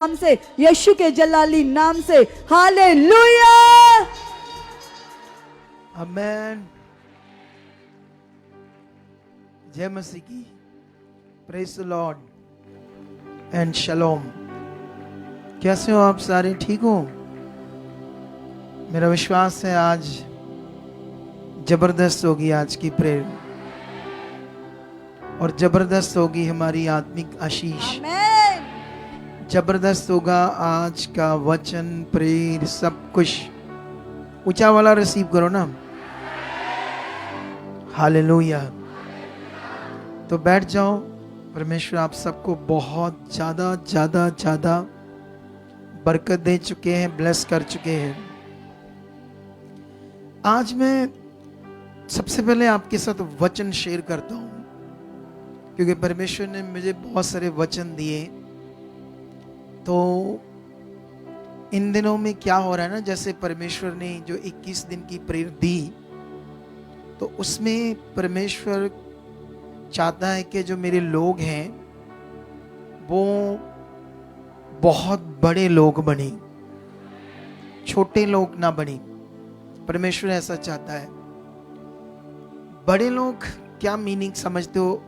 नाम से, यीशु के जलाली नाम से। हालेलुया। आमेन। जय मसीह की। Praise the Lord and shalom. कैसे हो आप सारे? ठीक हो? मेरा विश्वास है आज जबरदस्त होगी आज की प्रेयर, और जबरदस्त होगी हमारी आत्मिक आशीष। आमेन। जबरदस्त होगा आज का वचन, प्रेयर, सब कुछ। ऊंचा वाला रिसीव करो ना। हालेलुया। तो बैठ जाओ। परमेश्वर आप सबको बहुत ज़्यादा ज़्यादा ज़्यादा बरकत दे चुके हैं, ब्लेस कर चुके हैं। आज मैं सबसे पहले आपके साथ वचन शेयर करता हूँ, क्योंकि परमेश्वर ने मुझे बहुत सारे वचन दिए। तो इन दिनों में क्या हो रहा है ना, जैसे परमेश्वर ने जो 21 दिन की प्रेयर दी, तो उसमें परमेश्वर चाहता है कि जो मेरे लोग हैं वो बहुत बड़े लोग बने, छोटे लोग ना बने। परमेश्वर ऐसा चाहता है। बड़े लोग क्या मीनिंग समझते हो?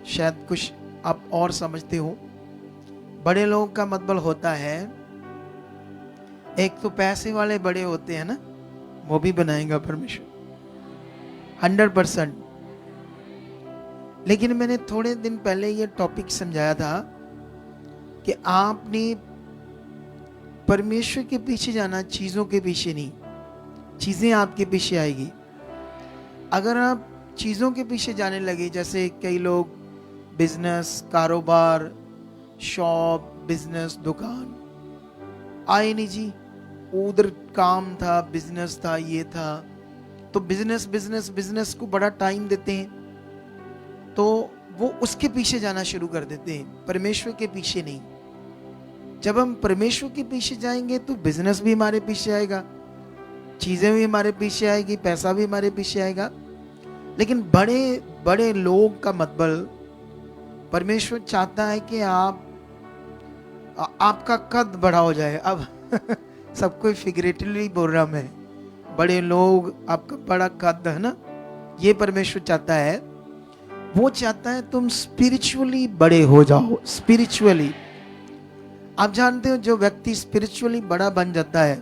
शायद कुछ आप और समझते हो। बड़े लोग का मतलब होता है, एक तो पैसे वाले बड़े होते हैं ना, वो भी बनाएगा परमेश्वर 100%। लेकिन मैंने थोड़े दिन पहले ये टॉपिक समझाया था कि आपने परमेश्वर के पीछे जाना, चीज़ों के पीछे नहीं। चीज़ें आपके पीछे आएगी। अगर आप चीज़ों के पीछे जाने लगे, जैसे कई लोग बिजनेस, कारोबार, शॉप, बिजनेस, दुकान, आए नहीं जी, उधर काम था, बिजनेस था, ये था, तो बिजनेस बिजनेस बिजनेस को बड़ा टाइम देते हैं, तो वो उसके पीछे जाना शुरू कर देते हैं, परमेश्वर के पीछे नहीं। जब हम परमेश्वर के पीछे जाएंगे तो बिजनेस भी हमारे पीछे आएगा, चीज़ें भी हमारे पीछे आएगी, पैसा भी हमारे पीछे आएगा। लेकिन बड़े बड़े लोग का मतलब परमेश्वर चाहता है कि आपका कद बड़ा हो जाए। अब सब कोई फिगरेटिवली बोल रहा मैं, बड़े लोग, आपका बड़ा कद है ना, ये परमेश्वर चाहता है। वो चाहता है तुम स्पिरिचुअली बड़े हो जाओ। स्पिरिचुअली आप जानते हो, जो व्यक्ति स्पिरिचुअली बड़ा बन जाता है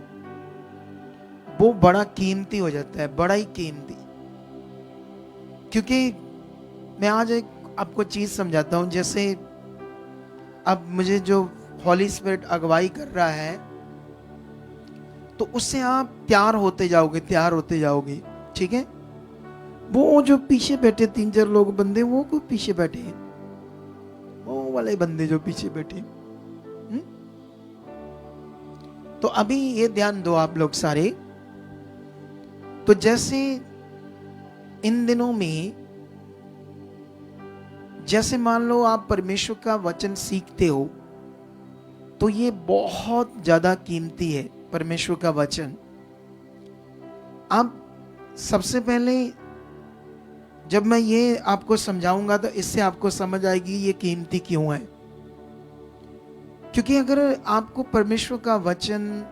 वो बड़ा कीमती हो जाता है, बड़ा ही कीमती। क्योंकि मैं आज एक आपको चीज समझाता हूं। जैसे अब मुझे जो हॉली स्पिरिट अगुवाई कर रहा है, तो उससे आप तैयार होते जाओगे, तैयार होते जाओगे, ठीक है। वो जो पीछे बैठे 3-4 लोग बंदे, वो को पीछे बैठे हैं, वो वाले बंदे जो पीछे बैठे। तो अभी ये ध्यान दो आप लोग सारे। तो जैसे इन दिनों में, जैसे मान लो आप परमेश्वर का वचन सीखते हो, तो ये बहुत ज्यादा कीमती है परमेश्वर का वचन। अब सबसे पहले जब मैं ये आपको समझाऊंगा तो इससे आपको समझ आएगी ये कीमती क्यों है। क्योंकि अगर आपको परमेश्वर का वचन,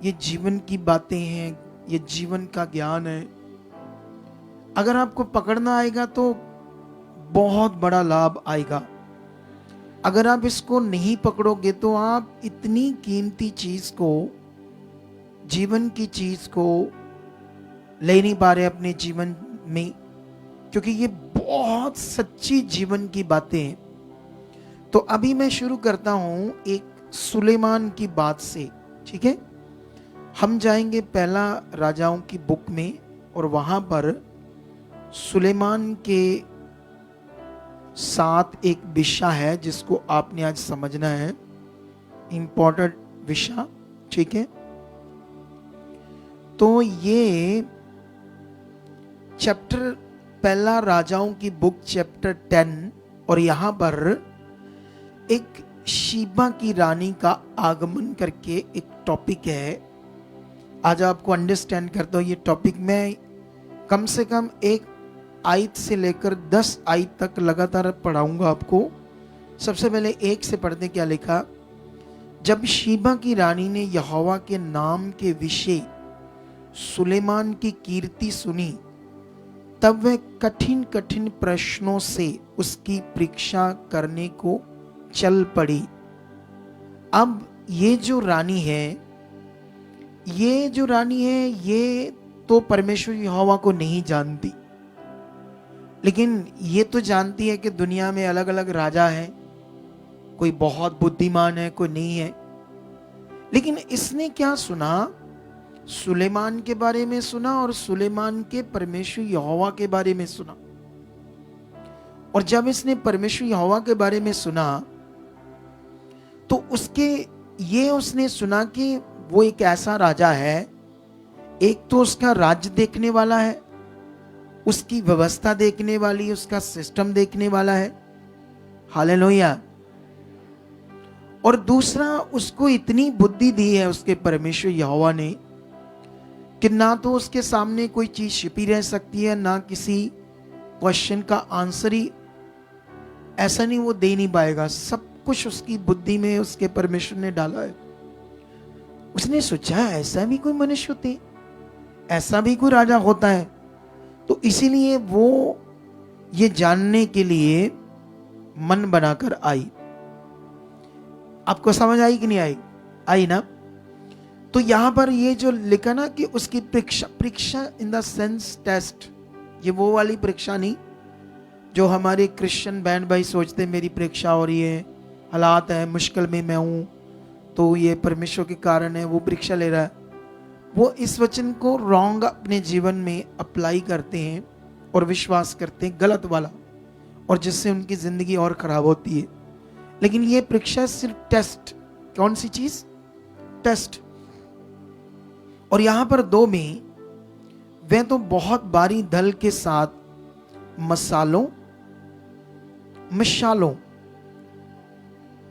ये जीवन की बातें हैं, ये जीवन का ज्ञान है, अगर आपको पकड़ना आएगा तो बहुत बड़ा लाभ आएगा। अगर आप इसको नहीं पकड़ोगे तो आप इतनी कीमती चीज को, जीवन की चीज को ले नहीं पा रहे अपने जीवन में, क्योंकि ये बहुत सच्ची जीवन की बातें हैं। तो अभी मैं शुरू करता हूं एक सुलेमान की बात से, ठीक है। हम जाएंगे पहला राजाओं की बुक में, और वहां पर सुलेमान के साथ एक विषय है जिसको आपने आज समझना है, इंपॉर्टेंट विषय, ठीक है। तो ये चैप्टर, पहला राजाओं की बुक चैप्टर 10, और यहां पर एक शीबा की रानी का आगमन करके एक टॉपिक है। आज आपको अंडरस्टैंड करता हूं ये टॉपिक। मैं कम से कम एक आयत से लेकर 10 आयत तक लगातार पढ़ाऊंगा आपको। सबसे पहले एक से पढ़ते क्या लिखा। जब शीबा की रानी ने यहोवा के नाम के विषय सुलेमान की कीर्ति सुनी, तब वह कठिन कठिन प्रश्नों से उसकी परीक्षा करने को चल पड़ी। अब ये जो रानी है ये तो परमेश्वर यहोवा को नहीं जानती, लेकिन ये तो जानती है कि दुनिया में अलग अलग राजा हैं, कोई बहुत बुद्धिमान है, कोई नहीं है। लेकिन इसने क्या सुना? सुलेमान के बारे में सुना और सुलेमान के परमेश्वर यहोवा के बारे में सुना। और जब इसने परमेश्वर यहोवा के बारे में सुना तो उसने सुना कि वो एक ऐसा राजा है, एक तो उसका राज्य देखने वाला है, उसकी व्यवस्था देखने वाली, उसका सिस्टम देखने वाला है। हालेलुया। और दूसरा, उसको इतनी बुद्धि दी है उसके परमेश्वर यहोवा ने कि ना तो उसके सामने कोई चीज छिपी रह सकती है, ना किसी क्वेश्चन का आंसर ही ऐसा नहीं वो दे नहीं पाएगा। सब कुछ उसकी बुद्धि में उसके परमेश्वर ने डाला है। उसने सोचा ऐसा भी कोई मनुष्य होते, ऐसा भी कोई राजा होता है। तो इसीलिए वो ये जानने के लिए मन बनाकर आई। आपको समझ आई कि नहीं आई? आई ना? तो यहां पर ये जो लिखा ना कि उसकी परीक्षा इन द सेंस टेस्ट, ये वो वाली परीक्षा नहीं जो हमारे क्रिश्चियन बहन भाई सोचते मेरी परीक्षा हो रही है, हालात है, मुश्किल में मैं हूं तो ये परमेश्वर के कारण है, वो परीक्षा ले रहा है। वो इस वचन को रॉन्ग अपने जीवन में अप्लाई करते हैं और विश्वास करते हैं, गलत वाला, और जिससे उनकी जिंदगी और खराब होती है। लेकिन ये परीक्षा सिर्फ टेस्ट। कौन सी चीज? टेस्ट। और यहां पर 2 में वह तो बहुत भारी दल के साथ मशालों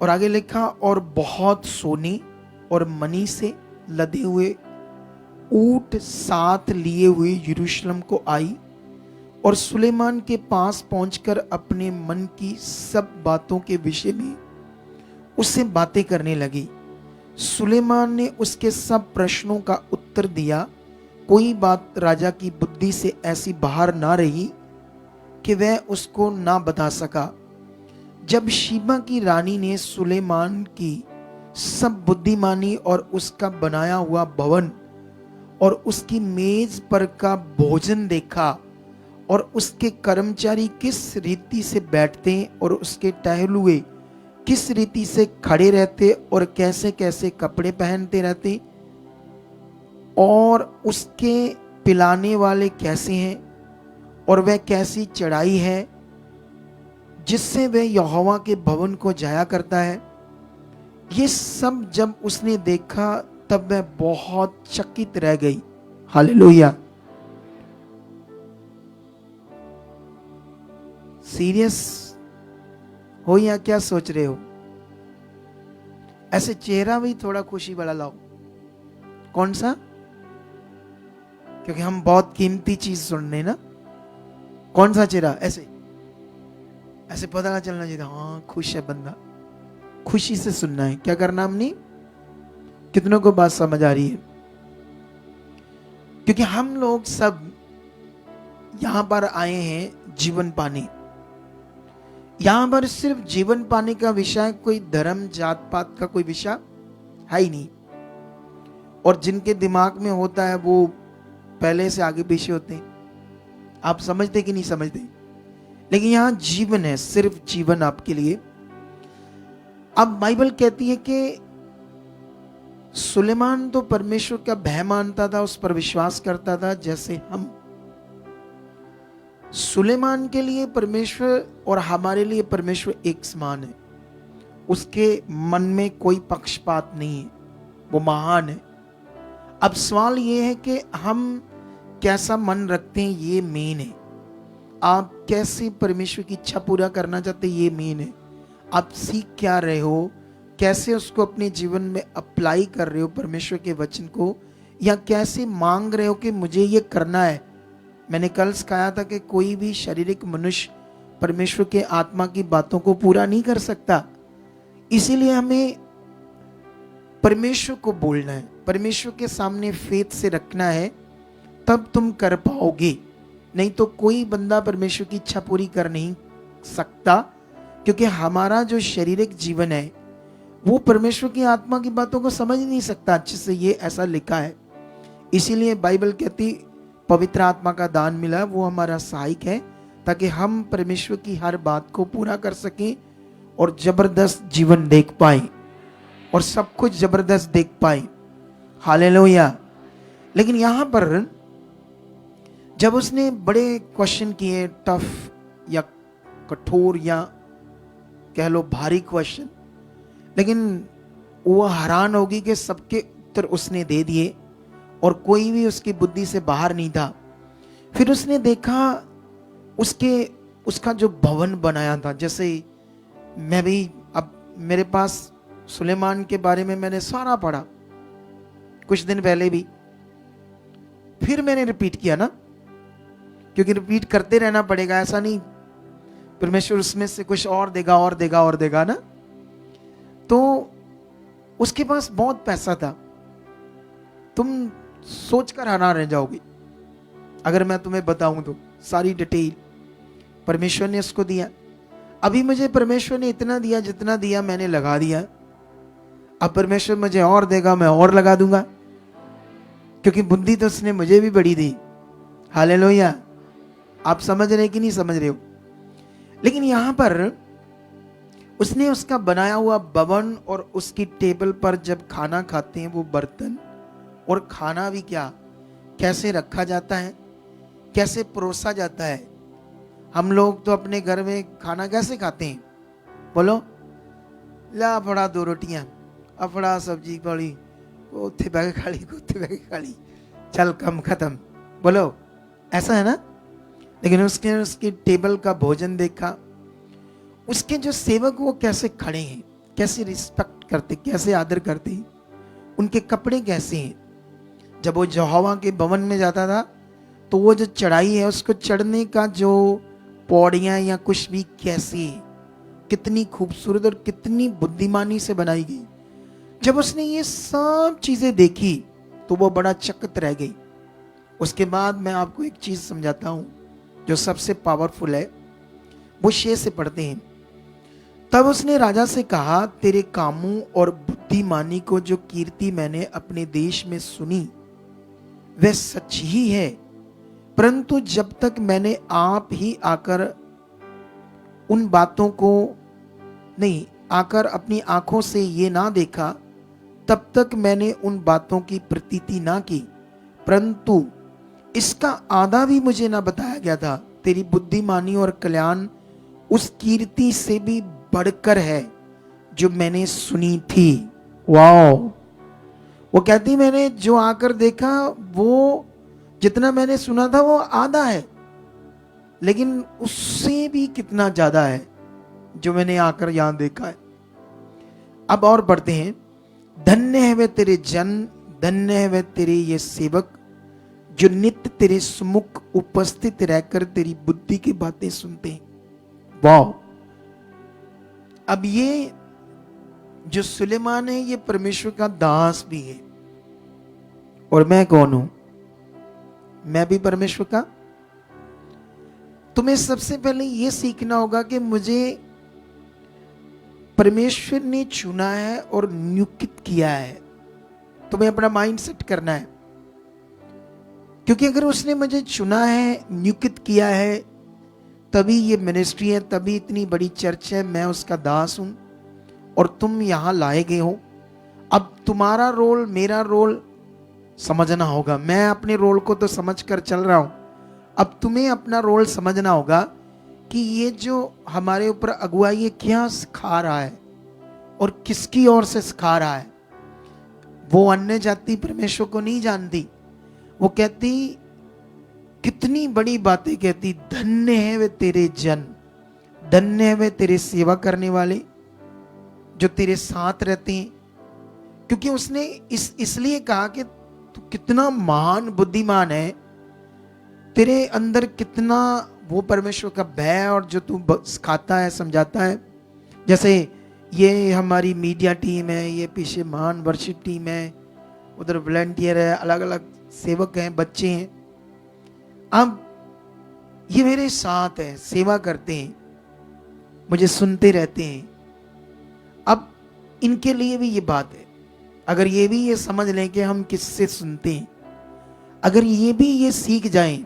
और आगे लिखा और बहुत सोने और मणि से लदे हुए ऊंट साथ लिए हुए यरूशलेम को आई और सुलेमान के पास पहुंचकर अपने मन की सब बातों के विषय में उससे बातें करने लगी। सुलेमान ने उसके सब प्रश्नों का उत्तर दिया। कोई बात राजा की बुद्धि से ऐसी बाहर ना रही कि वह उसको ना बता सका। जब शीबा की रानी ने सुलेमान की सब बुद्धिमानी और उसका बनाया हुआ भवन और उसकी मेज पर का भोजन देखा और उसके कर्मचारी किस रीति से बैठते और उसके टहलुए किस रीति से खड़े रहते और कैसे कैसे कपड़े पहनते रहते और उसके पिलाने वाले कैसे हैं और वह कैसी चढ़ाई है जिससे वह यहोवा के भवन को जाया करता है, ये सब जब उसने देखा तब वह बहुत चकित रह गई। हालेलुया। सीरियस हो या क्या सोच रहे हो? ऐसे चेहरा भी थोड़ा खुशी वाला लाओ। कौन सा? क्योंकि हम बहुत कीमती चीज सुन रहे ना। कौन सा चेहरा? ऐसे ऐसे पता चलना चाहिए, हाँ खुश है बंदा। खुशी से सुनना है। क्या करना हमने? कितनों को बात समझ आ रही है? क्योंकि हम लोग सब यहां पर आए हैं जीवन पाने। यहां पर सिर्फ जीवन पाने का विषय, कोई धर्म जात पात का कोई विषय है ही नहीं। और जिनके दिमाग में होता है वो पहले से आगे पीछे होते हैं। आप समझते कि नहीं समझते? लेकिन यहां जीवन है, सिर्फ जीवन आपके लिए। अब बाइबल कहती है कि सुलेमान तो परमेश्वर का भय मानता था, उस पर विश्वास करता था जैसे हम। सुलेमान के लिए परमेश्वर और हमारे लिए परमेश्वर एक समान है। उसके मन में कोई पक्षपात नहीं है, वो महान है। अब सवाल ये है कि हम कैसा मन रखते हैं, ये मेन है। आप कैसे परमेश्वर की इच्छा पूरा करना चाहते हैं, ये मेन है। आप सीख क्या रहे हो, कैसे उसको अपने जीवन में अप्लाई कर रहे हो परमेश्वर के वचन को, या कैसे मांग रहे हो कि मुझे ये करना है। मैंने कल सिखाया था कि कोई भी शारीरिक मनुष्य परमेश्वर के आत्मा की बातों को पूरा नहीं कर सकता। इसीलिए हमें परमेश्वर को बोलना है, परमेश्वर के सामने फेथ से रखना है, तब तुम कर पाओगे। नहीं तो कोई बंदा परमेश्वर की इच्छा पूरी कर नहीं सकता, क्योंकि हमारा जो शारीरिक जीवन है वो परमेश्वर की आत्मा की बातों को समझ नहीं सकता अच्छे से, ये ऐसा लिखा है। इसीलिए बाइबल कहती पवित्र आत्मा का दान मिला, वो हमारा सहायक है, ताकि हम परमेश्वर की हर बात को पूरा कर सकें और जबरदस्त जीवन देख पाए और सब कुछ जबरदस्त देख पाए। हालेलुया। लेकिन यहां पर जब उसने बड़े क्वेश्चन किए, टफ या कठोर या कह लो भारी क्वेश्चन, लेकिन वो हैरान होगी कि सबके उत्तर उसने दे दिए और कोई भी उसकी बुद्धि से बाहर नहीं था। फिर उसने देखा उसका जो भवन बनाया था, जैसे मैं भी, अब मेरे पास सुलेमान के बारे में मैंने सारा पढ़ा कुछ दिन पहले भी, फिर मैंने रिपीट किया ना, क्योंकि रिपीट करते रहना पड़ेगा, ऐसा नहीं परमेश्वर उसमें से कुछ और देगा और देगा और देगा ना। तो उसके पास बहुत पैसा था, तुम सोचकर हैरान रह जाओगे अगर मैं तुम्हें बताऊं तो सारी डिटेल परमेश्वर ने उसको दिया। अभी मुझे परमेश्वर ने इतना दिया, जितना दिया मैंने लगा दिया, अब परमेश्वर मुझे और देगा, मैं और लगा दूंगा, क्योंकि बुद्धि तो उसने मुझे भी बड़ी दी। हालेलुया। आप समझ रहे कि नहीं समझ रहे हो? लेकिन यहां पर उसने उसका बनाया हुआ भवन और उसकी टेबल पर जब खाना खाते हैं वो बर्तन, और खाना भी क्या, कैसे रखा जाता है, कैसे परोसा जाता है। हम लोग तो अपने घर में खाना कैसे खाते हैं, बोलो, ला फड़ा 2 रोटियां, अफड़ा सब्जी पड़ी, उत्थे बैग खाली, कुत्ते बैग खाली, चल कम खत्म, बोलो, ऐसा है ना। लेकिन उसकी टेबल का भोजन देखा, उसके जो सेवक वो कैसे खड़े हैं, कैसे रिस्पेक्ट करते, कैसे आदर करते हैं, उनके कपड़े कैसे हैं। जब वो यहोवा के भवन में जाता था तो वो जो चढ़ाई है, उसको चढ़ने का जो पौड़ियां या कुछ भी, कैसे, कितनी खूबसूरत और कितनी बुद्धिमानी से बनाई गई। जब उसने ये सब चीजें देखी तो वो बड़ा चकित रह गई। उसके बाद मैं आपको एक चीज समझाता हूं जो सबसे पावरफुल है, वो 6 से पढ़ते हैं। तब उसने राजा से कहा, तेरे कामों और बुद्धिमानी को जो कीर्ति मैंने अपने देश में सुनी वह सच ही है, परंतु जब तक मैंने आप ही आकर उन बातों को नहीं, आकर अपनी आंखों से ये ना देखा, तब तक मैंने उन बातों की प्रतीति ना की, परंतु इसका आधा भी मुझे ना बताया गया था। तेरी बुद्धिमानी और कल्याण उस कीर्ति से भी बढ़कर है जो मैंने सुनी थी। वाओ। वो कहती, मैंने जो आकर देखा वो जितना मैंने सुना था वो आधा है, लेकिन उससे भी कितना ज्यादा है जो मैंने आकर यहां देखा है। अब और बढ़ते हैं। धन्य है वे तेरे जन, धन्य है वे तेरे ये सेवक जो नित्य तेरे सम्मुख उपस्थित रहकर तेरी बुद्धि की बातें सुनते हैं। वाह। अब ये जो सुलेमान है ये परमेश्वर का दास भी है, और मैं कौन हूं? मैं भी परमेश्वर का। तुम्हें सबसे पहले यह सीखना होगा कि मुझे परमेश्वर ने चुना है और नियुक्त किया है। तुम्हें अपना माइंड सेट करना है, क्योंकि अगर उसने मुझे चुना है, नियुक्त किया है, तभी ये मिनिस्ट्री है, तभी इतनी बड़ी चर्च है, मैं उसका दास हूं और तुम यहां लाए गए हो। अब तुम्हारा रोल, मेरा रोल समझना होगा। मैं अपने रोल को तो समझ कर चल रहा हूं, अब तुम्हें अपना रोल समझना होगा कि ये जो हमारे ऊपर अगुआ ये क्या सिखा रहा है और किसकी ओर से सिखा रहा है। वो अन्य जाति परमेश्वर को नहीं जानती। वो कहती, कितनी बड़ी बातें कहती, धन्य है वे तेरे जन, धन्य है वे तेरे सेवा करने वाले जो तेरे साथ रहते हैं। क्योंकि उसने इसलिए कहा कि तू कितना महान बुद्धिमान है, तेरे अंदर कितना वो परमेश्वर का भय और जो तू सिखाता है, समझाता है। जैसे ये हमारी मीडिया टीम है, ये पीछे महान वर्शिप टीम है, उधर वॉलंटियर है, अलग अलग सेवक हैं, बच्चे हैं। अब ये मेरे साथ है, सेवा करते हैं, मुझे सुनते रहते हैं। अब इनके लिए भी ये बात है, अगर ये भी ये समझ लें कि हम किससे सुनते हैं, अगर ये भी ये सीख जाएं,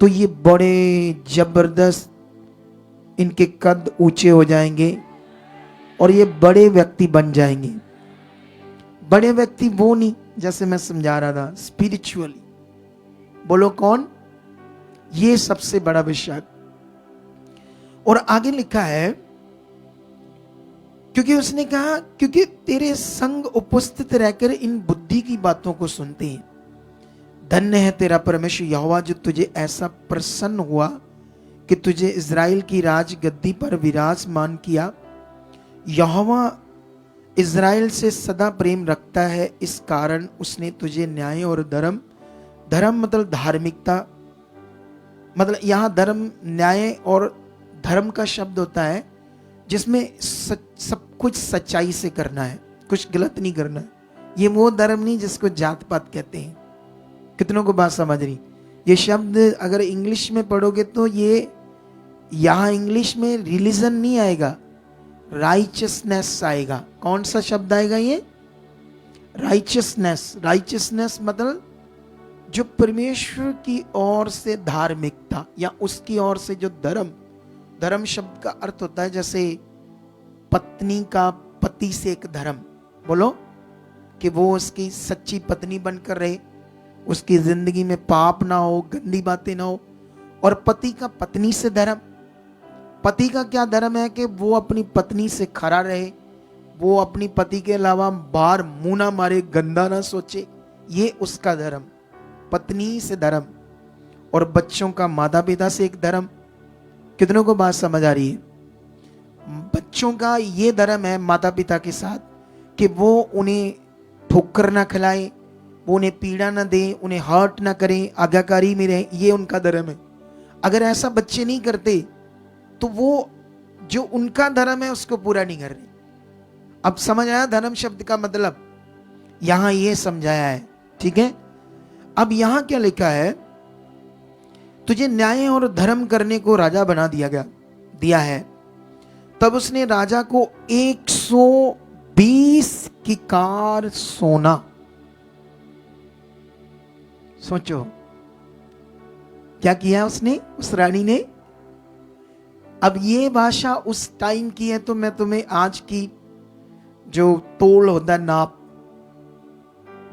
तो ये बड़े जबरदस्त, इनके कद ऊंचे हो जाएंगे और ये बड़े व्यक्ति बन जाएंगे। बड़े व्यक्ति वो नहीं, जैसे मैं समझा रहा था, स्पिरिचुअली। बोलो कौन? ये सबसे बड़ा विषय। और आगे लिखा है, क्योंकि उसने कहा, क्योंकि तेरे संग उपस्थित रहकर इन बुद्धि की बातों को सुनते हैं। धन्य है तेरा परमेश्वर यहोवा, जो तुझे ऐसा प्रसन्न हुआ कि तुझे इज़राइल की राज गद्दी पर विराजमान किया। यहोवा इज़राइल से सदा प्रेम रखता है, इस कारण उसने तुझे न्याय और धर्म, धर्म मतलब धार्मिकता, मतलब यहाँ धर्म, न्याय और धर्म का शब्द होता है जिसमें सब कुछ सच्चाई से करना है, कुछ गलत नहीं करना है। ये वो धर्म नहीं जिसको जात पात कहते हैं। कितनों को बात समझ रही? ये शब्द अगर इंग्लिश में पढ़ोगे तो ये यहाँ इंग्लिश में रिलीजन नहीं आएगा, राइचियसनेस आएगा। कौन सा शब्द आएगा? ये राइचियसनेस। राइचियसनेस मतलब जो परमेश्वर की ओर से धार्मिकता या उसकी ओर से जो धर्म। धर्म शब्द का अर्थ होता है जैसे पत्नी का पति से एक धर्म, बोलो कि वो उसकी सच्ची पत्नी बनकर रहे, उसकी जिंदगी में पाप ना हो, गंदी बातें ना हो। और पति का पत्नी से धर्म, पति का क्या धर्म है कि वो अपनी पत्नी से खरा रहे, वो अपनी पति के अलावा बाहर मुंह ना मारे, गंदा ना सोचे। ये उसका धर्म, पत्नी से धर्म। और बच्चों का माता पिता से एक धर्म। कितनों को बात समझ आ रही है? बच्चों का ये धर्म है माता पिता के साथ कि वो उन्हें ठोकर ना खिलाए, वो उन्हें पीड़ा ना दे, उन्हें हर्ट ना करें, आज्ञाकारी में रहे। ये उनका धर्म है। अगर ऐसा बच्चे नहीं करते तो वो जो उनका धर्म है उसको पूरा नहीं कर रहे। अब समझ आया धर्म शब्द का मतलब? यहां ये समझाया है, ठीक है। अब यहां क्या लिखा है? तुझे न्याय और धर्म करने को राजा बना दिया है। तब उसने राजा को 120 किकार सोना, सोचो क्या किया उसने, उस रानी ने। अब ये भाषा उस टाइम की है, तो मैं तुम्हें आज की जो तोल होता, नाप,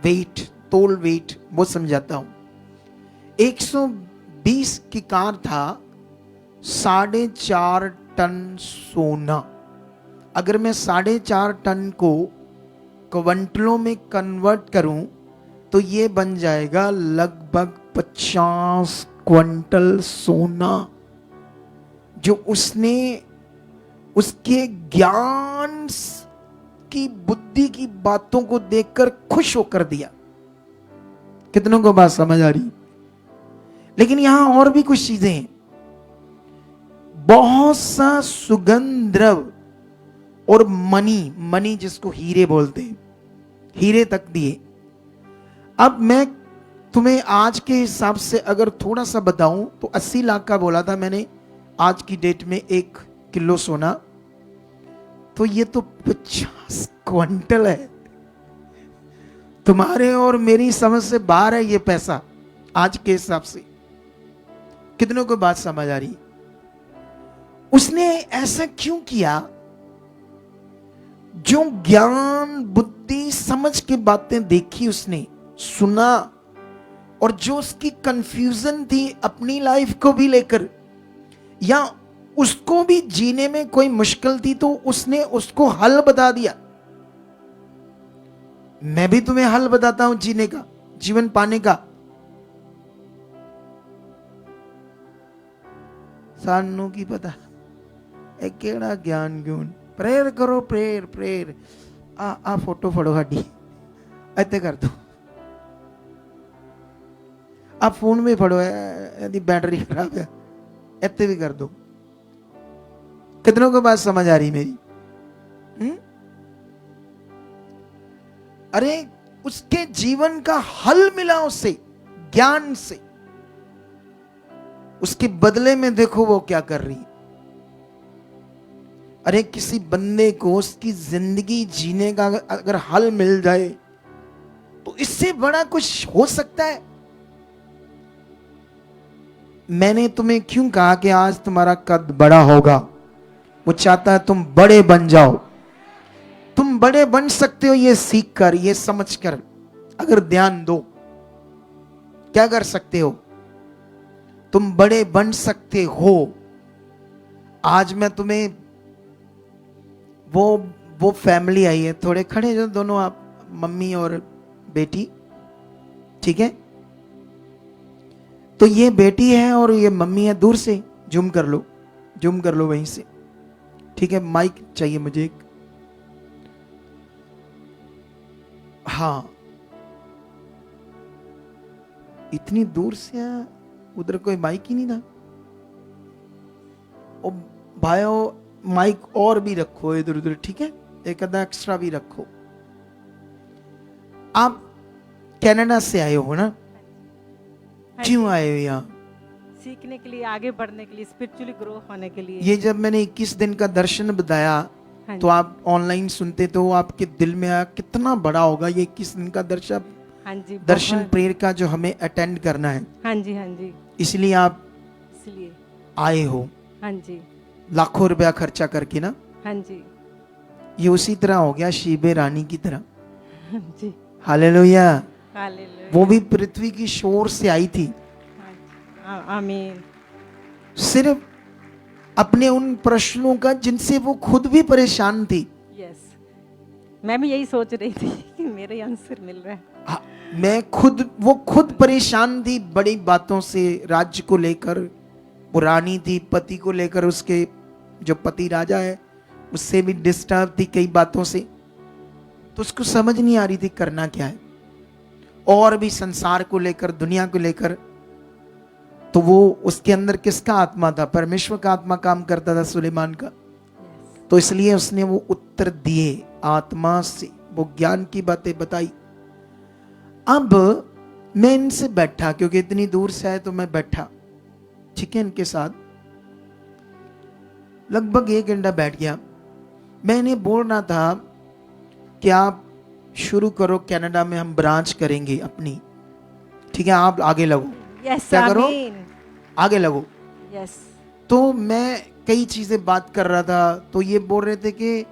वेट, तोल वेट, वो समझाता हूं। 120 किकार था 4.5 टन सोना। अगर मैं 4.5 टन को क्विंटलों में कन्वर्ट करूं तो ये बन जाएगा लगभग 50 क्विंटल सोना, जो उसने उसके ज्ञान की, बुद्धि की बातों को देखकर खुश होकर दिया। कितनों को बात समझ आ रही? लेकिन यहां और भी कुछ चीजें हैं। बहुत सा सुगंध द्रव्य और मनी जिसको हीरे बोलते हैं, हीरे तक दिए। अब मैं तुम्हें आज के हिसाब से अगर थोड़ा सा बताऊं तो 80 लाख का बोला था मैंने, आज की डेट में 1 किलो सोना, तो ये तो 50 क्विंटल है। तुम्हारे और मेरी समझ से बाहर है ये पैसा आज के हिसाब से। कितनों को बात समझ आ रही? उसने ऐसा क्यों किया? जो ज्ञान, बुद्धि, समझ के बातें देखी, उसने सुना, और जो उसकी कंफ्यूजन थी अपनी लाइफ को भी लेकर, या उसको भी जीने में कोई मुश्किल थी, तो उसने उसको हल बता दिया। मैं भी तुम्हें हल बताता हूं जीने का, जीवन पाने का। सानू की पता एक केड़ा ज्ञान गुण। प्रेयर करो, प्रेयर प्रेयर। आ फोटो फड़ो साडी, इत्ते कर दो। आ फोन में फड़ो, यदि बैटरी खराब है, इत्ते भी कर दो। कितनों को बात समझ आ रही मेरी? हम्म? अरे उसके जीवन का हल मिला उसे ज्ञान से, उसके बदले में देखो वो क्या कर रही है। अरे किसी बंदे को उसकी जिंदगी जीने का अगर हल मिल जाए तो इससे बड़ा कुछ हो सकता है। मैंने तुम्हें क्यों कहा कि आज तुम्हारा कद बड़ा होगा? वो चाहता है तुम बड़े बन जाओ। तुम बड़े बन सकते हो ये सीख कर, ये समझ कर, अगर ध्यान दो क्या कर सकते हो, तुम बड़े बन सकते हो। आज मैं तुम्हें वो फैमिली आई है, थोड़े खड़े जो दोनों आप, मम्मी और बेटी, ठीक है? तो ये बेटी है और ये मम्मी है। दूर से जूम कर लो, जूम कर लो वहीं से, ठीक है? माइक चाहिए मुझे एक। हाँ, इतनी दूर से उधर कोई माइक ही नहीं था। ओ भाइयों, माइक और भी रखो इधर उधर, ठीक है? एक आधा एक्स्ट्रा भी रखो। आप कनाडा से आए हो ना? क्यों आए हो यहाँ? सीखने के लिए, आगे बढ़ने के लिए, स्पिरिचुअली ग्रो होने के लिए। ये जब मैंने 21 दिन का दर्शन बताया तो आप ऑनलाइन सुनते तो आपके दिल में आया कितना बड़ा होगा ये 21 दिन का दर्शन। हाँ जी, दर्शन प्रेयर का जो हमें अटेंड करना है। हाँ जी, हाँ जी, इसलिए आप इसलिए आए हो, हाँ जी, लाखों रुपया खर्चा करके ना। हाँ जी, ये उसी तरह हो गया शीबे रानी की तरह। हाँ जी, हालेलुया। हालेलुया। वो भी पृथ्वी की शोर से आई थी, आमीन। सिर्फ अपने उन प्रश्नों का जिनसे वो खुद भी परेशान थी। यस, मैं भी यही सोच रही थी कि मेरे आंसर मिल रहा है। वो खुद परेशान थी बड़ी बातों से, राज्य को लेकर। वो रानी थी, पति को लेकर, उसके जो पति राजा है उससे भी डिस्टर्ब थी कई बातों से। तो उसको समझ नहीं आ रही थी करना क्या है, और भी संसार को लेकर, दुनिया को लेकर। तो वो उसके अंदर किसका आत्मा था? परमेश्वर का आत्मा काम करता था, सुलेमान का। तो इसलिए उसने वो उत्तर दिए आत्मा से, वो ज्ञान की बातें बताई। अब मैं इनसे बैठा, क्योंकि इतनी दूर से आए तो मैं बैठा, ठीक है, इनके साथ लगभग 1 घंटा बैठ गया। मैं इन्हें बोल रहा था कि आप शुरू करो, कनाडा में हम ब्रांच करेंगे अपनी, ठीक है? आप आगे लगो। यस, क्या करो? आमीन। आगे लगो। यस, तो मैं कई चीजें बात कर रहा था, तो ये बोल रहे थे कि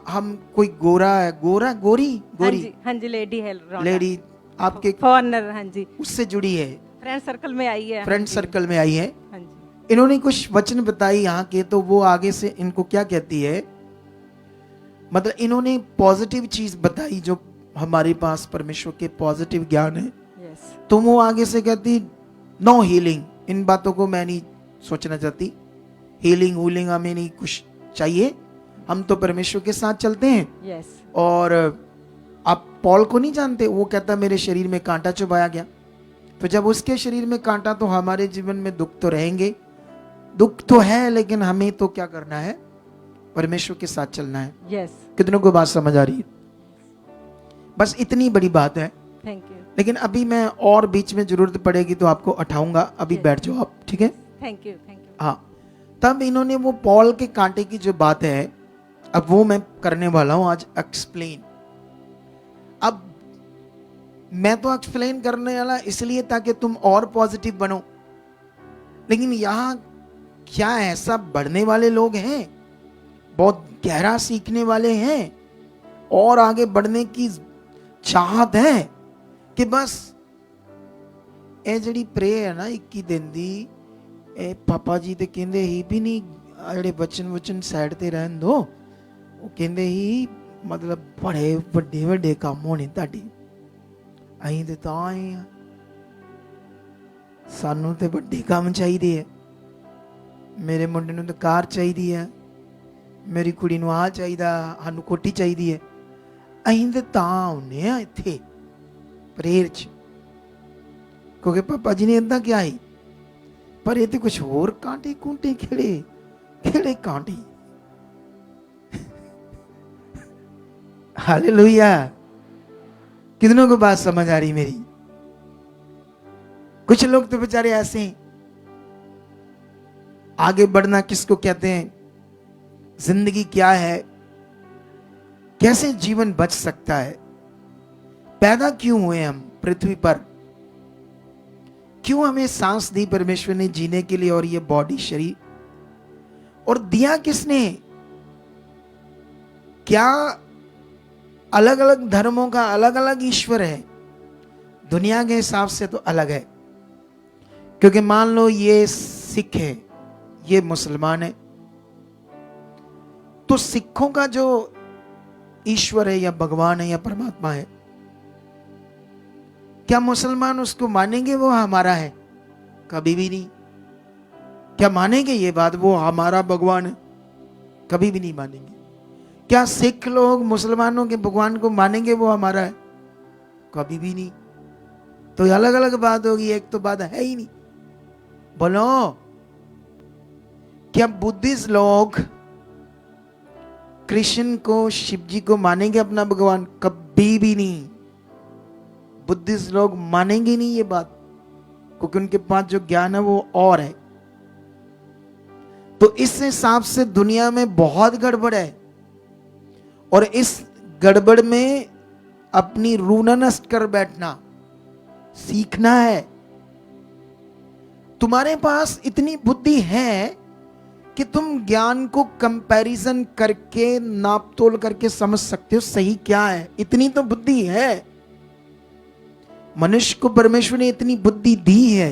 हम कोई गोरा है, गोरा गोरी गोरी, हाँ जी, लेडी है, लेडी आपके फॉरनर, हाँ जी, उससे जुड़ी है, फ्रेंड सर्कल में आई है, फ्रेंड सर्कल में आई है। हाँ जी, इन्होंने कुछ वचन बताई यहाँ के, तो वो आगे से इनको क्या कहती है, मतलब इन्होंने पॉजिटिव चीज बताई जो हमारे पास परमेश्वर के पॉजिटिव ज्ञान है। यस, तो वो आगे से कहती नो हीलिंग। इन बातों को मैं नहीं सोचना चाहती, हीलिंग वूलिंग हमें नहीं कुछ चाहिए, हम तो परमेश्वर के साथ चलते हैं। यस, और आप पॉल को नहीं जानते? वो कहता मेरे शरीर में कांटा चुभाया गया। तो जब उसके शरीर में कांटा, तो हमारे जीवन में दुख तो रहेंगे, दुख तो है, लेकिन हमें तो क्या करना है? परमेश्वर के साथ चलना है। यस, कितनों को बात समझ आ रही है? बस इतनी बड़ी बात है। थैंक यू, लेकिन अभी मैं और बीच में जरूरत पड़ेगी तो आपको उठाऊंगा, अभी बैठ जाओ आप, ठीक है? Thank you, thank you. हाँ, तब इन्होंने वो पॉल के कांटे की जो बात है, अब वो मैं करने वाला हूं आज एक्सप्लेन। अब मैं तो एक्सप्लेन करने वाला इसलिए ताकि तुम और पॉजिटिव बनो, लेकिन यहां क्या है, सब बढ़ने वाले लोग हैं, बहुत गहरा सीखने वाले हैं, और आगे बढ़ने की चाहत है कि बस ਇਹ ਜਿਹੜੀ ਪ੍ਰੇ ਹੈ ਨਾ 21 ਦਿਨ ਦੀ, ਇਹ ਪਾਪਾ ਜੀ ਤੇ ਕਹਿੰਦੇ ਹੀ ਵੀ ਨਹੀਂ ਜਿਹੜੇ ਵਚਨ ਸਾਈਡ ਤੇ ਰਹਿਣ ਦੋ, ਉਹ ਕਹਿੰਦੇ ਹੀ ਮਤਲਬ ਬੜੇ ਵੱਡੇ ਵੱਡੇ ਕੰਮ ਹੋਣੇ ਤੁਹਾਡੇ। ਅਸੀਂ ਤੇ ਤਾਂ ਆਏ ਆ, ਸਾਨੂੰ ਤੇ ਵੱਡੇ ਕੰਮ ਚਾਹੀਦੇ ਆ। ਮੇਰੇ ਮੁੰਡੇ ਨੂੰ ਤਾਂ ਕਾਰ ਚਾਹੀਦੀ ਹੈ, ਮੇਰੀ ਕੁੜੀ ਨੂੰ ਆ ਚਾਹੀਦਾ, ਸਾਨੂੰ ਕੋਠੀ ਚਾਹੀਦੀ ਹੈ। ਅਸੀਂ ਤੇ ਤਾਂ ਆਉਂਦੇ ਆ ਇੱਥੇ ਪ੍ਰੇਅਰ 'ਚ, क्योंकि पापा जी ने इदा क्या ही, पर ये तो कुछ होर कांटे कूंटे खिड़े खिड़े कांटे। हालेलुया। कितनों को बात समझ आ रही मेरी? कुछ लोग तो बेचारे ऐसे हैं, आगे बढ़ना किसको कहते हैं, जिंदगी क्या है, कैसे जीवन बच सकता है, पैदा क्यों हुए हम पृथ्वी पर, क्यों हमें सांस दी परमेश्वर ने जीने के लिए, और ये बॉडी शरीर, और दिया किसने? क्या अलग अलग धर्मों का अलग अलग ईश्वर है, दुनिया के हिसाब से तो अलग है। क्योंकि मान लो ये सिख है, ये मुसलमान है, तो सिखों का जो ईश्वर है या भगवान है या परमात्मा है, क्या मुसलमान उसको मानेंगे वो हमारा है? कभी भी नहीं। क्या मानेंगे ये बात वो हमारा भगवान है? कभी भी नहीं मानेंगे। क्या सिख लोग मुसलमानों के भगवान को मानेंगे वो हमारा है? कभी भी नहीं। तो अलग अलग बात होगी, एक तो बात है ही नहीं। बोलो, क्या बुद्धिस्ट लोग कृष्ण को, शिव जी को मानेंगे अपना भगवान? कभी भी नहीं। बुद्धिस्ट लोग मानेंगे नहीं ये बात, क्योंकि उनके पास जो ज्ञान है वो और है। तो इस हिसाब से दुनिया में बहुत गड़बड़ है, और इस गड़बड़ में अपनी रूह न नष्ट कर बैठना सीखना है। तुम्हारे पास इतनी बुद्धि है कि तुम ज्ञान को कंपैरिजन करके, नाप तोल करके समझ सकते हो सही क्या है। इतनी तो बुद्धि है, मनुष्य को परमेश्वर ने इतनी बुद्धि दी है।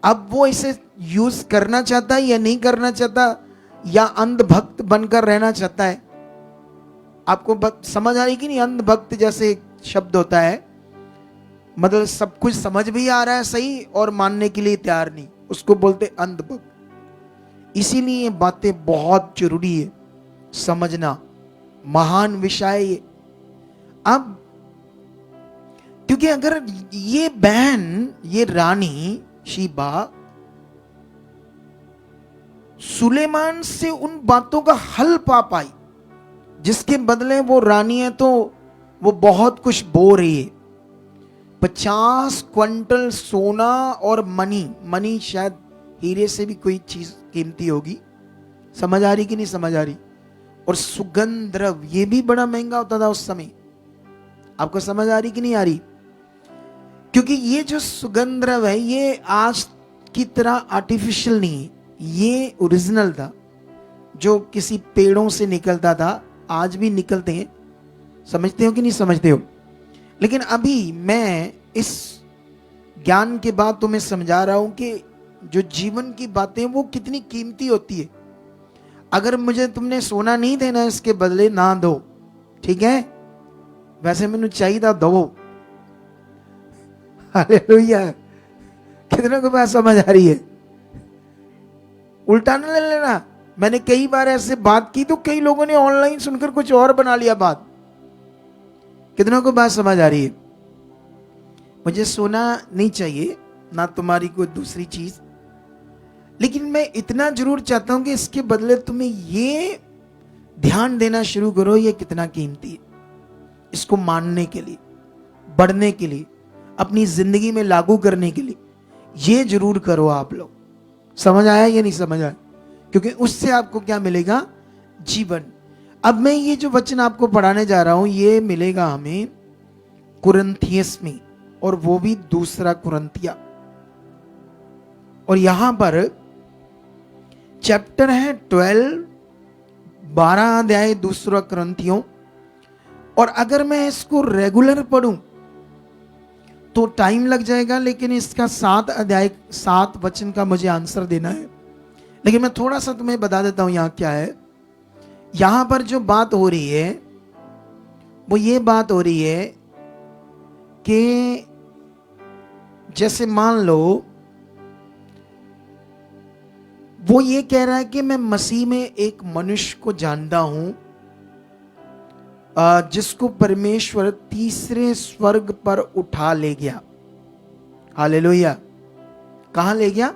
अब वो इसे यूज करना चाहता है या नहीं करना चाहता, या अंधभक्त बनकर रहना चाहता है। आपको समझ आ रही कि नहीं? अंधभक्त जैसे एक शब्द होता है, मतलब सब कुछ समझ भी आ रहा है सही और मानने के लिए तैयार नहीं, उसको बोलते अंधभक्त। इसीलिए ये बातें बहुत जरूरी है समझना, महान विषय ये। अब क्योंकि अगर ये बहन, ये रानी शीबा सुलेमान से उन बातों का हल पा पाई, जिसके बदले वो रानी है तो वो बहुत कुछ बो रही है। 50 क्विंटल सोना और मनी शायद हीरे से भी कोई चीज कीमती होगी। समझ आ रही कि नहीं समझ आ रही? और सुगंध द्रव्य, ये भी बड़ा महंगा होता था उस समय। आपको समझ आ रही कि नहीं आ रही? क्योंकि ये जो सुगंध द्रव्य है ये आज की तरह आर्टिफिशियल नहीं है, ये ओरिजिनल था, जो किसी पेड़ों से निकलता था, आज भी निकलते हैं। समझते हो कि नहीं समझते हो? लेकिन अभी मैं इस ज्ञान के बाद तुम्हें समझा रहा हूं कि जो जीवन की बातें वो कितनी कीमती होती है। अगर मुझे तुमने सोना नहीं देना, इसके बदले ना दो, ठीक है? वैसे मैंने चाहिए था दो। हालेलुया। कितने को बात समझ आ रही है? उल्टा ना ले लेना। मैंने कई बार ऐसे बात की तो कई लोगों ने ऑनलाइन सुनकर कुछ और बना लिया बात। कितनों को बात समझ आ रही है? मुझे सोना नहीं चाहिए, ना तुम्हारी कोई दूसरी चीज, लेकिन मैं इतना जरूर चाहता हूं कि इसके बदले तुम्हें ये ध्यान देना शुरू करो, ये कितना कीमती है। इसको मानने के लिए, बढ़ने के लिए, अपनी जिंदगी में लागू करने के लिए ये जरूर करो आप लोग। समझ आया या नहीं समझ आया? क्योंकि उससे आपको क्या मिलेगा? जीवन। अब मैं ये जो वचन आपको पढ़ाने जा रहा हूं ये मिलेगा हमें कुरिन्थियस में, और वो भी दूसरा कुरिन्थिया। और यहां पर चैप्टर है 12, 12 अध्याय दूसरा कुरिन्थियों। और अगर मैं इसको रेगुलर पढ़ूं तो टाइम लग जाएगा, लेकिन इसका 7 अध्याय 7 वचन का मुझे आंसर देना है। लेकिन मैं थोड़ा सा तुम्हें बता देता हूं यहां क्या है। यहां पर जो बात हो रही है वो ये बात हो रही है कि जैसे मान लो वो ये कह रहा है कि मैं मसीह में एक मनुष्य को जानता हूं जिसको परमेश्वर तीसरे स्वर्ग पर उठा ले गया। हालेलुया। कहां ले गया?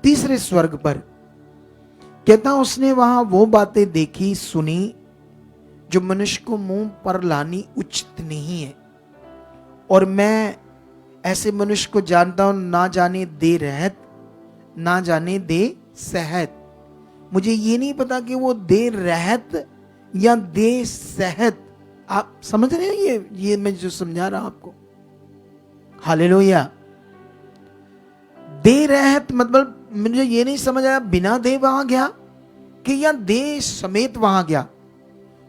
तीसरे स्वर्ग पर। कहता उसने वहां वो बातें देखी, सुनी जो मनुष्य को मुंह पर लानी उचित नहीं है। और मैं ऐसे मनुष्य को जानता हूं, ना जाने दे रहत ना जाने दे सहत। मुझे ये नहीं पता कि वो दे रहत या दे सहत। आप समझ रहे हैं ये मैं जो समझा रहा हूं आपको? हालेलुया। दे रहत मतलब मुझे ये नहीं समझ आया बिना दे वहां गया कि या दे समेत वहां गया।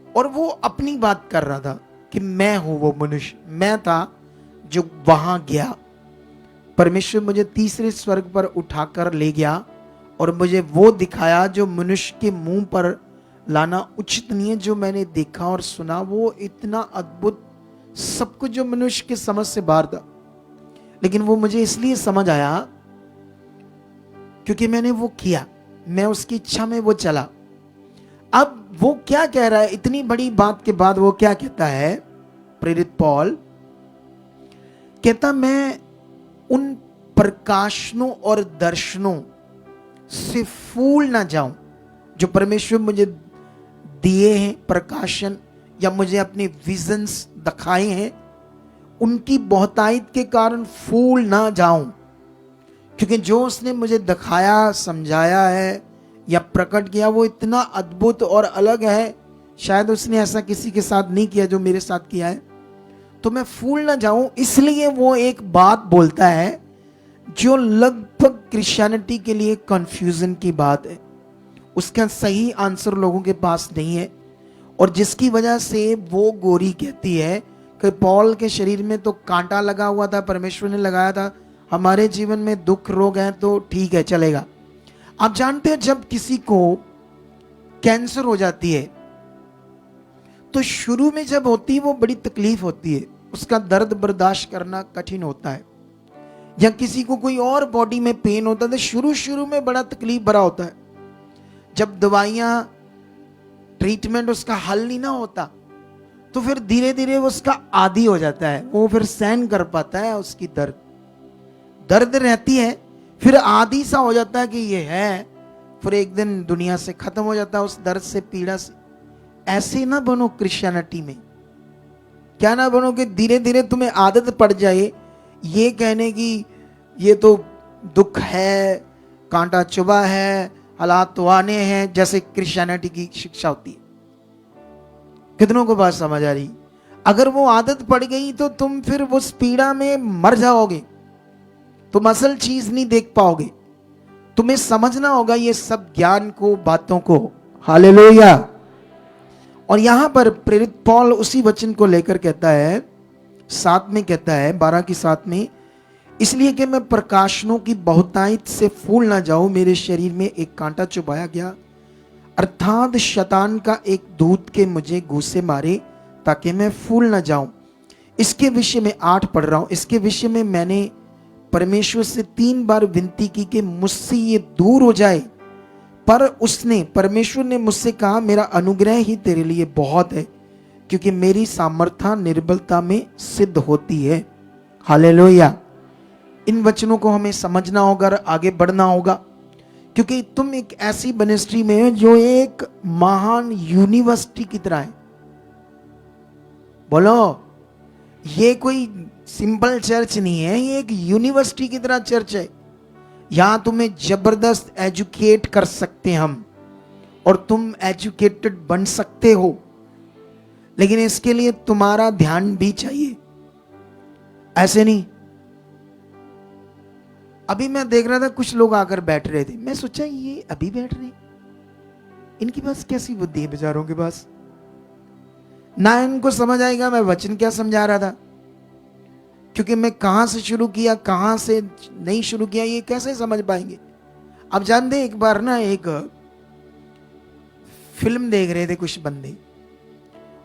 और वो अपनी बात कर रहा था कि मैं हूं वो मनुष्य, मैं था जो वहां गया। परमेश्वर मुझे तीसरे स्वर्ग पर उठाकर ले गया और मुझे वो दिखाया जो मनुष्य के मुंह पर लाना उचित नहीं है। जो मैंने देखा और सुना वो इतना अद्भुत, सब कुछ जो मनुष्य के समझ से बाहर था, लेकिन वो मुझे इसलिए समझ आया क्योंकि मैंने वो किया, मैं उसकी इच्छा में वो चला। अब वो क्या कह रहा है, इतनी बड़ी बात के बाद वो क्या कहता है? प्रेरित पौल कहता, मैं उन प्रकाशनों और दर्शनों से फूल ना जाऊं जो परमेश्वर मुझे दिए हैं, प्रकाशन या मुझे अपने विजन्स दिखाए हैं, उनकी बहुतायत के कारण फूल ना जाऊं। क्योंकि जो उसने मुझे दिखाया, समझाया है या प्रकट किया वो इतना अद्भुत और अलग है, शायद उसने ऐसा किसी के साथ नहीं किया जो मेरे साथ किया है। तो मैं फूल ना जाऊं, इसलिए वो एक बात बोलता है जो लगभग क्रिश्चियनिटी के लिए कंफ्यूजन की बात है। उसका सही आंसर लोगों के पास नहीं है और जिसकी वजह से वो गोरी कहती है कि पौल के शरीर में तो कांटा लगा हुआ था, परमेश्वर ने लगाया था, हमारे जीवन में दुख रोग हैं तो ठीक है, चलेगा। आप जानते हैं जब किसी को कैंसर हो जाती है तो शुरू में जब होती है वो बड़ी तकलीफ होती है, उसका दर्द बर्दाश्त करना कठिन होता है। या किसी को कोई और बॉडी में पेन होता है तो शुरू में बड़ा तकलीफ भरा होता है। जब दवाइयां ट्रीटमेंट उसका हल नहीं ना होता तो फिर धीरे धीरे वो उसका आदी हो जाता है, वो फिर सहन कर पाता है उसकी दर्द रहती है, फिर आदी सा हो जाता है कि ये है, फिर एक दिन दुनिया से खत्म हो जाता है उस दर्द से, पीड़ा से। ऐसे ना बनो क्रिश्चियनिटी में, क्या ना बनो कि धीरे धीरे तुम्हें आदत पड़ जाए ये कहने की ये तो दुख है, कांटा चुभा है, हालात तो आने हैं, जैसे क्रिश्चियनिटी की शिक्षा होती है। कितनों को बात समझ आ रही? अगर वो आदत पड़ गई तो तुम फिर उस पीड़ा में मर जाओगे, तुम असल चीज नहीं देख पाओगे। तुम्हें समझना होगा ये सब ज्ञान को, बातों को। हालेलुया। और यहां पर प्रेरित पौल उसी वचन को लेकर कहता है, 7 में कहता है, 12 की 7 में, इसलिए कि मैं प्रकाशनों की बहुतायत से फूल ना जाऊं, मेरे शरीर में एक कांटा चुभाया गया, अर्थात शैतान का एक दूत के मुझे घूंसे मारे ताकि मैं फूल ना जाऊं। इसके विषय में 8 पढ़ रहा हूं। इसके विषय में मैंने परमेश्वर से 3 बार विनती की कि मुझसे ये दूर हो जाए, पर परमेश्वर ने मुझसे कहा, मेरा अनुग्रह ही तेरे लिए बहुत है, क्योंकि मेरी सामर्थ्य निर्बलता में सिद्ध होती है। हालेलुया। इन वचनों को हमें समझना होगा और आगे बढ़ना होगा, क्योंकि तुम एक ऐसी मिनिस्ट्री में हो जो एक महान यूनिवर्सिटी की तरह है। बोलो, ये कोई सिंपल चर्च नहीं है, ये एक यूनिवर्सिटी की तरह चर्च है। यहां तुम्हें जबरदस्त एजुकेट कर सकते हैं हम, और तुम एजुकेटेड बन सकते हो, लेकिन इसके लिए तुम्हारा ध्यान भी चाहिए। ऐसे नहीं। अभी मैं देख रहा था कुछ लोग आकर बैठ रहे थे, मैं सोचा ये अभी बैठ रहे, इनके पास कैसी बुद्धि है बेचारों के पास, ना इनको समझ आएगा मैं वचन क्या समझा रहा था, क्योंकि मैं कहां से शुरू किया कहां से नहीं शुरू किया ये कैसे समझ पाएंगे। अब जानते, एक बार ना एक फिल्म देख रहे थे कुछ बंदे,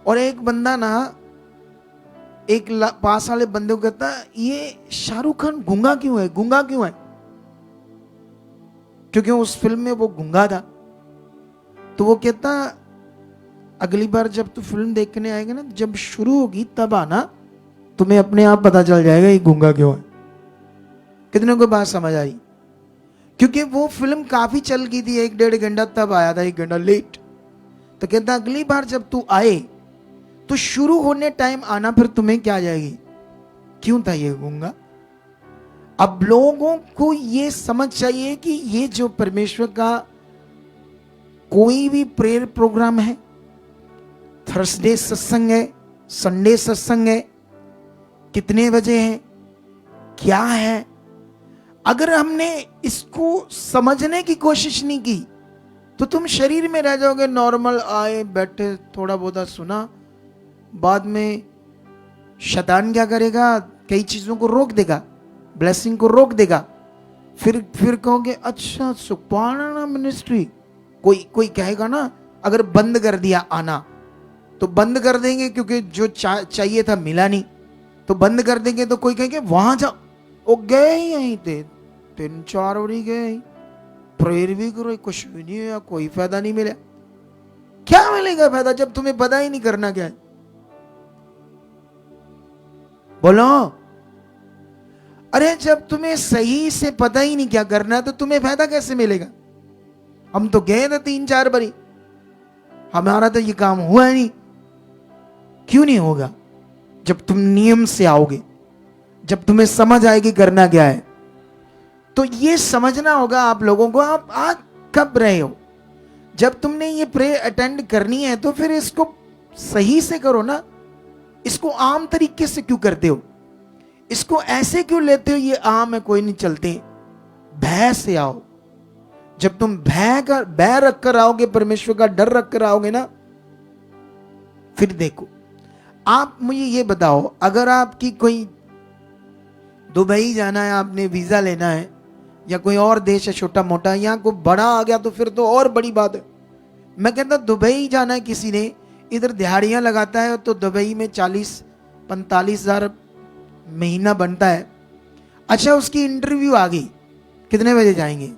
और एक बंदा ना एक पास वाले बंदे को कहता, ये शाहरुख खान गूंगा क्यों है, गूंगा क्यों है? क्योंकि उस फिल्म में वो गूंगा था। तो वो कहता, अगली बार जब तू फिल्म देखने आएगा ना, जब शुरू होगी तब आना, तुम्हें अपने आप पता चल जाएगा ये गूंगा क्यों है। कितने को बात समझ आई? क्योंकि वो फिल्म काफी चल गई थी, 1-1.5 घंटा, तब आया था 1 घंटा लेट। तो कहता, अगली बार जब तू आए तो शुरू होने टाइम आना फिर तुम्हें क्या आ जाएगी, क्यों था ये गूंगा। अब लोगों को ये समझ चाहिए कि ये जो परमेश्वर का कोई भी प्रेयर प्रोग्राम है, थर्सडे सत्संग है, संडे सत्संग है, कितने बजे है, क्या है, अगर हमने इसको समझने की कोशिश नहीं की तो तुम शरीर में रह जाओगे। नॉर्मल आए बैठे थोड़ा बहुत सुना, बाद में शैतान क्या करेगा, कई चीजों को रोक देगा, ब्लेसिंग को रोक देगा। फिर कहोगे अच्छा सुपाना मिनिस्ट्री, कोई कहेगा ना, अगर बंद कर दिया आना तो बंद कर देंगे, क्योंकि जो चाहिए था मिला नहीं, तो बंद कर देंगे। तो कोई कहेंगे वहां जाओ, वो गए ही यहीं थे, 3-4 बारी गए, प्रेयर भी करो, कुछ भी नहीं हुआ, कोई फायदा नहीं मिला। क्या मिलेगा फायदा जब तुम्हें पता ही नहीं करना क्या है, बोलो। अरे जब तुम्हें सही से पता ही नहीं क्या करना है तो तुम्हें फायदा कैसे मिलेगा। हम तो गए थे 3-4 बारी, हमारा तो ये काम हुआ ही नहीं। क्यों नहीं होगा, जब तुम नियम से आओगे, जब तुम्हें समझ आएगी करना क्या है। तो ये समझना होगा आप लोगों को, आप आज कब रहे हो। जब तुमने ये प्रे अटेंड करनी है तो फिर इसको सही से करो ना। इसको आम तरीके से क्यों करते हो, इसको ऐसे क्यों लेते हो, ये आम है कोई नहीं चलते। भय से आओ। जब तुम भय रख कर आओगे, परमेश्वर का डर रख कर आओगे ना, फिर देखो। आप मुझे ये बताओ, अगर आपकी कोई दुबई जाना है, आपने वीजा लेना है, या कोई और देश है छोटा मोटा, या कोई बड़ा आ गया तो फिर तो और बड़ी बात है। मैं कहता दुबई जाना है किसी ने, इधर दिहाड़ियां लगाता है तो दुबई में 40-45 हजार महीना बनता है। अच्छा उसकी इंटरव्यू आ गई, कितने बजे जाएंगे।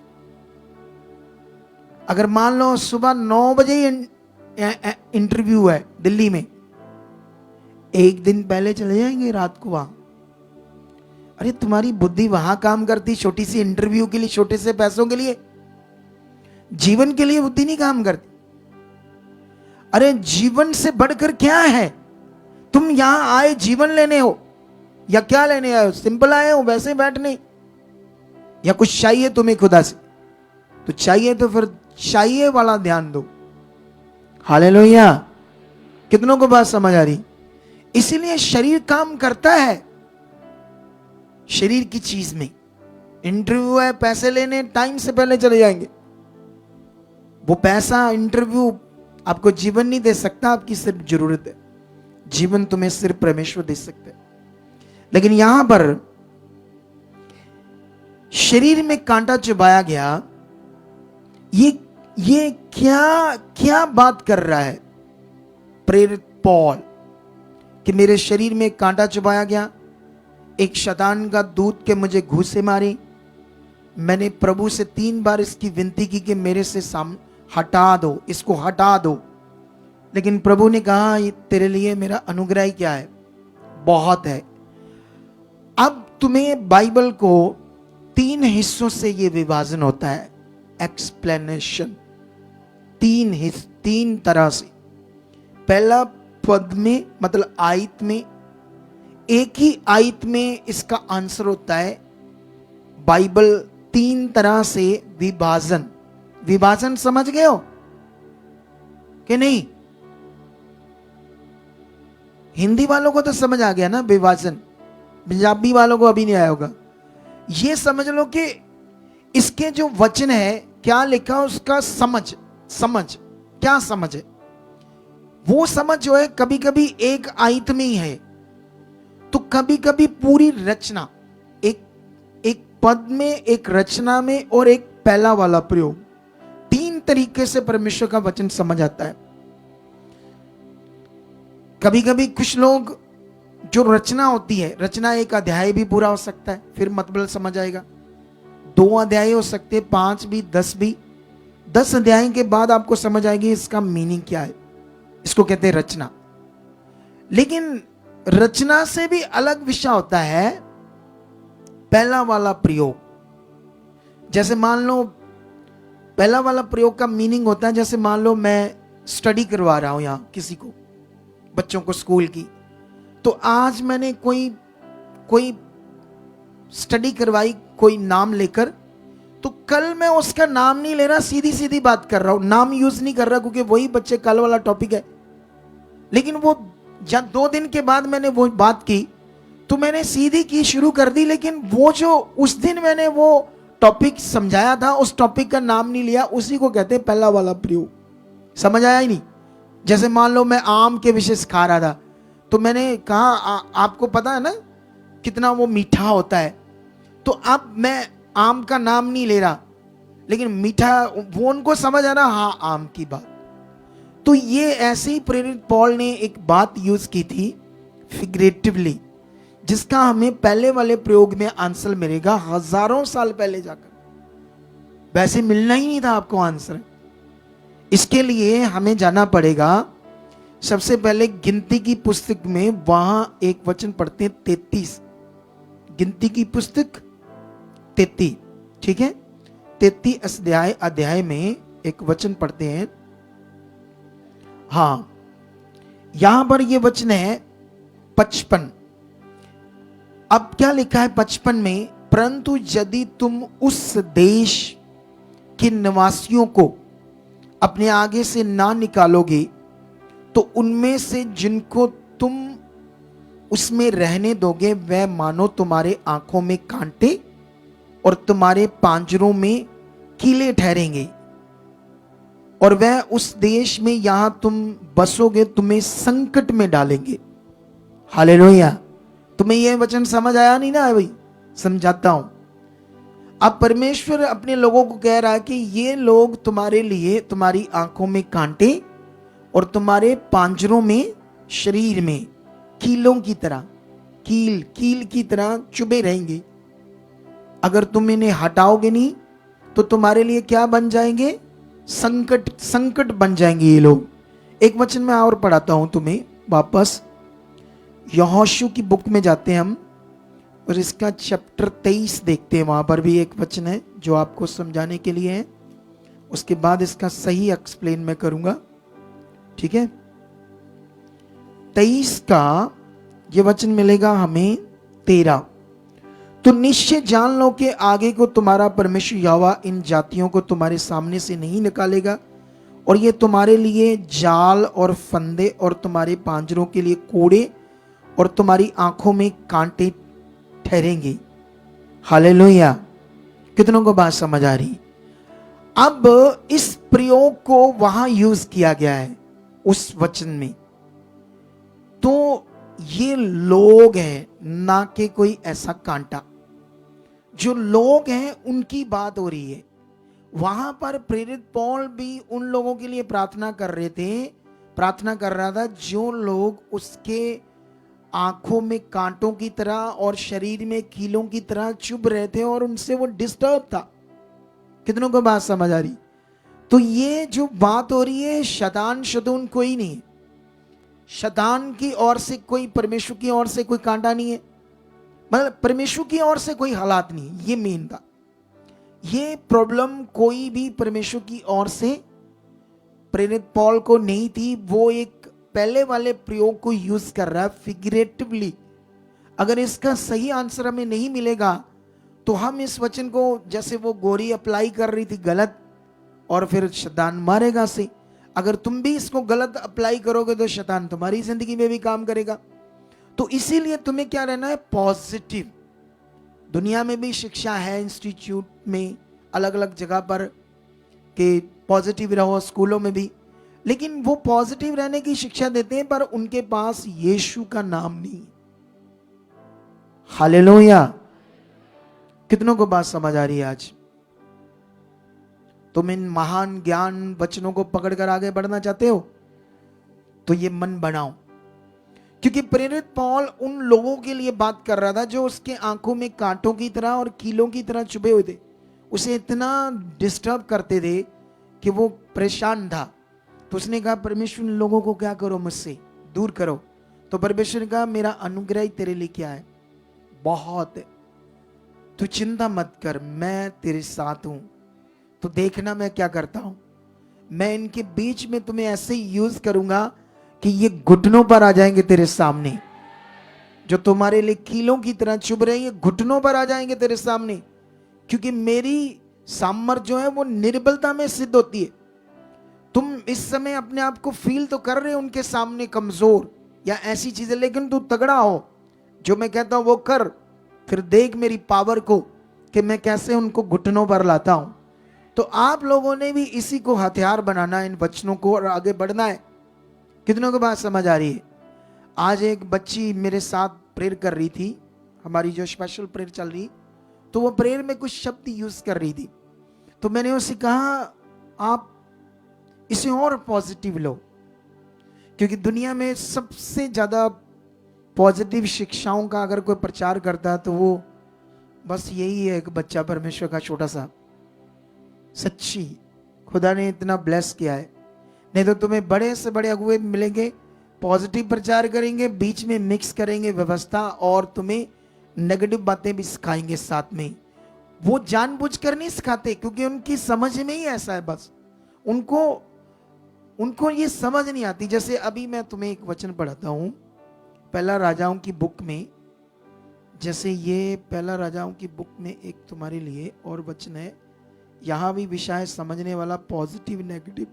अगर मान लो सुबह 9 बजे इंटरव्यू है दिल्ली में, एक दिन पहले चले जाएंगे रात को वहां। अरे तुम्हारी बुद्धि वहां काम करती, छोटी सी इंटरव्यू के लिए, छोटे से पैसों के लिए, जीवन के लिए बुद्धि नहीं काम करती। अरे जीवन से बढ़कर क्या है। तुम यहां आए जीवन लेने हो या क्या लेने आए हो, सिंपल आए हो वैसे बैठने, या कुछ चाहिए तुम्हें खुदा से, तो चाहिए तो फिर चाहिए वाला ध्यान दो। हालेलुया। कितनों को बात समझ आ रही। इसीलिए शरीर काम करता है, शरीर की चीज में। इंटरव्यू है, पैसे लेने टाइम से पहले चले जाएंगे। वो पैसा इंटरव्यू आपको जीवन नहीं दे सकता, आपकी सिर्फ जरूरत है। जीवन तुम्हें सिर्फ परमेश्वर दे सकता है। लेकिन यहां पर शरीर में कांटा चुभाया गया, ये क्या बात कर रहा है प्रेरित पौल, कि मेरे शरीर में कांटा चुभाया गया, एक शैतान का दूत के मुझे घूंसे मारे। मैंने प्रभु से 3 बार इसकी विनती की कि मेरे से हटा दो, इसको हटा दो। लेकिन प्रभु ने कहा ये तेरे लिए मेरा अनुग्रह क्या है, बहुत है। अब तुम्हें बाइबल को 3 हिस्सों से ये विभाजन होता है, एक्सप्लेनेशन। 3 तरह से। पहला पद में, मतलब आयत में, एक ही आयत में इसका आंसर होता है। बाइबल 3 तरह से विभाजन समझ गए हो कि नहीं। हिंदी वालों को तो समझ आ गया ना विभाजन, पंजाबी वालों को अभी नहीं आया होगा। ये समझ लो कि इसके जो वचन है क्या लिखा, उसका समझ क्या समझ है। वो समझ जो है कभी कभी एक आयत में ही है, तो कभी कभी पूरी रचना, एक पद में, एक रचना में, और एक पहला वाला प्रयोग, 3 तरीके से परमेश्वर का वचन समझ आता है। कभी कभी कुछ लोग, जो रचना होती है, रचना एक अध्याय भी पूरा हो सकता है, फिर मतलब समझ आएगा। 2 अध्याय हो सकते, 5 भी, 10 भी। 10 अध्याय के बाद आपको समझ आएगी इसका मीनिंग क्या है। इसको कहते हैं रचना। लेकिन रचना से भी अलग विषय होता है पहला वाला प्रयोग। जैसे मान लो पहला वाला प्रयोग का मीनिंग होता है, जैसे मान लो मैं स्टडी करवा रहा हूं यहां किसी को, बच्चों को स्कूल की। तो आज मैंने कोई स्टडी करवाई कोई नाम लेकर, तो कल मैं उसका नाम नहीं ले रहा, सीधी सीधी बात कर रहा हूं, नाम यूज नहीं कर रहा, क्योंकि वही बच्चे कल वाला टॉपिक है। लेकिन वो जब 2 दिन के बाद मैंने वो बात की तो मैंने सीधी की शुरू कर दी, लेकिन वो जो उस दिन मैंने वो टॉपिक समझाया था उस टॉपिक का नाम नहीं लिया, उसी को कहते हैं पहला वाला प्रयोग। समझ आया ही नहीं। जैसे मान लो मैं आम के विषय सिखा रहा था, तो मैंने कहा आपको पता है ना कितना वो मीठा होता है, तो अब मैं आम का नाम नहीं ले रहा, लेकिन मीठा, वो उनको समझ आ रहा, हाँ आम की बात। तो ये ऐसे ही प्रेरित पॉल ने एक बात यूज की थी फिगरेटिवली, जिसका हमें पहले वाले प्रयोग में आंसर मिलेगा हजारों साल पहले जाकर, वैसे मिलना ही नहीं था आपको आंसर। इसके लिए हमें जाना पड़ेगा सबसे पहले गिनती की पुस्तक में, वहां एक वचन पढ़ते हैं 33, गिनती की पुस्तक 33, ठीक है, 33 अध्याय में एक वचन पढ़ते हैं। हाँ, यहां पर यह वचन है 55। अब क्या लिखा है 55 में, परंतु यदि तुम उस देश के निवासियों को अपने आगे से ना निकालोगे, तो उनमें से जिनको तुम उसमें रहने दोगे वह मानो तुम्हारे आंखों में कांटे और तुम्हारे पांजरों में कीले ठहरेंगे, और वह उस देश में यहां तुम बसोगे तुम्हें संकट में डालेंगे। हालेलुया। तुम्हें यह वचन समझ आया नहीं ना भाई? समझाता हूं। अब परमेश्वर अपने लोगों को कह रहा है कि ये लोग तुम्हारे लिए तुम्हारी आंखों में कांटे और तुम्हारे पांजरों में, शरीर में कीलों की तरह, कील की तरह चुभे रहेंगे। अगर तुम इन्हें हटाओगे नहीं तो तुम्हारे लिए क्या बन जाएंगे? संकट बन जाएंगे ये लोग। एक वचन में और पढ़ाता हूं तुम्हें, वापस यहोशू की बुक में जाते हैं हम, और इसका चैप्टर 23 देखते हैं। वहां पर भी एक वचन है जो आपको समझाने के लिए है, उसके बाद इसका सही एक्सप्लेन मैं करूंगा, ठीक है। 23 का ये वचन मिलेगा हमें 13। तो निश्चय जान लो कि आगे को तुम्हारा परमेश्वर यहोवा इन जातियों को तुम्हारे सामने से नहीं निकालेगा, और ये तुम्हारे लिए जाल और फंदे और तुम्हारे पांजरों के लिए कोड़े और तुम्हारी आंखों में कांटे ठहरेंगे। हालेलुया। कितनों को बात समझ आ रही? अब इस प्रयोग को वहां यूज किया गया है उस वचन में, तो ये लोग हैं ना कि कोई ऐसा कांटा। जो लोग हैं उनकी बात हो रही है। वहां पर प्रेरित पौल भी उन लोगों के लिए प्रार्थना कर रहा था जो लोग उसके आंखों में कांटों की तरह और शरीर में कीलों की तरह चुभ रहे थे और उनसे वो डिस्टर्ब था। कितनों को बात समझ आ रही? तो ये जो बात हो रही है, शैतान शतून कोई नहीं है। शैतान की ओर से कोई, परमेश्वर की ओर से कोई कांटा नहीं है, मतलब परमेश्वर की ओर से कोई हालात नहीं है। ये मेन था। ये प्रॉब्लम कोई भी परमेश्वर की ओर से प्रेरित पौल को नहीं थी। वो एक पहले वाले प्रयोग को यूज कर रहा है फिगरेटिवली। अगर इसका सही आंसर हमें नहीं मिलेगा तो हम इस वचन को, जैसे वो गोरी अप्लाई कर रही थी गलत, और फिर शैतान मारेगा से, अगर तुम भी इसको गलत अप्लाई करोगे तो शैतान तुम्हारी जिंदगी में भी काम करेगा। तो इसीलिए तुम्हें क्या रहना है? पॉजिटिव। दुनिया में भी शिक्षा है, इंस्टीट्यूट में, अलग अलग जगह पर, कि पॉजिटिव रहो, स्कूलों में भी, लेकिन वो पॉजिटिव रहने की शिक्षा देते हैं पर उनके पास यीशु का नाम नहीं। हालेलुया। कितनों को बात समझ आ रही है आज? तुम इन महान ज्ञान वचनों को पकड़कर आगे बढ़ना चाहते हो तो ये मन बनाओ, क्योंकि प्रेरित पौल उन लोगों के लिए बात कर रहा था जो उसके आंखों में कांटों की तरह और कीलों की तरह चुभे हुए थे। उसे इतना डिस्टर्ब करते थे कि वो परेशान था। तो उसने कहा परमेश्वर, लोगों को क्या करो? मुझसे दूर करो। तो परमेश्वर ने कहा मेरा अनुग्रह तेरे लिए क्या है? बहुत है। तू चिंता मत कर, मैं तेरे साथ हूं। तो देखना मैं क्या करता हूं। मैं इनके बीच में तुम्हें ऐसे यूज करूंगा कि ये घुटनों पर आ जाएंगे तेरे सामने, जो तुम्हारे लिए कीलों की तरह चुभ रहे हैं, ये घुटनों पर आ जाएंगे तेरे सामने, क्योंकि मेरी सामर्थ जो है वो निर्बलता में सिद्ध होती है। तुम इस समय अपने आप को फील तो कर रहे हो उनके सामने कमजोर या ऐसी चीजें, लेकिन तू तगड़ा हो, जो मैं कहता हूं वो कर, फिर देख मेरी पावर को कि मैं कैसे उनको घुटनों पर लाता हूं। तो आप लोगों ने भी इसी को हथियार बनाना है, इन वचनों को, और आगे बढ़ना है। कितनों को बात समझ आ रही है? आज एक बच्ची मेरे साथ प्रेयर कर रही थी, हमारी जो स्पेशल प्रेयर चल रही, तो वो प्रेयर में कुछ शब्द यूज कर रही थी, तो मैंने उससे कहा आप इसे और पॉजिटिव लो, क्योंकि दुनिया में सबसे ज्यादा पॉजिटिव शिक्षाओं का अगर कोई प्रचार करता है तो वो बस यही है, एक बच्चा परमेश्वर का छोटा सा। सच्ची खुदा ने इतना ब्लेस किया है, नहीं तो तुम्हें बड़े से बड़े अगुए मिलेंगे, पॉजिटिव प्रचार करेंगे, बीच में मिक्स करेंगे व्यवस्था, और तुम्हें नेगेटिव बातें भी सिखाएंगे साथ में। वो जानबूझकर नहीं सिखाते, क्योंकि उनकी समझ में ही ऐसा है, बस उनको ये समझ नहीं आती। जैसे अभी मैं तुम्हें एक वचन पढ़ाता हूं पहला राजाओं की बुक में, जैसे ये पहला राजाओं की बुक में एक तुम्हारे लिए और वचन है, यहां भी विषय है समझने वाला, पॉजिटिव नेगेटिव,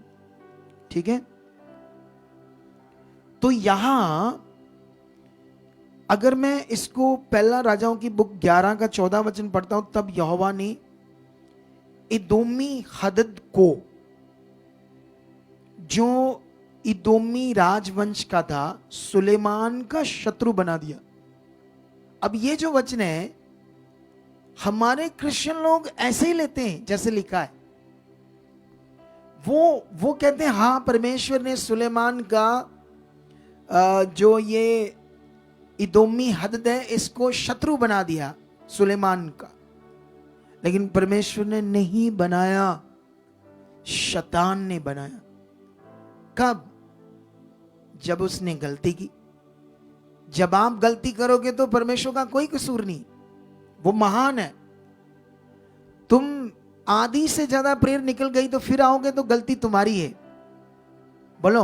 ठीक है। तो यहां अगर मैं इसको पहला राजाओं की बुक 11 का 14 वचन पढ़ता हूं, तब यहोवा ने इदोमी हदद को, जो इदोमी राजवंश का था, सुलेमान का शत्रु बना दिया। अब ये जो वचन है हमारे क्रिश्चियन लोग ऐसे ही लेते हैं जैसे लिखा है। वो कहते हैं हाँ परमेश्वर ने सुलेमान का जो ये इदोमी हदद है इसको शत्रु बना दिया सुलेमान का, लेकिन परमेश्वर ने नहीं बनाया, शैतान ने बनाया। कब? जब उसने गलती की। जब आप गलती करोगे तो परमेश्वर का कोई कसूर नहीं, वो महान है। तुम आधी से ज्यादा प्रेयर निकल गई तो फिर आओगे तो गलती तुम्हारी है। बोलो,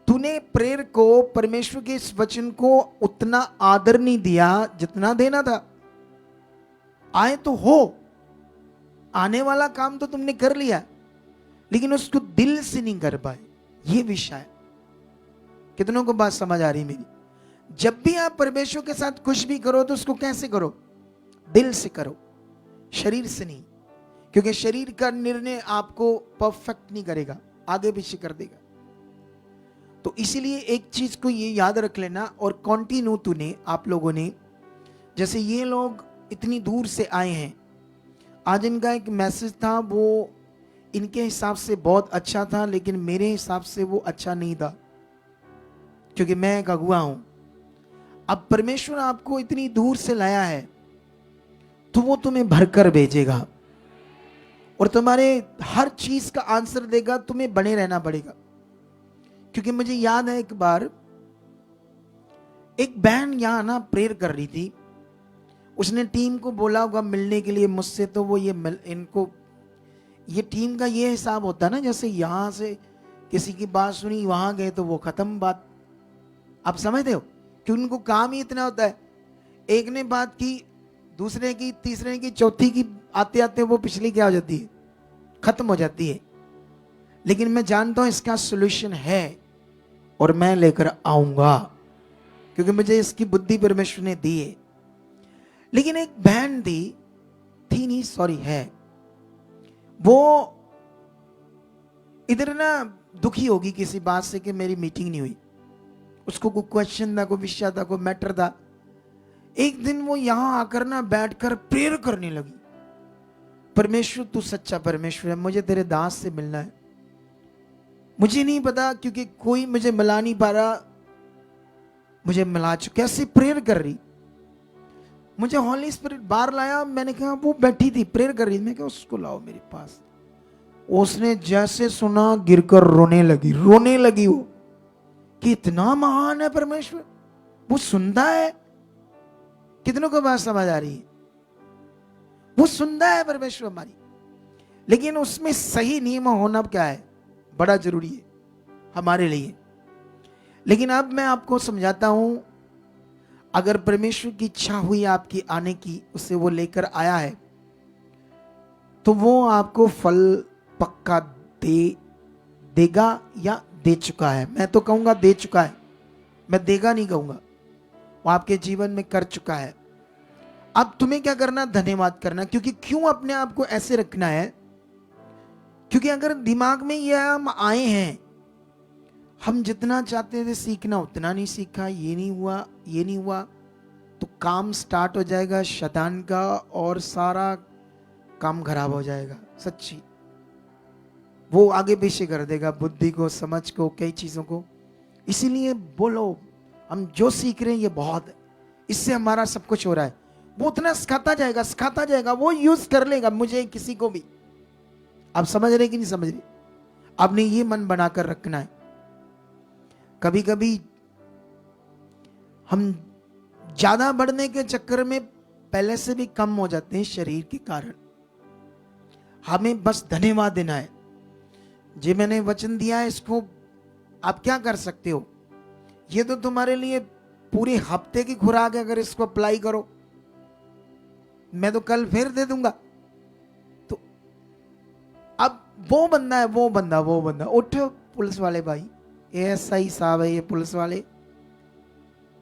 तूने प्रेयर को, परमेश्वर के इस वचन को उतना आदर नहीं दिया जितना देना था। आए तो हो, आने वाला काम तो तुमने कर लिया, लेकिन उसको दिल से नहीं कर पाए। ये विषय है। कितनों को बात समझ आ रही मेरी? जब भी आप परमेश्वर के साथ कुछ भी करो तो उसको कैसे करो? दिल से करो, शरीर से नहीं, क्योंकि शरीर का निर्णय आपको परफेक्ट नहीं करेगा, आगे पीछे कर देगा। तो इसीलिए एक चीज को ये याद रख लेना, और कंटिन्यू तूने, आप लोगों ने, जैसे ये लोग इतनी दूर से आए हैं, आज इनका एक मैसेज था, वो इनके हिसाब से बहुत अच्छा था, लेकिन मेरे हिसाब से वो अच्छा नहीं था, क्योंकि मैं एक अगुआ हूं। अब परमेश्वर आपको इतनी दूर से लाया है तो वो तुम्हें भरकर भेजेगा और तुम्हारे हर चीज का आंसर देगा। तुम्हें बने रहना पड़ेगा, क्योंकि मुझे याद है एक बार एक बहन यहां ना प्रेयर कर रही थी, उसने टीम को बोला होगा मिलने के लिए मुझसे, तो वो इनको ये टीम का ये हिसाब होता है ना, जैसे यहां से किसी की बात सुनी, वहां गए तो वो खत्म बात। आप समझते हो कि उनको काम ही इतना होता है, एक ने बात की, दूसरे की, तीसरे की, चौथी की, आते आते वो पिछली क्या हो जाती है, खत्म हो जाती है। लेकिन मैं जानता हूं इसका सॉल्यूशन है और मैं लेकर आऊंगा, क्योंकि मुझे इसकी बुद्धि परमेश्वर ने दी है। लेकिन एक बहन थी नहीं, सॉरी, है, वो इधर ना दुखी होगी किसी बात से कि मेरी मीटिंग नहीं हुई। उसको कोई क्वेश्चन था, कोई विषय था, कोई मैटर था। एक दिन वो यहां आकर ना बैठकर प्रेयर करने लगी, परमेश्वर तू सच्चा परमेश्वर है, मुझे तेरे दास से मिलना है। मुझे नहीं पता, क्योंकि कोई मुझे मिला नहीं पा रहा, मुझे मिला चुका। कैसे प्रेयर कर रही, मुझे हॉली स्पिरिट बाहर लाया। मैंने कहा, वो बैठी थी प्रेयर कर रही, मैं कहा उसको लाओ मेरे पास। उसने जैसे सुना गिरकर रोने लगी वो, कि इतना महान है परमेश्वर, वो सुनता है। कितनों को बात समझ आ रही है? वो सुनता है परमेश्वर हमारी, लेकिन उसमें सही नियम होना क्या है, बड़ा जरूरी है हमारे लिए। लेकिन अब मैं आपको समझाता हूं, अगर परमेश्वर की इच्छा हुई आपकी आने की, उसे वो लेकर आया है, तो वो आपको फल पक्का देगा या दे चुका है। मैं तो कहूंगा दे चुका है, मैं देगा नहीं कहूंगा, वो आपके जीवन में कर चुका है। अब तुम्हें क्या करना, धन्यवाद करना। क्योंकि क्यों अपने आप को ऐसे रखना है, क्योंकि अगर दिमाग में ये हम आए हैं, हम जितना चाहते थे सीखना उतना नहीं सीखा, ये नहीं हुआ, ये नहीं हुआ, तो काम स्टार्ट हो जाएगा शैतान का और सारा काम खराब हो जाएगा। सच्ची, वो आगे पीछे कर देगा बुद्धि को, समझ को, कई चीजों को। इसीलिए बोलो, हम जो सीख रहे हैं ये बहुत है, इससे हमारा सब कुछ हो रहा है। वो उतना सिखाता जाएगा, वो यूज कर लेगा मुझे, किसी को भी। आप समझ रहे कि नहीं समझ रहे? आपने ये मन बनाकर रखना है। कभी कभी हम ज्यादा बढ़ने के चक्कर में पहले से भी कम हो जाते हैं शरीर के कारण। हमें बस धन्यवाद देना है। जी मैंने वचन दिया है, इसको आप क्या कर सकते हो, ये तो तुम्हारे लिए पूरे हफ्ते की खुराक है। अगर इसको अप्लाई करो, मैं तो कल फिर दे दूंगा। तो अब वो बंदा उठो, पुलिस वाले भाई, एएसआई साहब है ये पुलिस वाले,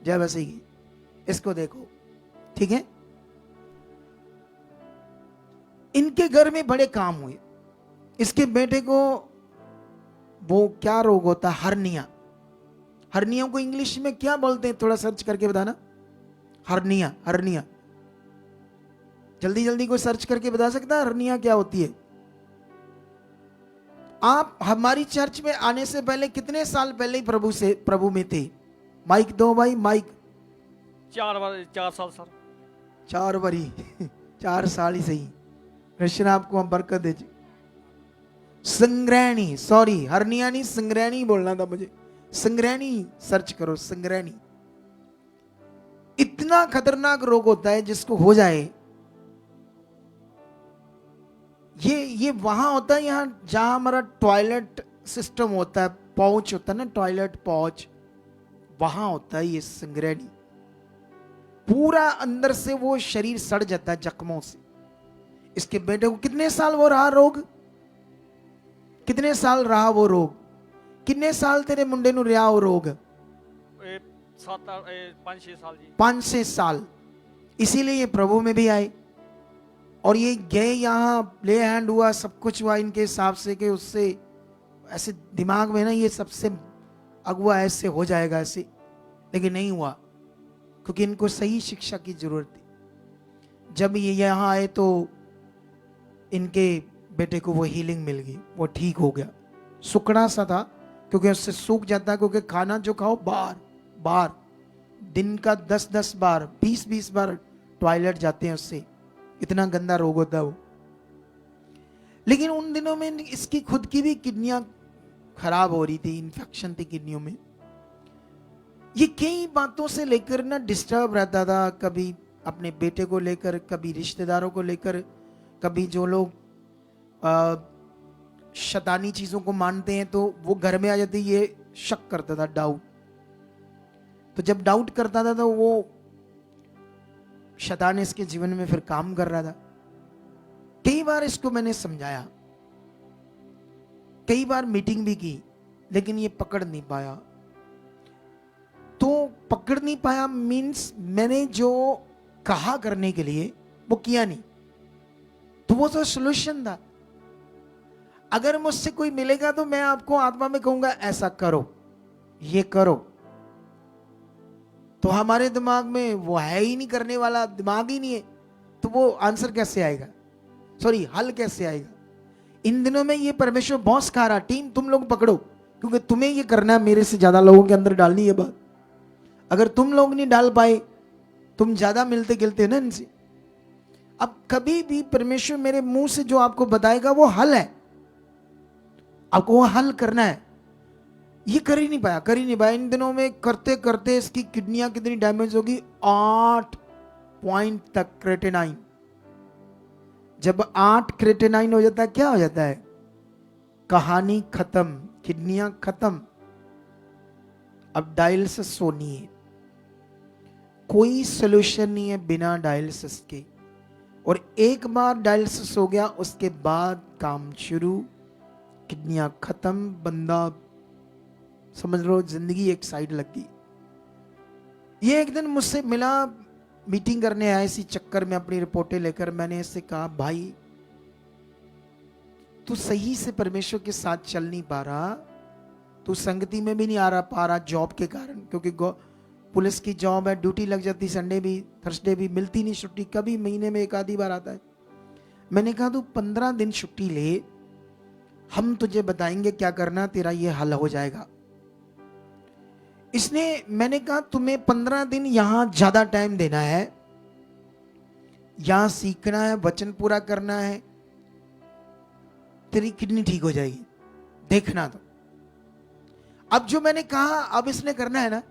जय वैसे ही, इसको देखो, ठीक है। इनके घर में बड़े काम हुए। इसके बेटे को वो क्या रोग होता है, हर्निया। हर्निया को इंग्लिश में क्या बोलते हैं, थोड़ा सर्च करके बताना। हर्निया जल्दी कोई सर्च करके बता सकता है हर्निया क्या होती है? आप हमारी चर्च में आने से पहले कितने साल पहले ही प्रभु में थे? माइक दो भाई, माइक। 4 साल सर। 4 वरी 4 साल ही सही। कृष्ण आपको हम बरकत दे। संग्रहणी, सॉरी हर्निया नहीं, संग्रहणी बोलना था मुझे। संग्रहणी सर्च करो, संग्रहणी। इतना खतरनाक रोग होता है जिसको हो जाए, ये वहां होता है, यहां जहां हमारा टॉयलेट सिस्टम होता है, पाउच होता है ना, टॉयलेट पाउच, वहां होता है ये संग्रहणी। पूरा अंदर से वो शरीर सड़ जाता है जख्मों से। इसके बेटे को कितने साल वो रहा रोग, कितने साल रहा वो रोग? कितने साल तेरे मुंडे नु रहा वो रोग? 5-6 साल जी। 5-6 साल। इसीलिए ये प्रभु में भी आए और ये गए, यहाँ ले हैंड हुआ, सब कुछ हुआ इनके हिसाब से कि उससे ऐसे दिमाग में ना ये सबसे अगुआ ऐसे हो जाएगा ऐसे, लेकिन नहीं हुआ क्योंकि इनको सही शिक्षा की जरूरत थी। जब ये यहाँ आए तो इनके बेटे को वो हीलिंग मिल गई, वो ठीक हो गया। सुकड़ा सा था क्योंकि उससे सूख जाता है, क्योंकि खाना जो खाओ बार दिन का 10-10 बार 20-20 बार टॉयलेट जाते हैं, उससे इतना गंदा रोग होता है वो। लेकिन उन दिनों में इसकी खुद की भी किडनियां खराब हो रही थी, इन्फेक्शन थी किडनियों में। ये कई बातों से लेकर ना डिस्टर्ब रहता था, कभी अपने बेटे को लेकर, कभी रिश्तेदारों को लेकर, कभी जो लोग शैतानी चीजों को मानते हैं तो वो घर में आ जाते, ये शक करता था, डाउट। तो जब डाउट करता था तो वो शैतान इसके जीवन में फिर काम कर रहा था। कई बार इसको मैंने समझाया, कई बार मीटिंग भी की, लेकिन ये पकड़ नहीं पाया। तो पकड़ नहीं पाया मीन्स मैंने जो कहा करने के लिए वो किया नहीं, तो वो तो सॉल्यूशन था। अगर मुझसे कोई मिलेगा तो मैं आपको आत्मा में कहूंगा ऐसा करो, ये करो, तो हमारे दिमाग में वो है ही नहीं, करने वाला दिमाग ही नहीं है, तो वो आंसर कैसे आएगा, सॉरी हल कैसे आएगा? इन दिनों में ये परमेश्वर बहुत सिखा रहा, टीम तुम लोग पकड़ो, क्योंकि तुम्हें ये करना है, मेरे से ज्यादा लोगों के अंदर डालनी है बात। अगर तुम लोग नहीं डाल पाए, तुम ज्यादा मिलते गिलते ना इनसे। अब कभी भी परमेश्वर मेरे मुंह से जो आपको बताएगा वो हल है, आपको वो हल करना है। ये कर ही नहीं पाया। इन दिनों में करते करते इसकी किडनियां कितनी डैमेज होगी, 8 पॉइंट तक क्रेटेनाइन। जब 8 क्रेटेनाइन हो जाता है, क्या हो जाता है? कहानी खत्म, किडनियां खत्म। अब डायलिसिस होनी है, कोई सोल्यूशन नहीं है बिना डायलिसिस के। और एक बार डायलिसिस हो गया उसके बाद काम शुरू, किडनियां खत्म, बंदा समझ लो जिंदगी एक साइड लग गई। ये एक दिन मुझसे मिला, मीटिंग करने आया इसी चक्कर में अपनी रिपोर्टें लेकर। मैंने इससे कहा भाई तू सही से परमेश्वर के साथ चल नहीं पा रहा, तू संगति में भी नहीं आ पा रहा जॉब के कारण, क्योंकि पुलिस की जॉब है, ड्यूटी लग जाती, संडे भी थर्सडे भी मिलती नहीं छुट्टी, कभी महीने में एक आधी बार आता है। मैंने कहा तू 15 दिन छुट्टी ले, हम तुझे बताएंगे क्या करना, तेरा ये हल हो जाएगा। मैंने कहा तुम्हें 15 दिन यहां ज्यादा टाइम देना है, यहां सीखना है, वचन पूरा करना है, तेरी किडनी ठीक हो जाएगी, देखना। तो अब जो मैंने कहा अब इसने करना है ना,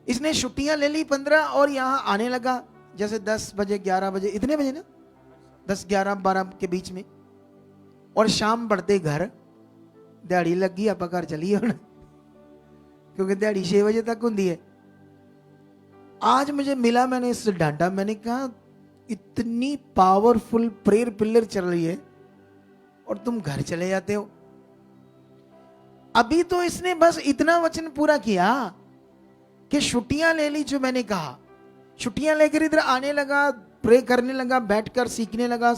इसने छुट्टियां ले ली 15 और यहां आने लगा जैसे 10 बजे 11 बजे, इतने बजे ना, 10 11 12 के बीच में, और शाम पड़ते घर, दिहाड़ी लगी आप घर चलिए हुण, क्योंकि दिहाड़ी 6 बजे तक होती है। आज मुझे मिला, मैंने इससे डांटा, मैंने कहा इतनी पावरफुल प्रेयर पिलर चल रही है और तुम घर चले जाते हो। अभी तो इसने बस इतना वचन पूरा किया कि छुट्टियां ले ली, जो मैंने कहा छुट्टियां लेकर इधर आने लगा, प्रे करने लगा, बैठकर सीखने लगा,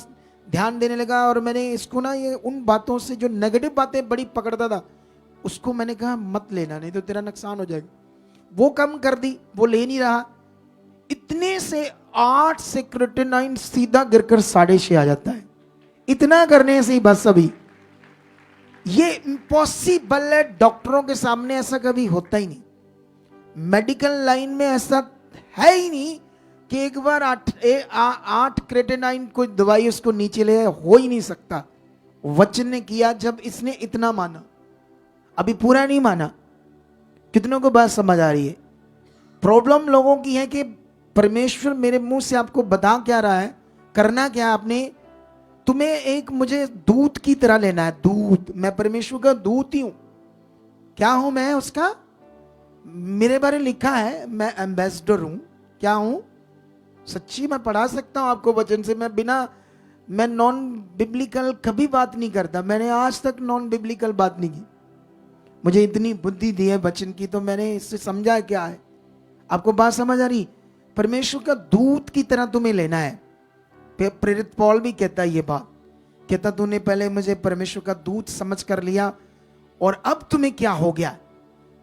ध्यान देने लगा। और मैंने इसको ना ये उन बातों से जो नेगेटिव बातें बड़ी पकड़ता था, उसको मैंने कहा मत लेना, नहीं तो तेरा नुकसान हो जाएगा। वो कम कर दी, वो ले नहीं रहा। इतने से 8 से क्रिएटिनाइन सीधा गिरकर 6.5 आ जाता है। इतना करने से ही बस अभी ये इम्पॉसिबल है, डॉक्टरों के सामने ऐसा कभी होता ही नहीं, मेडिकल लाइन में ऐसा है ही नहीं कि एक बार 8 क्रिएटिनाइन कोई दवाई उसको नीचे ले, हो ही नहीं सकता। वचन ने किया, जब इसने इतना माना, अभी पूरा नहीं माना। कितनों को बात समझ आ रही है? प्रॉब्लम लोगों की है कि परमेश्वर मेरे मुंह से आपको बता क्या रहा है, करना क्या आपने, तुम्हें एक मुझे दूत की तरह लेना है। दूत, मैं परमेश्वर का दूत ही हूं। क्या हूं मैं उसका? मेरे बारे लिखा है मैं एम्बेसडर हूं। क्या हूं? सच्ची मैं पढ़ा सकता हूं आपको वचन से। मैं नॉन बिब्लिकल कभी बात नहीं करता, मैंने आज तक नॉन बिब्लिकल बात नहीं की। मुझे इतनी बुद्धि दी है वचन की, तो मैंने इससे समझा क्या है। आपको बात समझ आ रही? परमेश्वर का दूत की तरह तुम्हें लेना है। प्रेरित पौल भी कहता है ये बात, कहता तूने पहले मुझे परमेश्वर का दूत समझ कर लिया और अब तुम्हें क्या हो गया?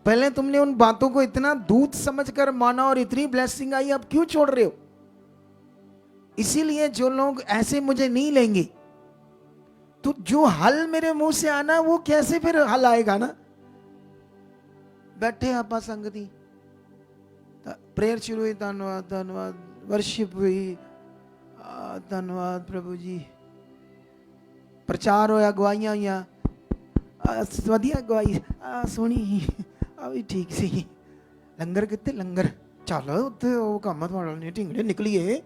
पहले तुमने उन बातों को इतना दूत समझकर माना और इतनी ब्लेसिंग आई, अब क्यों छोड़ रहे हो? इसीलिए जो लोग ऐसे मुझे नहीं लेंगे, तो जो हल मेरे मुंह से आना वो कैसे फिर हल आएगा ना। बैठे आपा संगति, प्रेयर शुरू हुई, धन्यवाद धन्यवाद, वर्शिप हुई, धन्यवाद प्रभु जी, प्रचार होया, गवाइयां हुई, वधिया गवाई सोहनी, भी ठीक सी। लंगर कितने? लंगर चलो उत्ते वो काम थोड़ा नहीं, ढिंगड़े निकलिए।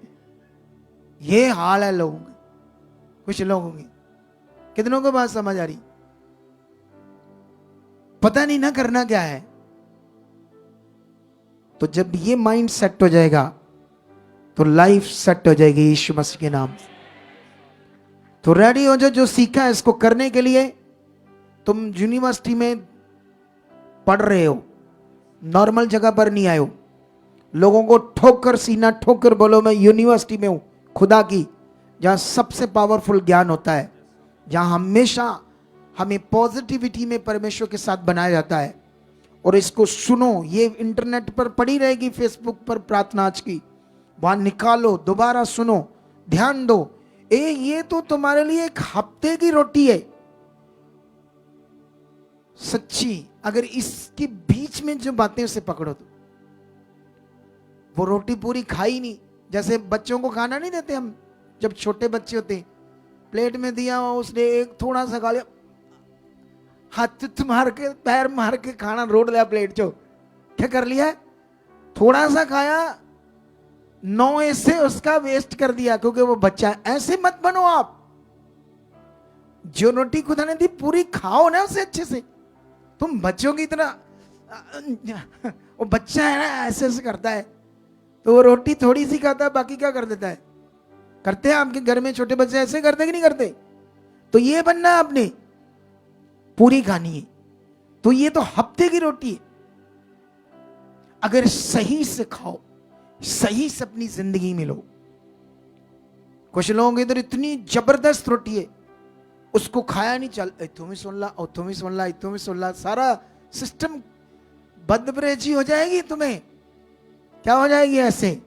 ये हाल है लोगों का, कुछ लोगों की। कितनों को बात समझ आ रही? पता नहीं ना करना क्या है। तो जब ये माइंड सेट हो जाएगा तो लाइफ सेट हो जाएगी यीशु मसीह के नाम से। तो रेडी हो जाओ, जो सीखा है इसको करने के लिए। तुम यूनिवर्सिटी में पढ़ रहे हो, नॉर्मल जगह पर नहीं आए हो। लोगों को ठोकर सीना ठोकर बोलो मैं यूनिवर्सिटी में हूं खुदा की, जहां सबसे पावरफुल ज्ञान होता है, जहां हमेशा हमें पॉजिटिविटी में परमेश्वर के साथ बनाया जाता है। और इसको सुनो, ये इंटरनेट पर पड़ी रहेगी, फेसबुक पर प्रार्थना आज की, वहां निकालो, दोबारा सुनो, ध्यान दो। ये तो तुम्हारे लिए एक हफ्ते की रोटी है सच्ची। अगर इसके बीच में जो बातें उसे पकड़ो तो वो रोटी पूरी खाई नहीं। जैसे बच्चों को खाना नहीं देते हम, जब छोटे बच्चे होते, प्लेट में दिया उसने एक थोड़ा सा खा लिया, हाथ मार के पैर मार के खाना रोड लिया प्लेट चो, क्या कर लिया? थोड़ा सा खाया, 9 ऐसे उसका वेस्ट कर दिया क्योंकि वो बच्चा है। ऐसे मत बनो आप। जो रोटी खुदा ने दी पूरी खाओ ना उसे अच्छे से। तुम बच्चों की तरह वो बच्चा है ना, ऐसे ऐसे करता है, तो वो रोटी थोड़ी सी खाता है, बाकी क्या कर देता है। करते हैं आपके घर में छोटे बच्चे ऐसे करते कि नहीं करते? तो ये बनना है आपने, पूरी खानी है। तो ये तो हफ्ते की रोटी है। अगर सही से खाओ, सही से अपनी जिंदगी में लो। कुछ लोगों के इधर इतनी जबरदस्त रोटी है, उसको खाया नहीं चल, इथों में सुन ला, उथों में सुन ला, इथों में सुन ला, सारा सिस्टम बदब्रेजी हो जाएगी। तुम्हें क्या हो जाएगी ऐसे?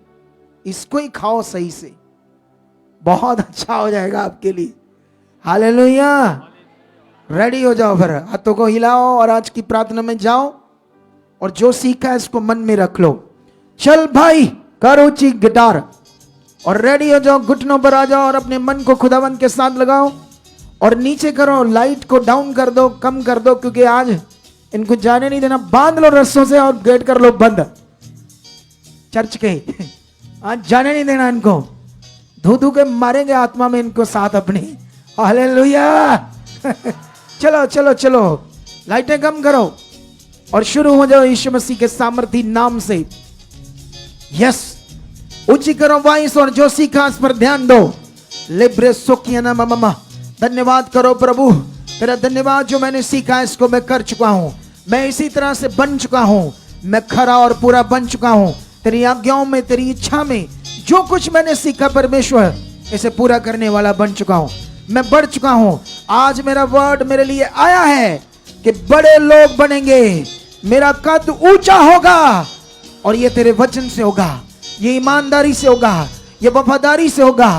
इसको ही खाओ सही से, बहुत अच्छा हो जाएगा आपके लिए। हालेलुया। रेडी हो जाओ, फिर हाथों को हिलाओ और आज की प्रार्थना में जाओ और जो सीखा है इसको मन में रख लो। चल भाई, कर ऊंची गिटार और रेडी हो जाओ, घुटनों पर आ जाओ और अपने मन को खुदावंत के साथ लगाओ और नीचे करो, लाइट को डाउन कर दो, कम कर दो, क्योंकि आज इनको जाने नहीं देना। बांध लो रस्सों से और गेट कर लो बंद चर्च के। आज जाने नहीं देना इनको, धू धू के मारेंगे आत्मा में इनको साथ अपनी। हालेलुया। चलो चलो चलो, लाइटें कम करो और शुरू हो जाओ यीशु मसीह के सामर्थी नाम से। यस, ऊंची करो वॉइस और जो सीखा इस पर ध्यान दो। लिब्रे सोकियाना मामा, धन्यवाद करो प्रभु, तेरा धन्यवाद, जो मैंने सीखा इसको मैं कर चुका हूं, मैं इसी तरह से बन चुका हूं, मैं खरा और पूरा बन चुका हूं तेरी आज्ञाओं में, तेरी इच्छा में। जो कुछ मैंने सीखा परमेश्वर, इसे पूरा करने वाला बन चुका हूं, मैं बढ़ चुका हूं। आज मेरा वर्ड मेरे लिए आया है कि बड़े लोग बनेंगे, मेरा कद ऊंचा होगा और ये तेरे वचन से होगा, ये ईमानदारी से होगा, ये वफादारी से होगा।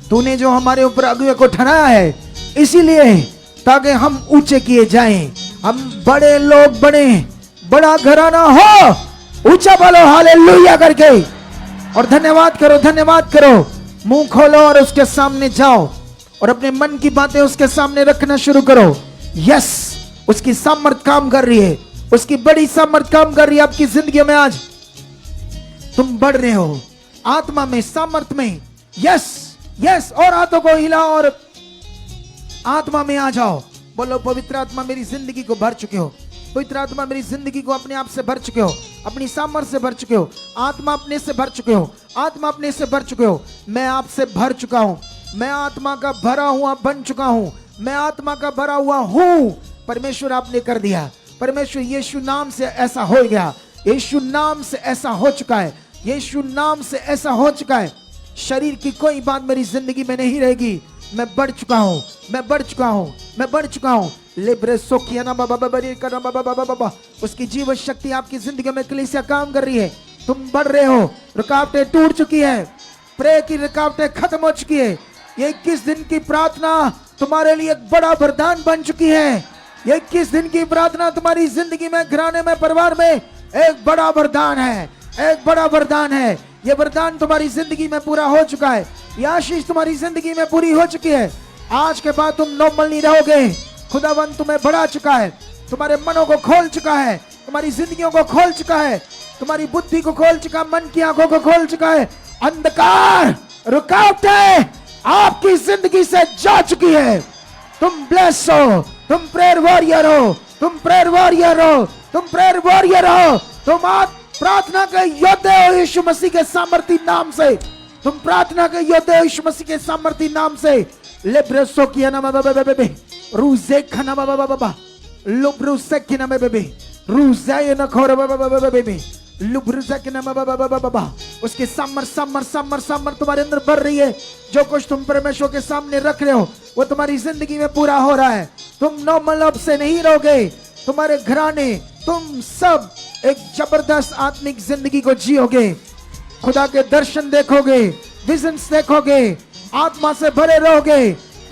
तूने जो हमारे ऊपर अगुए को ठहराया है, इसीलिए ताकि हम ऊंचे किए जाएं, हम बड़े लोग बने, बड़ा घराना हो। ऊंचा बोलो हालेलुया करके और धन्यवाद करो, धन्यवाद करो। मुंह खोलो और उसके सामने जाओ और अपने मन की बातें उसके सामने रखना शुरू करो। यस, उसकी सामर्थ काम कर रही है, उसकी बड़ी सामर्थ काम कर रही है आपकी जिंदगी में। आज तुम बढ़ रहे हो आत्मा में, सामर्थ में। यस यस, और हाथों को हिलाओ और आत्मा में आ जाओ। बोलो, पवित्र आत्मा मेरी जिंदगी को भर चुके हो, पवित्र आत्मा मेरी जिंदगी को अपने आप से भर चुके हो, अपनी सामर्थ से भर चुके हो, आत्मा अपने से भर चुके हो, आत्मा अपने से भर चुके हो। मैं आपसे भर चुका हूं, मैं आत्मा का भरा हुआ बन चुका हूं, मैं आत्मा का भरा हुआ हूं। परमेश्वर आपने कर दिया, परमेश्वर यीशु नाम से ऐसा हो गया, यीशु नाम से ऐसा हो चुका है, यीशु नाम से ऐसा हो चुका है। शरीर की कोई बात मेरी जिंदगी में नहीं रहेगी। मैं बढ़ चुका हूं, मैं बढ़ चुका हूं, मैं बढ़ चुका हूं। लिब्रे सोकियाना बाबा बाबा, उसकी जीवन शक्ति आपकी जिंदगी में कलीसिया काम कर रही है। तुम बढ़ रहे हो, रुकावटें टूट चुकी है, प्रे की रुकावटें खत्म हो चुकी है। ये 21 दिन की प्रार्थना तुम्हारे लिए एक बड़ा वरदान बन चुकी है। ये 21 दिन की प्रार्थना तुम्हारी जिंदगी में, घराने में, परिवार में एक बड़ा वरदान है, एक बड़ा वरदान है। ये वरदान तुम्हारी जिंदगी में पूरा हो चुका है, ये आशीष तुम्हारी जिंदगी में पूरी हो चुकी है। आज के बाद तुम नॉर्मल नहीं रहोगे, खुदावंत तुम्हें बढ़ा चुका है, तुम्हारे मनों को खोल चुका है, तुम्हारी जिंदगियों को खोल चुका है, तुम्हारी बुद्धि को खोल चुका, मन की आंखों को खोल चुका है। अंधकार, रुकावटें आपकी जिंदगी से जा चुकी है। तुम ब्लेस हो, तुम प्रेयर वॉरियर हो, तुम प्रेयर वॉरियर हो, तुम प्रेयर वॉरियर हो, तुम प्रार्थना के योद्धे हो यीशु मसीह के सामर्थी नाम से। तुम प्रार्थना के योद्धे हो यीशु मसीह के सामर्थी नाम से। लेब्रेसो किया ना बाबा बेबे, रूजे खाना बाबा बाबा, लुब्रुसे की ना बेबे, रूजे ना खोर बाबा बाबा बेबे, लुब्रुसे की ना बाबा बाबा बाबा। उसकी सामर सामर सामर सामर तुम्हारे अंदर बढ़ रही है। जो कुछ तुम परमेश्वर के सामने रख रहे हो वो तुम्हारी जिंदगी में पूरा हो रहा है। तुम नॉर्मल अब से नहीं रहोगे, तुम्हारे घराने, तुम सब एक जबरदस्त आत्मिक जिंदगी को जियोगे। खुदा के दर्शन देखोगे, विजन्स देखोगे, आत्मा से भरे रहोगे।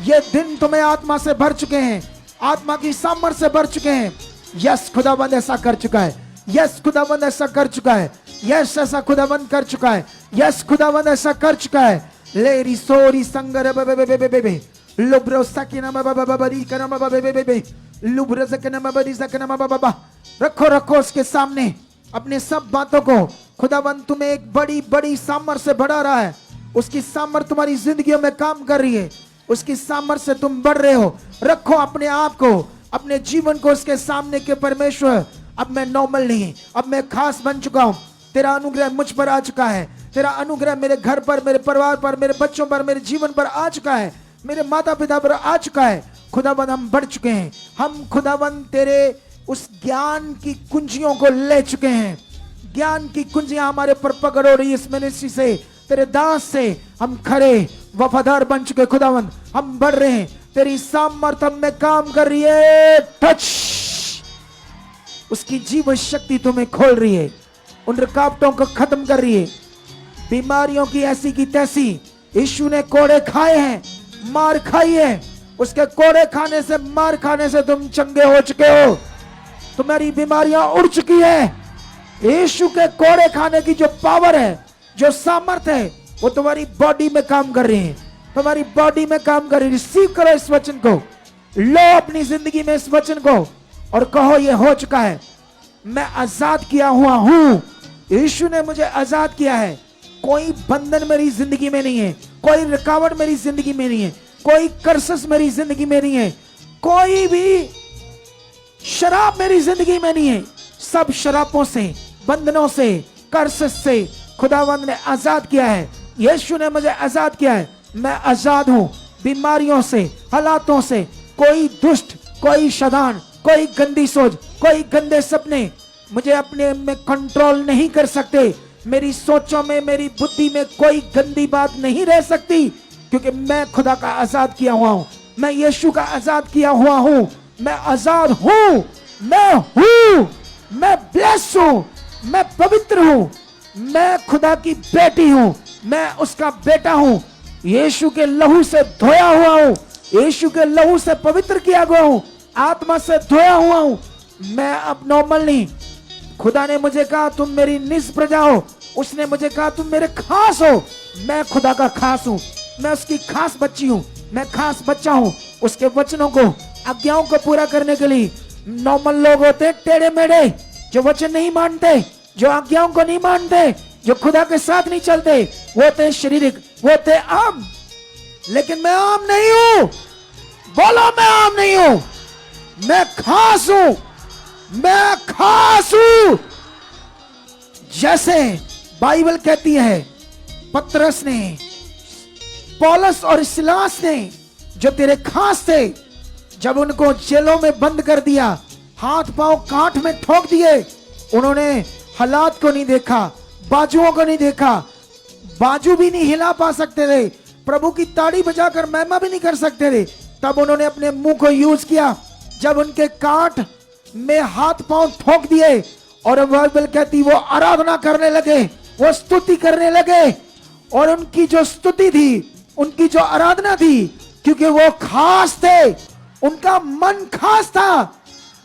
ये दिन तुम्हें आत्मा से भर चुके हैं, आत्मा की सामर्थ से भर चुके हैं। यस, खुदाबंद ऐसा कर चुका है, यस खुदाबंद ऐसा कर चुका है, यस ऐसा खुदाबंद कर चुका है, यस खुदाबंद ऐसा कर चुका है। लेरी सोरी संगर बेबे लुब्रो सकिना बाबा करम बाबा बेबे लुब्रो सकिना बाबा। रखो रखो उसके सामने अपने सब बातों को। खुदाबंद तुम्हें एक बड़ी बड़ी सामर्थ से बढ़ा रहा है। उसकी सामर्थ तुम्हारी जिंदगियों में काम कर रही है, उसकी सामर्थ से तुम बढ़ रहे हो। रखो अपने आप को, अपने जीवन को उसके सामने के परमेश्वर अब मैं नॉर्मल नहीं, अब मैं खास बन चुका हूं। तेरा अनुग्रह मुझ पर आ चुका है, तेरा अनुग्रह मेरे घर पर, मेरे परिवार पर, मेरे बच्चों पर, मेरे जीवन पर आ चुका है, मेरे माता पिता पर आ चुका है। खुदाबंद हम बढ़ चुके हैं, हम खुदाबंद तेरे उस ज्ञान की कुंजियों को ले चुके हैं। ज्ञान की कुंजियां हमारे पर पकड़ हो रही है इस मिनिस्ट्री से, तेरे दास से हम खरे वफादार बन चुके। खुदावंद हम बढ़ रहे हैं, तेरी सामर्थ्य में काम कर रही है। टच, उसकी जीवन शक्ति तुम्हें खोल रही है, उन रुकावटों को खत्म कर रही है। बीमारियों की ऐसी की तैसी, यीशु ने कोड़े खाए हैं, मार खाई है, उसके कोड़े खाने से, मार खाने से तुम चंगे हो चुके हो। तुम्हारी बीमारियां उड़ चुकी है। यीशु के कोड़े खाने की जो पावर है, जो सामर्थ है, वो तुम्हारी बॉडी में काम कर रही है, तुम्हारी बॉडी में काम कर रही है। रिसीव करो इस वचन को, लो अपनी जिंदगी में इस वचन को और कहो ये हो चुका है, मैं आजाद किया हुआ हूं। यीशु ने मुझे आजाद किया है। कोई बंधन मेरी जिंदगी में नहीं है, कोई रुकावट मेरी जिंदगी में नहीं है, कोई कर्सस मेरी जिंदगी में नहीं है, कोई भी शराब मेरी जिंदगी में नहीं है। सब शराबों से, बंधनों से, कर्सस से खुदावंद ने आजाद किया है। यीशु ने मुझे आजाद किया है। मैं आजाद हूं बीमारियों से, हालातों से। कोई दुष्ट, कोई शैतान, कोई गंदी सोच, कोई गंदे सपने मुझे अपने में कंट्रोल नहीं कर सकते। मेरी सोचों में, मेरी बुद्धि में कोई गंदी बात नहीं रह सकती, क्योंकि मैं खुदा का आजाद किया हुआ हूं। मैं यीशु का आजाद किया हुआ हूं। मैं आजाद हूं, मैं ब्लेस हूं, मैं पवित्र हूं, मैं खुदा की बेटी हूं, मैं उसका बेटा हूं। यीशु के लहू से धोया हुआ हूं, यीशु के लहू से पवित्र किया गया हूं, आत्मा से धोया हुआ हूं। मैं अब नॉर्मल नहीं। खुदा ने मुझे कहा तुम मेरी निज प्रजा हो, उसने मुझे कहा तुम मेरे खास हो। मैं खुदा का खास हूं, मैं उसकी खास बच्ची हूं, मैं खास बच्चा हूं। उसके वचनों को, आज्ञाओं को पूरा करने के लिए नॉर्मल लोग होते हैं टेढ़े मेढ़े, जो वचन नहीं मानते, जो आज्ञाओं को नहीं मानते, जो खुदा के साथ नहीं चलते, वो होते शारीरिक, वो होते आम। लेकिन मैं आम नहीं हूं। बोलो मैं आम नहीं हूं, मैं खास हूं, मैं खास हूं। जैसे बाइबल कहती है, पतरस ने, पौलुस और सिलास ने, जो तेरे खास थे, जब उनको जेलों में बंद कर दिया, हाथ पांव कांट में ठोक दिए, उन्होंने हालात को नहीं देखा, बाजुओं को नहीं देखा, बाजू भी नहीं हिला पा सकते थे, प्रभु की ताड़ी बजाकर महिमा भी नहीं कर सकते थे। तब उन्होंने अपने मुंह को यूज किया। जब उनके कांट में हाथ पांव ठोक दिए और बाइबल कहती वो आराधना करने लगे, वो स्तुति करने लगे। और उनकी जो स्तुति थी, उनकी जो आराधना थी, क्योंकि वो खास थे, उनका मन खास था,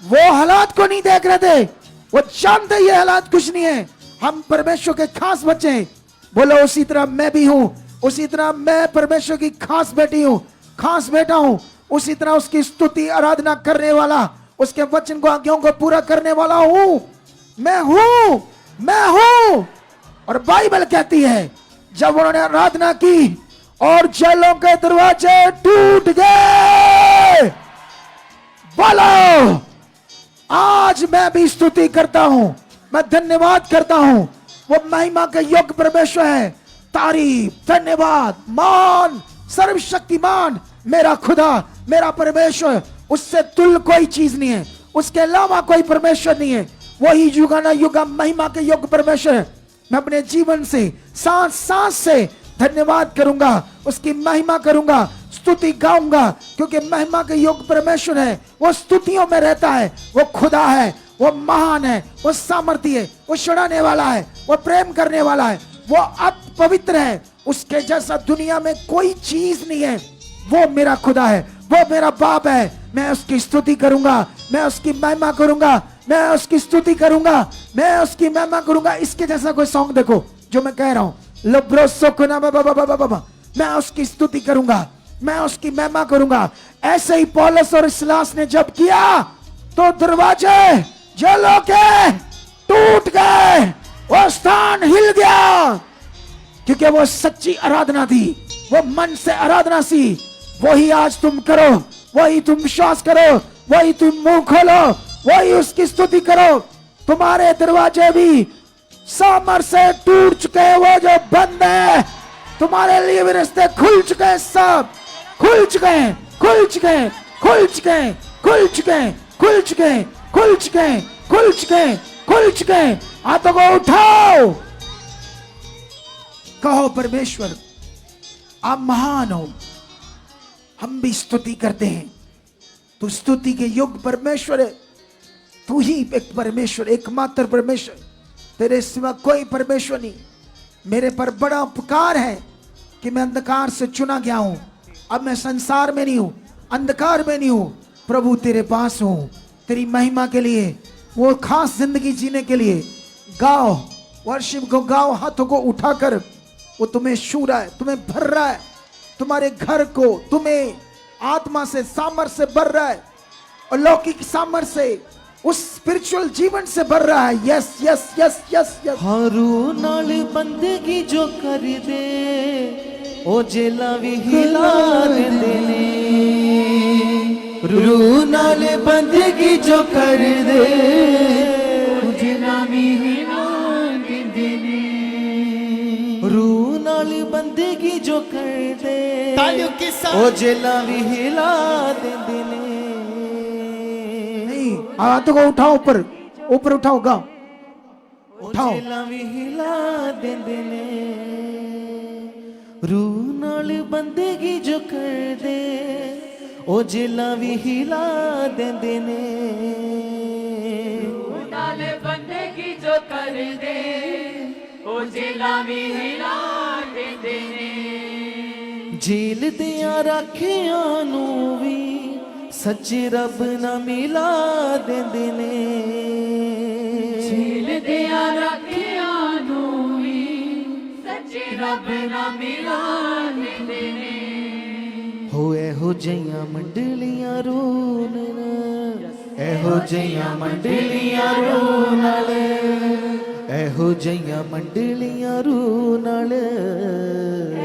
वो हालात को नहीं देख रहे थे, वो जानते ये हालात कुछ नहीं है, हम परमेश्वर के खास बच्चे हैं। बोलो उसी तरह मैं भी हूं, उसी तरह मैं परमेश्वर की खास बेटी हूं, खास बेटा हूं। उसी तरह उसकी स्तुति आराधना करने वाला, उसके वचन को, आज्ञाओं को पूरा करने वाला हूं। मैं हूं। और बाइबल कहती है जब उन्होंने आराधना की और जेलों के दरवाजे टूट गए, बोलो आज मैं भी स्तुति करता हूं, मैं धन्यवाद करता हूं। वो महिमा के योग्य परमेश्वर है। तारीफ, धन्यवाद, मान, सर्वशक्तिमान मेरा खुदा, मेरा परमेश्वर, उससे तुल कोई चीज नहीं है, उसके अलावा कोई परमेश्वर नहीं है। वही युगाना युगा महिमा के योग्य परमेश्वर है। मैं अपने जीवन से, सांस सांस से धन्यवाद करूंगा, उसकी महिमा करूंगा, स्तुति गाऊंगा, क्योंकि महिमा के योग्य परमेश्वर है। वो स्तुतियों में रहता है, वो खुदा है, वो महान है, वो सामर्थी है, वो छुड़ाने वाला है, वो प्रेम करने वाला है, वो अति पवित्र है। उसके जैसा दुनिया में कोई चीज नहीं है। वो मेरा खुदा है, वो मेरा बाप है। मैं उसकी स्तुति करूंगा, मैं उसकी महिमा करूंगा, मैं उसकी स्तुति करूंगा, मैं उसकी महिमा करूंगा। इसके जैसा कोई सॉन्ग देखो जो मैं कह रहा हूं, मैं उसकी स्तुति करूंगा, मैं उसकी महिमा करूंगा। ऐसे ही पौलुस और सिलास ने जब किया तो दरवाजे जेलों के टूट गए, वो स्थान हिल गया, क्योंकि वो सच्ची आराधना थी, वो मन से आराधना थी। वही आज तुम करो, वही तुम विश्वास करो, वही तुम मुंह खोलो, वही उसकी स्तुति करो। तुम्हारे दरवाजे भी सामर से टूट चुके हैं, वो जो बंद है तुम्हारे लिए भी रास्ते खुल चुके हैं, सब खुल चुके हैं, खुल चुके हैं, खुल चुके हैं, खुल चुके हैं, खुल चुके हैं, खुल चुके हैं, खुल चुके हैं, खुल चुके हैं। हाथों को उठाओ, कहो परमेश्वर आप महान हो। हम भी स्तुति करते हैं, तू स्तुति के युग परमेश्वर है, तू ही एक परमेश्वर, एकमात्र परमेश्वर, तेरे सिवा कोई परमेश्वर नहीं। मेरे पर बड़ा उपकार है कि मैं अंधकार से चुना गया हूं। अब मैं संसार में नहीं हूं, अंधकार में नहीं हूं, प्रभु तेरे पास हूं, तेरी महिमा के लिए, वो खास जिंदगी जीने के लिए। गाओ, वर्शिप को गाओ, हाथों को उठाकर। वो तुम्हें छू रहा है, तुम्हें भर रहा है, तुम्हारे घर को, तुम्हें आत्मा से, सामर्थ से भर रहा है, और लौकिक सामर्थ से, उस स्पिरिचुअल जीवन से भर रहा है। Yes yes yes yes yes. हारू नाल बंदगी जो कर दे, ओ जेला भी हिला देंदे ने। रू नाल बंदगी जो कर दे, ओ जेला भी हिला देंदे ने। रू नाल बंदगी जो कर दे, ओ जेला भी हिला देंदे ने। हाथों को उठाओ, ऊपर ऊपर उठाओ, गाओ, उठाओ। भी हिला देंदे ने। रू नाल बंदगी जो कर दे, ओ जेला भी हिला देंदे ने। रू नाल बंदगी जो कर दे, ओ जेला भी हिला देंदे ने। जेल दियां राखियां नू भी सच्चे रब ना मिला देंदे ने। झील दिया रखियां नू भी सच्चे रब ना मिला देंदे ने। होए हो जइयां मंडलियां रोन, एहो जइयां मंडलियां रोन नाले, एहो जइयां मंडलियां रोन नाले,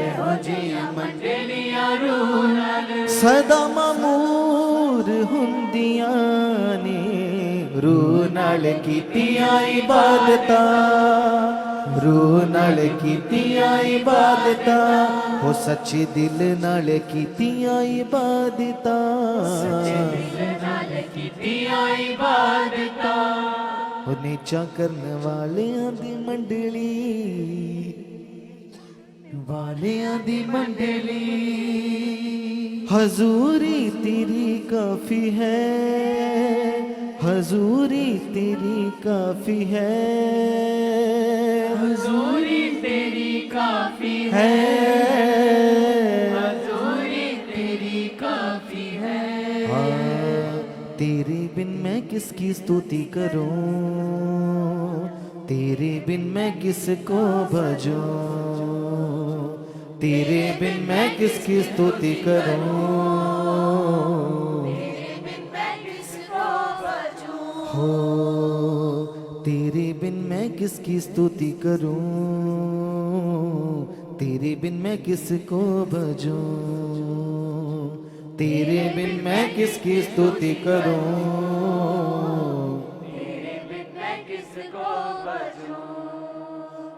एहो जइयां मंडलियां रोन नाले। सदा मामूर हुंदियां ने, रू नाल कीतियां इबादतां, रू नाल कीतियां इबादतां, हो सच्चे दिल नाल कीतियां इबादतां, सच्चे दिल नाल कीतियां इबादतां। हो नीचा करने वालियां दी मंडली, वालियां दी मंडली। हजूरी तेरी काफी है, हजूरी तेरी काफी है, हजूरी तेरी काफी है, हजूरी तेरी काफी है। हाँ, तेरे बिन मैं किसकी स्तुति करूं, तेरे बिन मैं किसको भजूं, तेरे बिन मैं किसकी स्तुति करूं, तेरे बिन मैं किसको भजूं। हो तेरे बिन मैं किसकी स्तुति करूं, तेरे बिन मैं किसको भजूं, तेरे बिन मैं किसकी स्तुति करूं, तेरे बिन मैं किसको भजूं।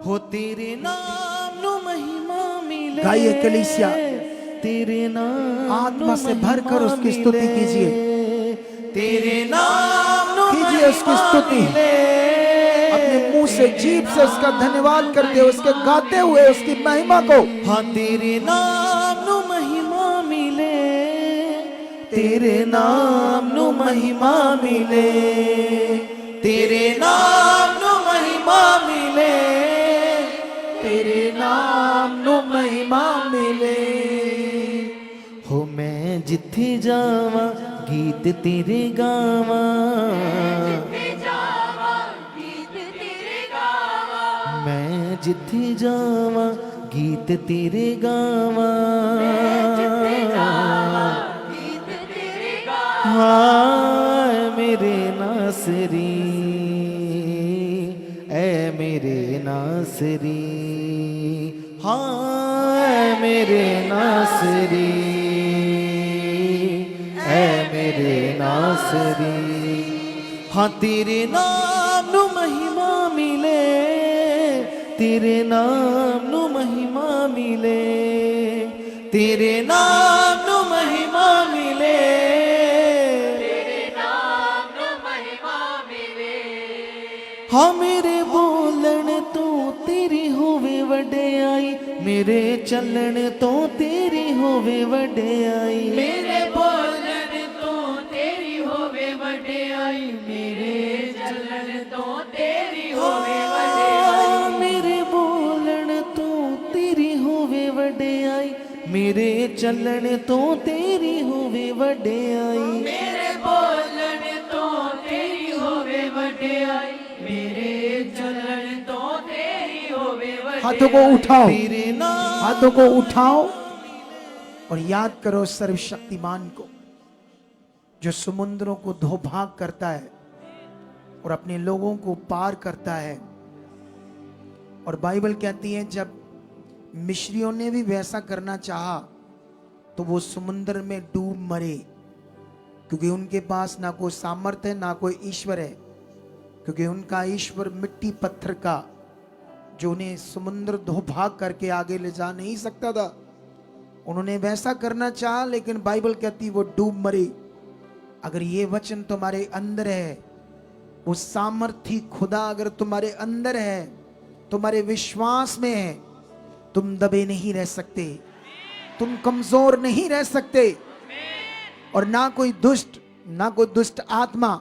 हो तेरे नाम नु महिमा मिले। गाइए कलीसिया, तेरे नाम आत्मा से भरकर उसकी स्तुति कीजिए, तेरे नाम नु कीजिए उसकी स्तुति, अपने मुंह से, जीभ से उसका धन्यवाद करते हुए, उसके गाते हुए उसकी महिमा को। हाँ तेरे नाम नु महिमा मिले, तेरे नाम नु महिमा मिले, तेरे नाम नु महिमा मिले, तेरे नाम नु महिमा मिले। हो मैं जिथे जावा गीत तेरे गावा, मैं जिथे जावा गीत तेरे गावा, हाय मेरे नासरी, ऐ मेरे नासरी, हाय मेरे नासरी, ऐ मेरे नासरी। हाँ तेरे नाम नु तेरे नाम नु महिमा मिले, तेरे नाम नु महिमा मिले, हाँ मेरे बोलन तो तेरी होवे वड्याई, मेरे चलन तो तेरी होवे वड्याई, मेरे बोलन तो तेरी होवे वड्याई, मेरे चलन तो तेरी होवे वड्याई, मेरे बोलन तो तेरी होवे वड्याई, मेरे चलन तो तेरी होवे वड्याई, मेरे बोलन तो तेरी होवे वड्याई, मेरे चलन तो तेरी होवे वड्याई। हाथों को उठाओ, तेरे नाम हाथों को उठाओ और याद करो सर्वशक्तिमान को, जो समुद्रों को धो भाग करता है और अपने लोगों को पार करता है। और बाइबल कहती है जब मिस्रियों ने भी वैसा करना चाहा तो वो समुद्र में डूब मरे, क्योंकि उनके पास ना कोई सामर्थ्य है ना कोई ईश्वर है, क्योंकि उनका ईश्वर मिट्टी पत्थर का, जो उन्हें समुद्र धो भाग करके आगे ले जा नहीं सकता था। उन्होंने वैसा करना चाहा लेकिन बाइबल कहती वो डूब मरे। अगर ये वचन तुम्हारे अंदर है, वो सामर्थी खुदा अगर तुम्हारे अंदर है, तुम्हारे विश्वास में है, तुम दबे नहीं रह सकते, तुम कमजोर नहीं रह सकते, और ना कोई दुष्ट आत्मा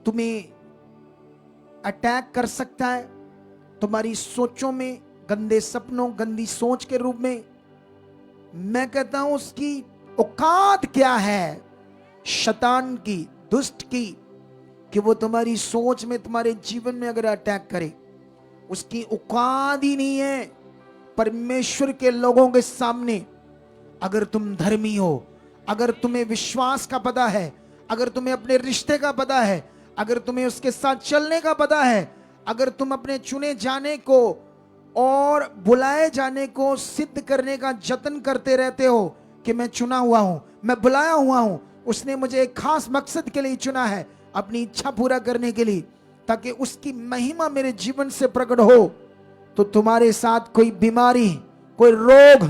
तुम्हें अटैक कर सकता है। तुम्हारी सोचों में, गंदे सपनों, गंदी सोच के रूप में, मैं कहता हूं उसकी औकात क्या है शैतान की, दुष्ट की, कि वो तुम्हारी सोच में, तुम्हारे जीवन में अगर अटैक करे, उसकी औकात ही नहीं है। परमेश्वर के लोगों के सामने अगर तुम धर्मी हो, अगर तुम्हें विश्वास का पता है, अगर तुम्हें अपने रिश्ते का पता है, अगर तुम्हें उसके साथ चलने का पता है, अगर तुम अपने चुने जाने को और बुलाए जाने को सिद्ध करने का जतन करते रहते हो कि मैं चुना हुआ हूं, मैं बुलाया हुआ हूं, उसने मुझे एक खास मकसद के लिए चुना है, अपनी इच्छा पूरा करने के लिए, ताकि उसकी महिमा मेरे जीवन से प्रकट हो, तो तुम्हारे साथ कोई बीमारी, कोई रोग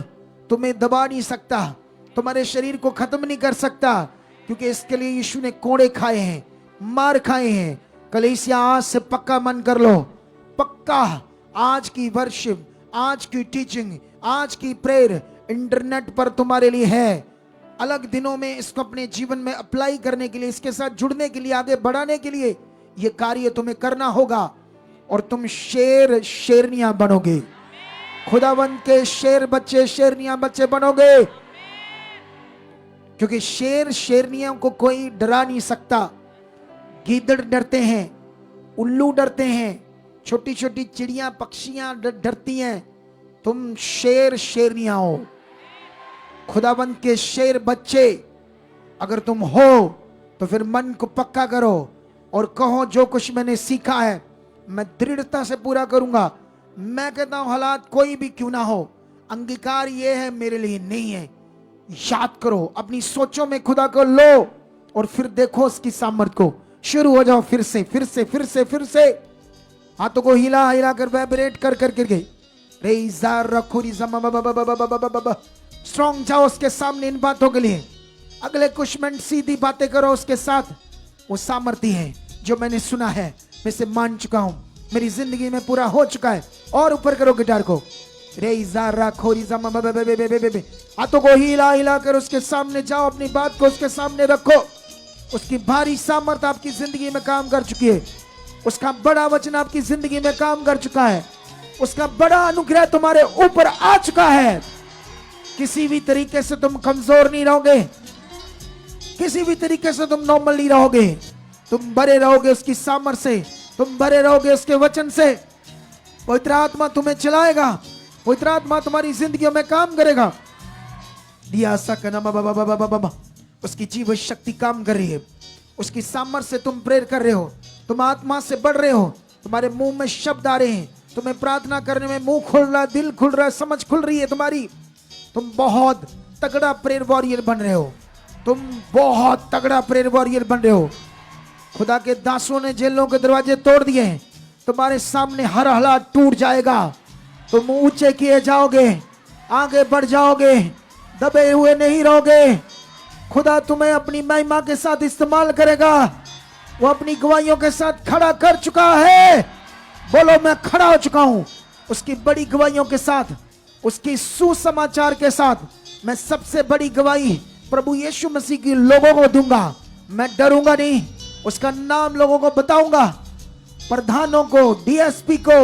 तुम्हें दबा नहीं सकता, तुम्हारे शरीर को खत्म नहीं कर सकता, क्योंकि इसके लिए यीशु ने कोड़े खाए हैं, मार खाए हैं। कलीसिया आज से पक्का मन कर लो, पक्का आज की वर्शिप, आज की टीचिंग, आज की प्रेयर इंटरनेट पर तुम्हारे लिए है। अलग दिनों में इसको अपने जीवन में अप्लाई करने के लिए, इसके साथ जुड़ने के लिए, आगे बढ़ाने के लिए यह कार्य तुम्हें करना होगा, और तुम शेर शेरनियां बनोगे, खुदावंत के शेर बच्चे, शेरनियां बच्चे बनोगे, क्योंकि शेर शेरनियों को कोई डरा नहीं सकता। गीदड़ डरते हैं, उल्लू डरते हैं, छोटी छोटी चिड़ियां, पक्षियां डरती हैं, तुम शेर शेरनियां हो, खुदावंत के शेर बच्चे अगर तुम हो तो फिर मन को पक्का करो और कहो जो कुछ मैंने सीखा है मैं दृढ़ता से पूरा करूंगा। मैं कहता हूं हालात कोई भी क्यों ना हो, अंगीकार ये है मेरे लिए नहीं है। याद करो, अपनी सोचों में खुदा को लो और फिर देखो उसकी सामर्थ को। शुरू हो जाओ फिर से, फिर से, फिर से, फिर से। हाथों को हिला हिला कर, वाइब्रेट कर कर करके स्ट्रॉन्ग जाओ उसके सामने इन बातों के लिए। अगले कुछ मिनट सीधी बातें करो उसके साथ। वो सामर्थ्य है जो मैंने सुना है, मैं इसे मान चुका हूं, मेरी जिंदगी में पूरा हो चुका है। और ऊपर करो गिटार को, हाथों को हिला हिला कर उसके सामने जाओ, अपनी बात को उसके सामने रखो। उसकी भारी सामर्थ्य आपकी जिंदगी में काम कर चुकी है, उसका बड़ा वचन आपकी जिंदगी में काम कर चुका है, उसका बड़ा अनुग्रह तुम्हारे ऊपर आ चुका है। किसी भी तरीके से तुम कमजोर नहीं रहोगे, किसी भी तरीके से तुम नॉर्मल नहीं रहोगे, तुम बड़े रहोगे उसकी सामर्थ्य से, तुम बड़े रहोगे उसके वचन से। पवित्र आत्मा तुम्हें चलाएगा, पवित्र आत्मा तुम्हारी जिंदगी में काम करेगा। उसकी जीव शक्ति काम कर रही है, उसकी सामर्थ्य से तुम प्रेर कर रहे हो, तुम आत्मा से बढ़ रहे हो, तुम्हारे मुंह में शब्द आ रहे हैं, तुम्हें प्रार्थना करने में मुंह खुल रहा है, दिल खुल रहा है, समझ खुल रही है तुम्हारी। तुम बहुत तगड़ा प्रेयर वॉरियर बन रहे हो, तुम बहुत तगड़ा प्रेयर वॉरियर बन रहे हो। खुदा के दासों ने जेलों के दरवाजे तोड़ दिए हैं, तुम्हारे सामने हर हालात टूट जाएगा, तुम ऊंचे किए जाओगे, आगे बढ़ जाओगे, दबे हुए नहीं रहोगे। खुदा तुम्हें अपनी महिमा के साथ इस्तेमाल करेगा। वो अपनी गवाहियों के साथ खड़ा कर चुका है। बोलो मैं खड़ा हो चुका हूं उसकी बड़ी गवाहियों के साथ, उसकी सुसमाचार के साथ। मैं सबसे बड़ी गवाही प्रभु यीशु मसीह की लोगों को दूंगा। मैं डरूंगा नहीं, उसका नाम लोगों को बताऊंगा, प्रधानों को, डीएसपी को,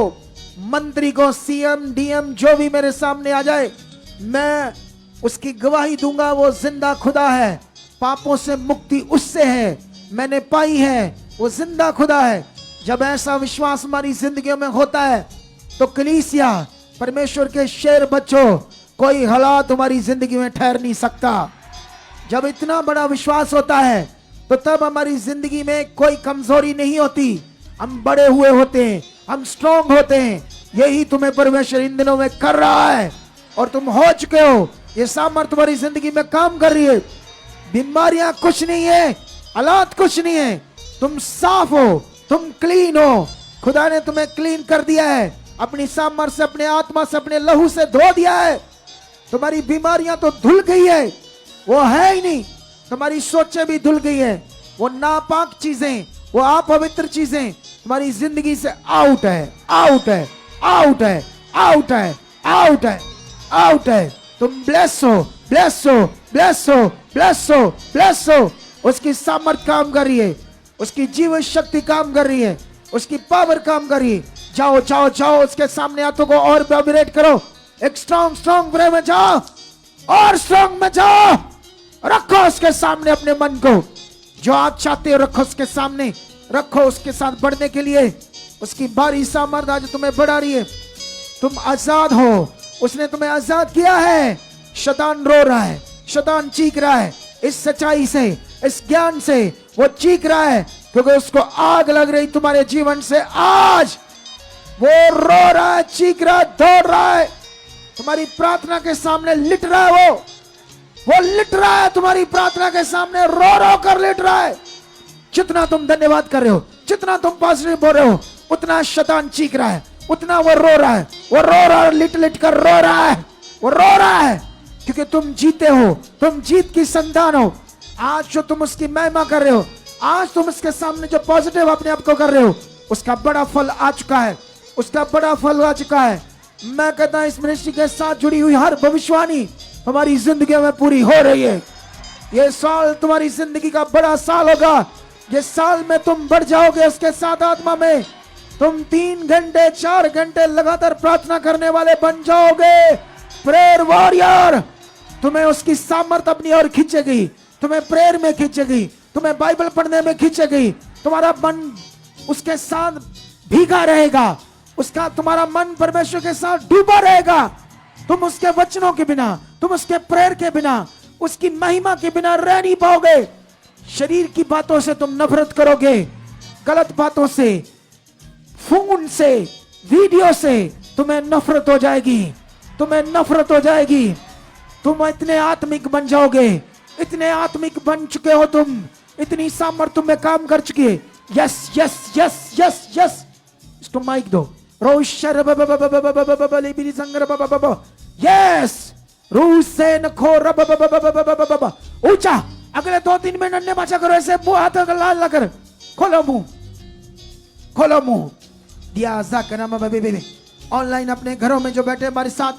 मंत्री को, सीएम, डीएम, जो भी मेरे सामने आ जाए, मैं उसकी गवाही दूंगा। वो जिंदा खुदा है, पापों से मुक्ति उससे है, मैंने पाई है। वो जिंदा खुदा है। जब ऐसा विश्वास हमारी जिंदगियों में होता है तो कलीसिया, परमेश्वर के शेर बच्चों, कोई हालात तुम्हारी जिंदगी में ठहर नहीं सकता। जब इतना बड़ा विश्वास होता है तो तब हमारी जिंदगी में कोई कमजोरी नहीं होती। हम बड़े हुए होते हैं, हम स्ट्रांग होते हैं। यही तुम्हें परमेश्वर इन दिनों में कर रहा है और तुम हो चुके हो। ये सामर्थ तुम्हारी जिंदगी में काम कर रही है। बीमारियां कुछ नहीं है, हालात कुछ नहीं है, तुम साफ हो, तुम क्लीन हो। खुदा ने तुम्हें क्लीन कर दिया है, अपनी सामर्थ से, अपने आत्मा से, अपने लहू से धो दिया है। तुम्हारी बीमारियां तो धुल गई है, वो है ही नहीं। तुम्हारी सोचें भी धुल गई है, वो नापाक चीजें, वो अपवित्र चीजें तुम्हारी जिंदगी से आउट है, आउट है, आउट है, आउट है, आउट है, आउट है। तुम ब्लेस हो, ब्लेस हो, ब्लेस हो, ब्लेस हो, ब्लेस हो। उसकी सामर्थ काम कर रही है, उसकी जीवन शक्ति काम कर रही है, उसकी पावर काम कर रही है। जाओ जाओ जाओ, उसके सामने हाथों को और वाइब्रेट करो। एक स्ट्रॉन्ग स्ट्रॉन्ग वे में जाओ, और स्ट्रॉन्ग में जाओ। रखो उसके सामने अपने मन को, जो आप चाहते हो रखो उसके सामने, रखो उसके साथ बढ़ने के लिए। उसकी भारी सामर्थ आज तुम्हें बढ़ा रही है। तुम आजाद हो, उसने तुम्हें आजाद किया है। शैतान रो रहा है, शैतान चीख रहा है, इस सच्चाई से, इस ज्ञान से वो चीख रहा है, क्योंकि उसको आग लग रही तुम्हारे जीवन से। आज वो रो रहा है, चीख रहा है, दौड़ रहा है, तुम्हारी प्रार्थना के सामने लिट रहा है। वो लिट रहा है तुम्हारी प्रार्थना के सामने, रो रो कर लिट रहा है। जितना तुम धन्यवाद कर रहे हो, जितना तुम पॉजिटिव बोल रहे हो, उतना शैतान चीख रहा है, उतना वो रो रहा है। वो रो रहा है, लिट लिट कर रो रहा है, वो रो रहा है, क्योंकि तुम जीते हो, तुम जीत की संतान हो। आज जो तुम उसकी महिमा कर रहे हो, आज तुम उसके सामने जो पॉजिटिव अपने आप को कर रहे हो, उसका बड़ा फल आ चुका है, उसका बड़ा फल आ चुका है। मैं कहता हूं इस मिनिस्ट्री के साथ जुड़ी हुई हर भविष्यवाणी हमारी जिंदगी में पूरी हो रही है। ये साल तुम्हारी जिंदगी का बड़ा साल होगा। ये साल में तुम बढ़ जाओगे उसके साथ आत्मा में। तुम 3 घंटे 4 घंटे लगातार प्रार्थना करने वाले बन जाओगे। Prayer warrior. तुम्हें उसकी सामर्थ अपनी ओर खींचेगी, तुम्हें प्रेयर में खींचेगी, तुम्हें बाइबल पढ़ने में खींचेगी। तुम्हारा मन उसके साथ भीगा रहेगा, उसका तुम्हारा मन परमेश्वर के साथ डूबा रहेगा। तुम उसके वचनों के बिना, तुम उसके प्रेयर के बिना, उसकी महिमा के बिना रह नहीं पाओगे। शरीर की बातों से तुम नफरत करोगे, गलत बातों से, फोन से, वीडियो से तुम्हें नफरत हो जाएगी, तुम्हें नफरत हो जाएगी। तुम इतने आत्मिक बन जाओगे, इतने आत्मिक बन चुके हो तुम, इतनी सामर्थ तुम में काम कर चुकी है। Yes yes yes yes yes, इसको माइक दो। रोशर यस रूसे नखो ऊंचा। अगले 2-3 मिनट नन्हे बाचा करो, ऐसे मुंह हाथ लाल लकर, खोलो मुंह, खोलो मुंह। दिया ऑनलाइन अपने घरों में जो बैठे हमारे साथ,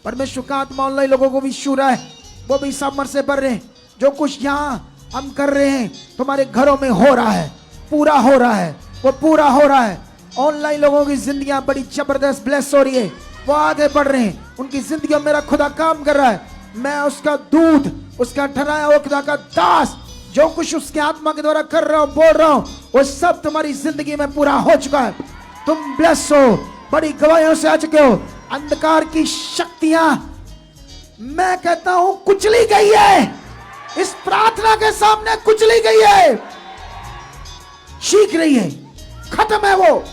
परमेश्वर का आत्मा ऑनलाइन लोगों को भी छू रहा है, वो भी सामर्थ से भर रहे हैं। जो कुछ यहाँ हम कर रहे हैं तुम्हारे घरों में हो रहा है, पूरा हो रहा है, वो पूरा हो रहा है। ऑनलाइन लोगों की जिंदगियां बड़ी जबरदस्त ब्लेस हो रही है, वो आगे बढ़ रहे हैं, उनकी जिंदगियों में मेरा खुदा काम कर रहा है। मैं उसका दूत, उसका ठहराया हुआ खुदा का दास, जो कुछ उसके आत्मा के द्वारा कर रहा हूं, बोल रहा हूं, वो सब तुम्हारी जिंदगी में पूरा हो चुका है। तुम ब्लेस हो, बड़ी गवाहियों से आ चुके हो। अंधकार की शक्तियां मैं कहता हूं कुचली गई है, इस प्रार्थना के सामने कुचली गई है, सीख रही है, खत्म है वो।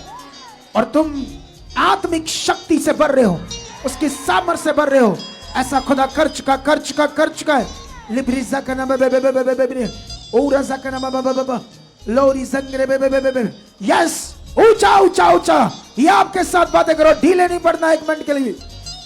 और तुम आत्मिक शक्ति से भर रहे हो, उसकी सामर्थ से भर रहे हो। ऐसा खुदा कर चुका, कर चुका, कर चुका है। लिब्रिजा का नाम ओरजा का नाम लोरी संगरे यस ऊंचा ऊंचा ऊंचा। ये आपके साथ बातें करो, ढीले नहीं पड़ना 1 मिनट के लिए।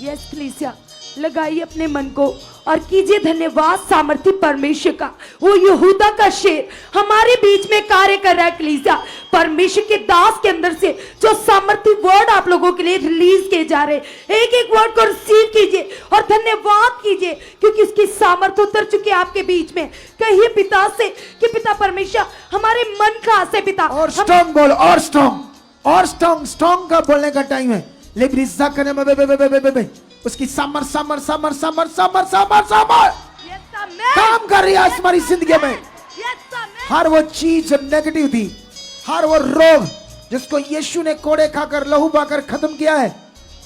यस कलीसिया, लगाइए अपने मन को और कीजिए धन्यवाद सामर्थी परमेश्वर का। वो यहूदा का शेर हमारे बीच में कार्य कर रहा है कलीसिया। परमेश्वर के दास के अंदर से जो सामर्थी वर्ड आप लोगों के लिए रिलीज किए जा रहे हैं, एक एक वर्ड को रिसीव कीजिए और धन्यवाद कीजिए, क्योंकि इसकी सामर्थ उतर चुकी है आपके बीच में। कहिए पिता से कि पिता परमेश्वर हमारे मन का आशा पिता। और स्ट्रॉन्ग बोल, और स्ट्रॉन्ग, और स्ट्रॉन्ग। स्ट्रॉन्ग का बोलने का टाइम है। लिब्रिजा करने में बे उसकी summer summer summer summer summer summer summer काम कर रही है आज हमारी जिंदगी में। हर वो चीज जो नेगेटिव थी, हर वो रोग जिसको यीशु ने कोड़े खाकर लहू बहाकर खत्म किया है,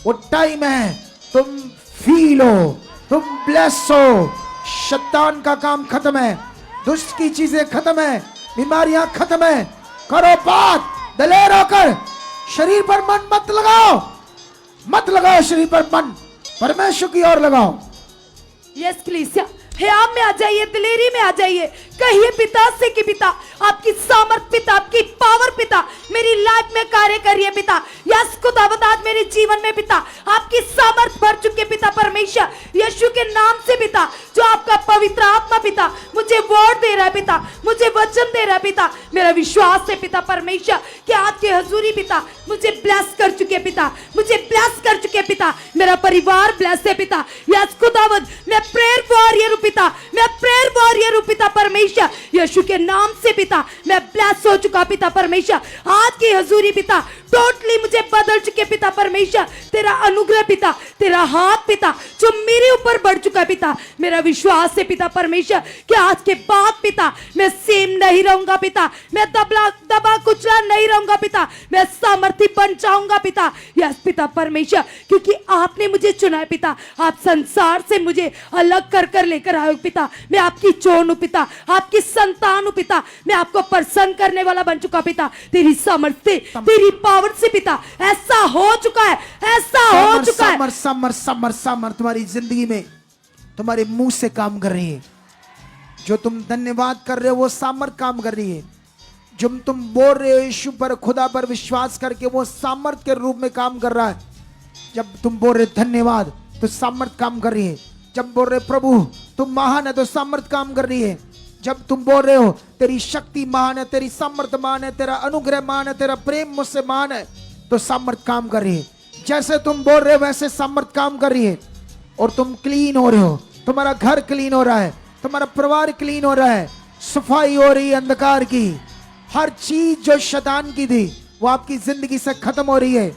वो टाइम है तुम फील हो, तुम ब्लेस हो। शैतान का काम खत्म है, दुष्ट की चीजें खत्म है, बीमारियां खत्म है। करो बात दलेर होकर। शरीर पर मन मत लगाओ, मत लगाओ शरीर पर मन, परमेश्वर की ओर लगाओ। यस कलीसिया, ह्याम में आ जाइए, दिलेरी में आ जाइए। कहिए पिता से कि पिता आपकी सामर्थ पिता, आपकी पावर पिता मेरी लाइफ में कार्य करिए पिता। यस खुदावंद आज मेरे जीवन में पिता आपकी सामर्थ भर चुके पिता परमेश्वर यीशु के नाम से पिता। जो आपका पवित्र आत्मा पिता मुझे वर्ड दे रहा है पिता, मुझे वचन दे रहा है पिता। मेरा विश्वास है पिता परमेश्वर कि आज की हजूरी पिता मुझे ब्लेस कर चुके पिता, मुझे ब्लेस कर चुके पिता। मेरा परिवार ब्लेस है पिता। यस खुदावंद मैं प्रेयर वॉरियर हूं पिता, मैं प्रेयर वॉरियर हूं पिता परमेश्वर यीशु के नाम से पिता। मैं ब्लेस हो चुका पिता परमेश्वर। आज की हजूरी पिता टोटली मुझे बदल चुके पिता परमेश्वर। तेरा अनुग्रह पिता, तेरा हाथ पिता जो मेरे ऊपर बढ़ चुका है पिता। मेरा विश्वास है पिता परमेश्वर कि आज के बाद पिता मैं सेम नहीं रहूंगा पिता, मैं दबा कुचला नहीं रहूंगा पिता, मैं सामर्थी बन जाऊंगा पिता। यस पिता परमेश्वर, क्योंकि आपने मुझे चुना है पिता। आप संसार से मुझे अलग कर कर लेकर आए हो पिता। मैं आपकी चोन हूं पिता, आपकी संतान हूं पिता। मैं आपको प्रसन्न करने वाला बन चुका पिता। तेरी सामर्थ से, तेरी पावर से पिता ऐसा हो चुका है, ऐसा हो चुका है। समर समर समर समर तुम्हारी जिंदगी में तुम्हारे मुंह से काम कर रही है। जो तुम धन्यवाद कर रहे हो वो सामर्थ काम कर रही है। जो तुम बोल रहे हो यीशु पर, खुदा पर विश्वास करके, वो सामर्थ के रूप में काम कर रहा है। जब तुम बोल रहे धन्यवाद तो सामर्थ काम कर रही है। जब बोल रहे प्रभु तुम महान है तो सामर्थ काम कर रही है। जब तुम बोल रहे हो तेरी शक्ति महान है, तेरी सामर्थ महान है, तेरा अनुग्रह महान है, तेरा प्रेम मुझसे महान है, तो सामर्थ काम कर रही है। जैसे तुम बोल रहे हो वैसे सामर्थ काम कर रही है। और तुम क्लीन हो रहे हो, तुम्हारा घर क्लीन हो रहा है, तुम्हारा परिवार क्लीन हो रहा है, सफाई हो रही है अंधकार की। हर चीज जो शैतान की थी वो आपकी जिंदगी से खत्म हो रही है।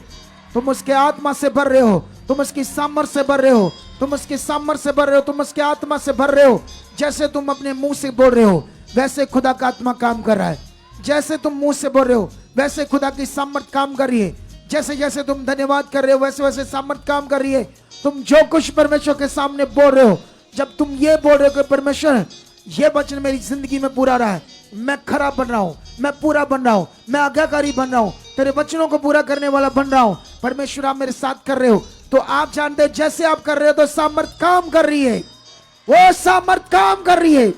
तुम उसके आत्मा से भर रहे हो, तुम उसकी सामर्थ से भर रहे हो, तुम उसके सामर्थ से भर रहे हो, तुम उसके आत्मा से भर रहे हो। जैसे तुम अपने मुंह से बोल रहे हो वैसे खुदा का आत्मा काम कर रहा है। जैसे तुम मुंह से बोल रहे हो वैसे खुदा की सामर्थ काम कर रही है। जैसे जैसे तुम धन्यवाद कर रहे हो वैसे वैसे सामर्थ काम कर रही है। तुम जो कुछ परमेश्वर के सामने बोल रहे हो, जब तुम ये बोल रहे हो कि परमेश्वर ये वचन मेरी जिंदगी में पूरा रहा है, मैं खरा बन रहा हूं, मैं पूरा बन रहा हूं, मैं आज्ञाकारी बन रहा हूं, तेरे वचनों को पूरा करने वाला बन रहा हूं, परमेश्वर आप मेरे साथ कर रहे हो, तो आप जानते हो जैसे आप कर रहे हो तो सामर्थ काम कर रही है। वो सामर्थ काम कर रही है।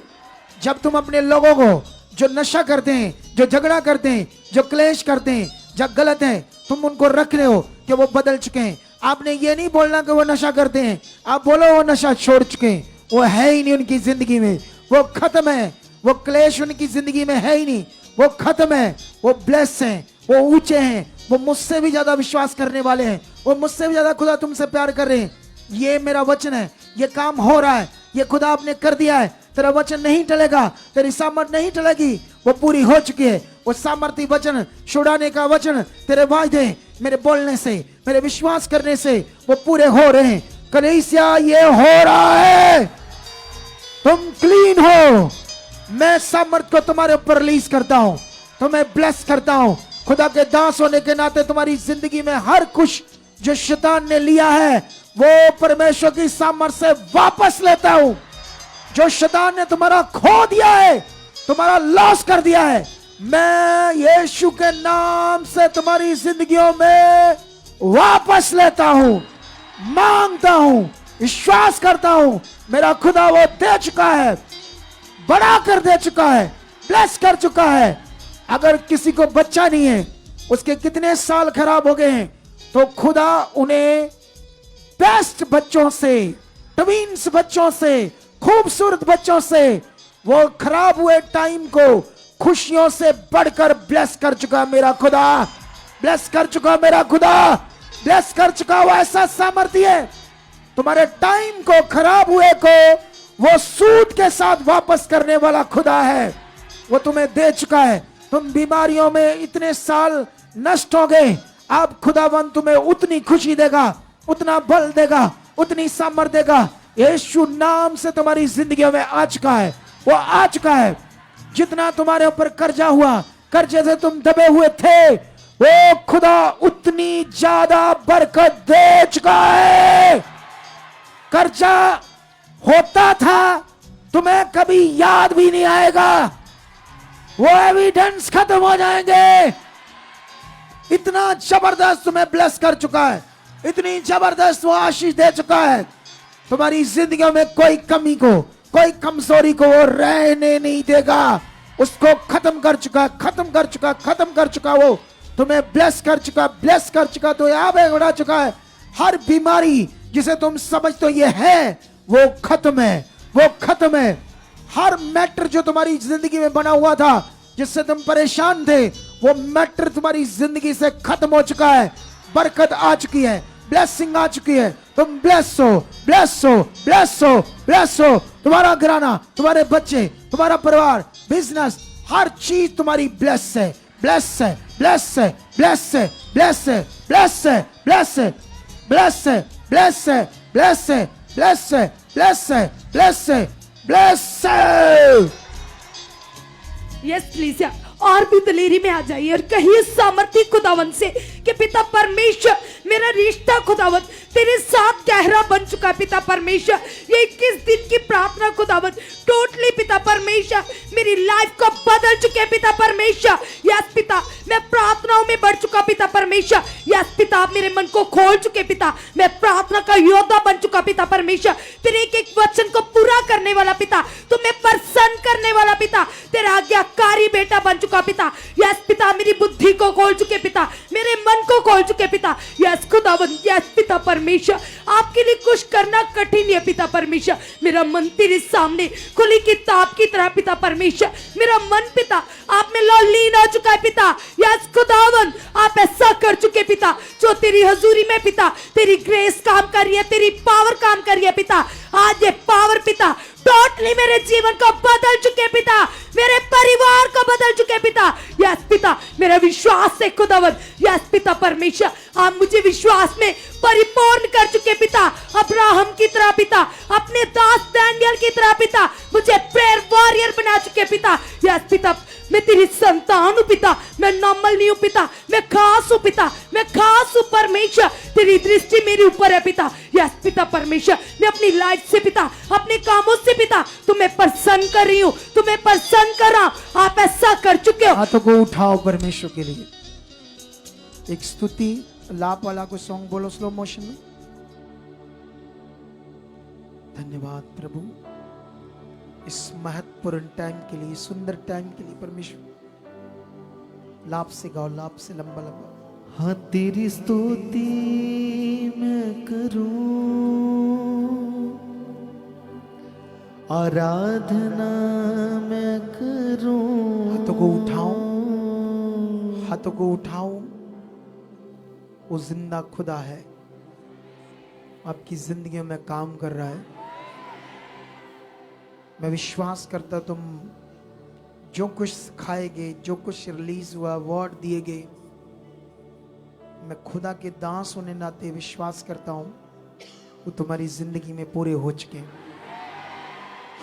जब तुम अपने लोगों को जो नशा करते हैं, जो झगड़ा करते हैं, जो क्लेश करते हैं, जो गलत है, तुम उनको रख रहे हो कि वो बदल चुके हैं। आपने ये नहीं बोलना कि वो नशा करते हैं, आप बोलो वो नशा छोड़ चुके हैं, वो है ही नहीं उनकी जिंदगी में, वो खत्म है, वो क्लेश उनकी जिंदगी में है ही नहीं, वो खत्म है, वो ब्लेस हैं, वो ऊंचे हैं, वो मुझसे भी ज्यादा विश्वास करने वाले हैं, वो मुझसे भी ज्यादा खुदा तुमसे प्यार कर रहे हैं। ये मेरा वचन है, ये काम हो रहा है, ये खुदा आपने कर दिया है। तेरा वचन नहीं टलेगा, तेरी सामर्थ नहीं टलेगी, वो पूरी हो चुकी है। वो सामर्थी वचन, छुड़ाने का वचन, तेरे वायदे मेरे बोलने से, मेरे विश्वास करने से वो पूरे हो रहे हैं। कलीसिया ये हो रहा है, तुम क्लीन हो। मैं सामर्थ को तुम्हारे ऊपर रिलीज करता हूं, तुम्हें ब्लेस करता हूं। खुदा के दास होने के नाते तुम्हारी जिंदगी में हर कुछ जो शैतान ने लिया है वो परमेश्वर की सामर्थ से वापस लेता हूं। जो शैतान ने तुम्हारा खो दिया है, तुम्हारा लॉस कर दिया है, मैं यीशु के नाम से तुम्हारी जिंदगियों में वापस लेता हूं, मांगता हूं, विश्वास करता हूं। मेरा खुदा वो दे चुका है, बड़ा कर दे चुका है, ब्लेस कर चुका है। अगर किसी को बच्चा नहीं है उसके कितने साल खराब हो गए हैं, तो खुदा उन्हें बेस्ट बच्चों से, ट्विंस बच्चों से, खूबसूरत बच्चों से, वो खराब हुए टाइम को खुशियों से बढ़कर ब्लेस कर चुका मेरा खुदा, ब्लेस कर चुका मेरा खुदा, ब्लेस कर चुका। वो ऐसा सामर्थ्य है, तुम्हारे टाइम को, खराब हुए को वो सूद के साथ वापस करने वाला खुदा है। वो तुम्हें दे चुका है। तुम बीमारियों में इतने साल नष्ट हो गए, अब खुदावन तुम्हें उतनी खुशी देगा, उतना बल देगा, उतनी सामर्थ्य देगा। यीशु नाम से तुम्हारी जिंदगियों में आ चुका है, वो आ चुका है। जितना तुम्हारे ऊपर कर्जा हुआ, कर्जे से तुम दबे हुए थे, वो खुदा उतनी ज्यादा बरकत दे चुका है। कर्जा होता था, तुम्हें कभी याद भी नहीं आएगा, वो एविडेंस खत्म हो जाएंगे। इतना जबरदस्त तुम्हें ब्लेस कर चुका है, इतनी जबरदस्त वो आशीष दे चुका है। तुम्हारी जिंदगी में कोई कमी को, कोई कमजोरी को वो रहने नहीं देगा। उसको खत्म कर चुका, खत्म कर चुका, खत्म कर चुका। वो तुम्हें ब्लेस कर चुका, ब्लेस कर चुका, तो यहाँ पे बढ़ा चुका है। हर बीमारी जिसे तुम समझते हो ये है, वो खत्म है, वो खत्म है। हर मैटर जो तुम्हारी जिंदगी में बना हुआ था, जिससे तुम परेशान थे, वो मैटर तुम्हारी जिंदगी से खत्म हो चुका है। बरकत आ चुकी है, ब्लेसिंग आ चुकी है। तुम ब्लेस हो, ब्लेस हो, ब्लेस हो, ब्लेस हो। तुम्हारा घराना, तुम्हारे बच्चे, तुम्हारा परिवार, बिजनेस, हर चीज तुम्हारी ब्लेस है, ब्लेस है, ब्लेस है, ब्लेस है, ब्लेस है, ब्लेस है, ब्लेस है, ब्लेस है, ब्लेस है, ब्लेस है, ब्लेस है, ब्लेस है, ब्लेस है, ब्लेस है। यस प्लीज, और भी दलेरी में आ जाइए और कहिए सामर्थ्य खुदावन से कि पिता परमेश्वर, मेरा रिश्ता खुदावन तेरे साथ गहरा बन चुका है। पिता परमेश्वर, ये 21 दिन की प्रार्थना खुदावन टोटली पिता परमेश्वर मेरी लाइफ को बदल चुके हैं। पिता परमेश्वर, यस पिता, मैं प्रार्थनाओं में बढ़ चुका। पिता परमेश्वर, यस पिता, आप मेरे मन को खोल चुके। पिता, मैं प्रार्थना का योद्धा बन चुका। पिता परमेश्वर, तेरे एक एक वचन को पूरा करने वाला पिता, तुम्हें प्रसन्न करने वाला पिता, तेरा आज्ञाकारी बेटा बन चुका। पिता, यस पिता, मेरी बुद्धि को खोल चुके। पिता, मेरे मन को खोल चुके। पिता, यस खुदावन, यस पिता परमेश्वर, आपके लिए कुछ करना कठिन है। पिता परमेश्वर, मेरा मन तेरे सामने खुली किताब की तरह। पिता परमेश्वर, मेरा मन पिता आप में लीन हो चुका है। पिता, यस खुदावन, आप ऐसा कर चुके पिता, जो तेरी हजूरी में पिता तेरी ग्रेस काम कर रही है, तेरी पावर काम कर रही है। पिता, आज ये पावर पिता टोटली मेरे जीवन को बदल चुके पिता, मेरे परिवार को बदल चुके पिता। यस पिता, मेरा विश्वास है खुदावन, यस पिता परमेश्वर, आप मुझे विश्वास में परिपूर्ण कर चुके पिता। अब्राहम की तरह पिता, अपने दास दानियल की तरह पिता, मुझे प्रेयर वॉरियर बना चुके पिता। यस पिता, मैं तेरी संतान हूं पिता, मैं नॉर्मल नहीं हूं पिता, मैं खास हूं पिता, मैं खास हूं परमेश्वर, तेरी दृष्टि मेरे ऊपर है पिता। यस पिता परमेश्वर, मैं अपनी लाइफ से पिता, अपने कामों से पिता तुम्हें प्रसन्न कर रही हूं, तुम्हें प्रसन्न कर रहा हूं। आप ऐसा कर चुके हो। हाथों को उठाओ परमेश्वर के लिए। एक स्तुति लाप वाला को सॉन्ग बोलो स्लो मोशन में। धन्यवाद प्रभु इस महत्वपूर्ण टाइम के लिए, सुंदर टाइम के लिए। परमेश्वर लाप से गाओ, लाप से लंबा लंबा। हाँ तेरी स्तुति मैं करूं, आराधना मैं करूं। हाथों को उठाओ, हाथों को उठाओ। वो जिंदा खुदा है, आपकी जिंदगी में काम कर रहा है। मैं विश्वास करता तुम जो कुछ सिखाएगे, जो कुछ रिलीज हुआ, वर्ड दिए गए, मैं खुदा के दास होने नाते विश्वास करता हूं वो तुम्हारी जिंदगी में पूरे हो चुके,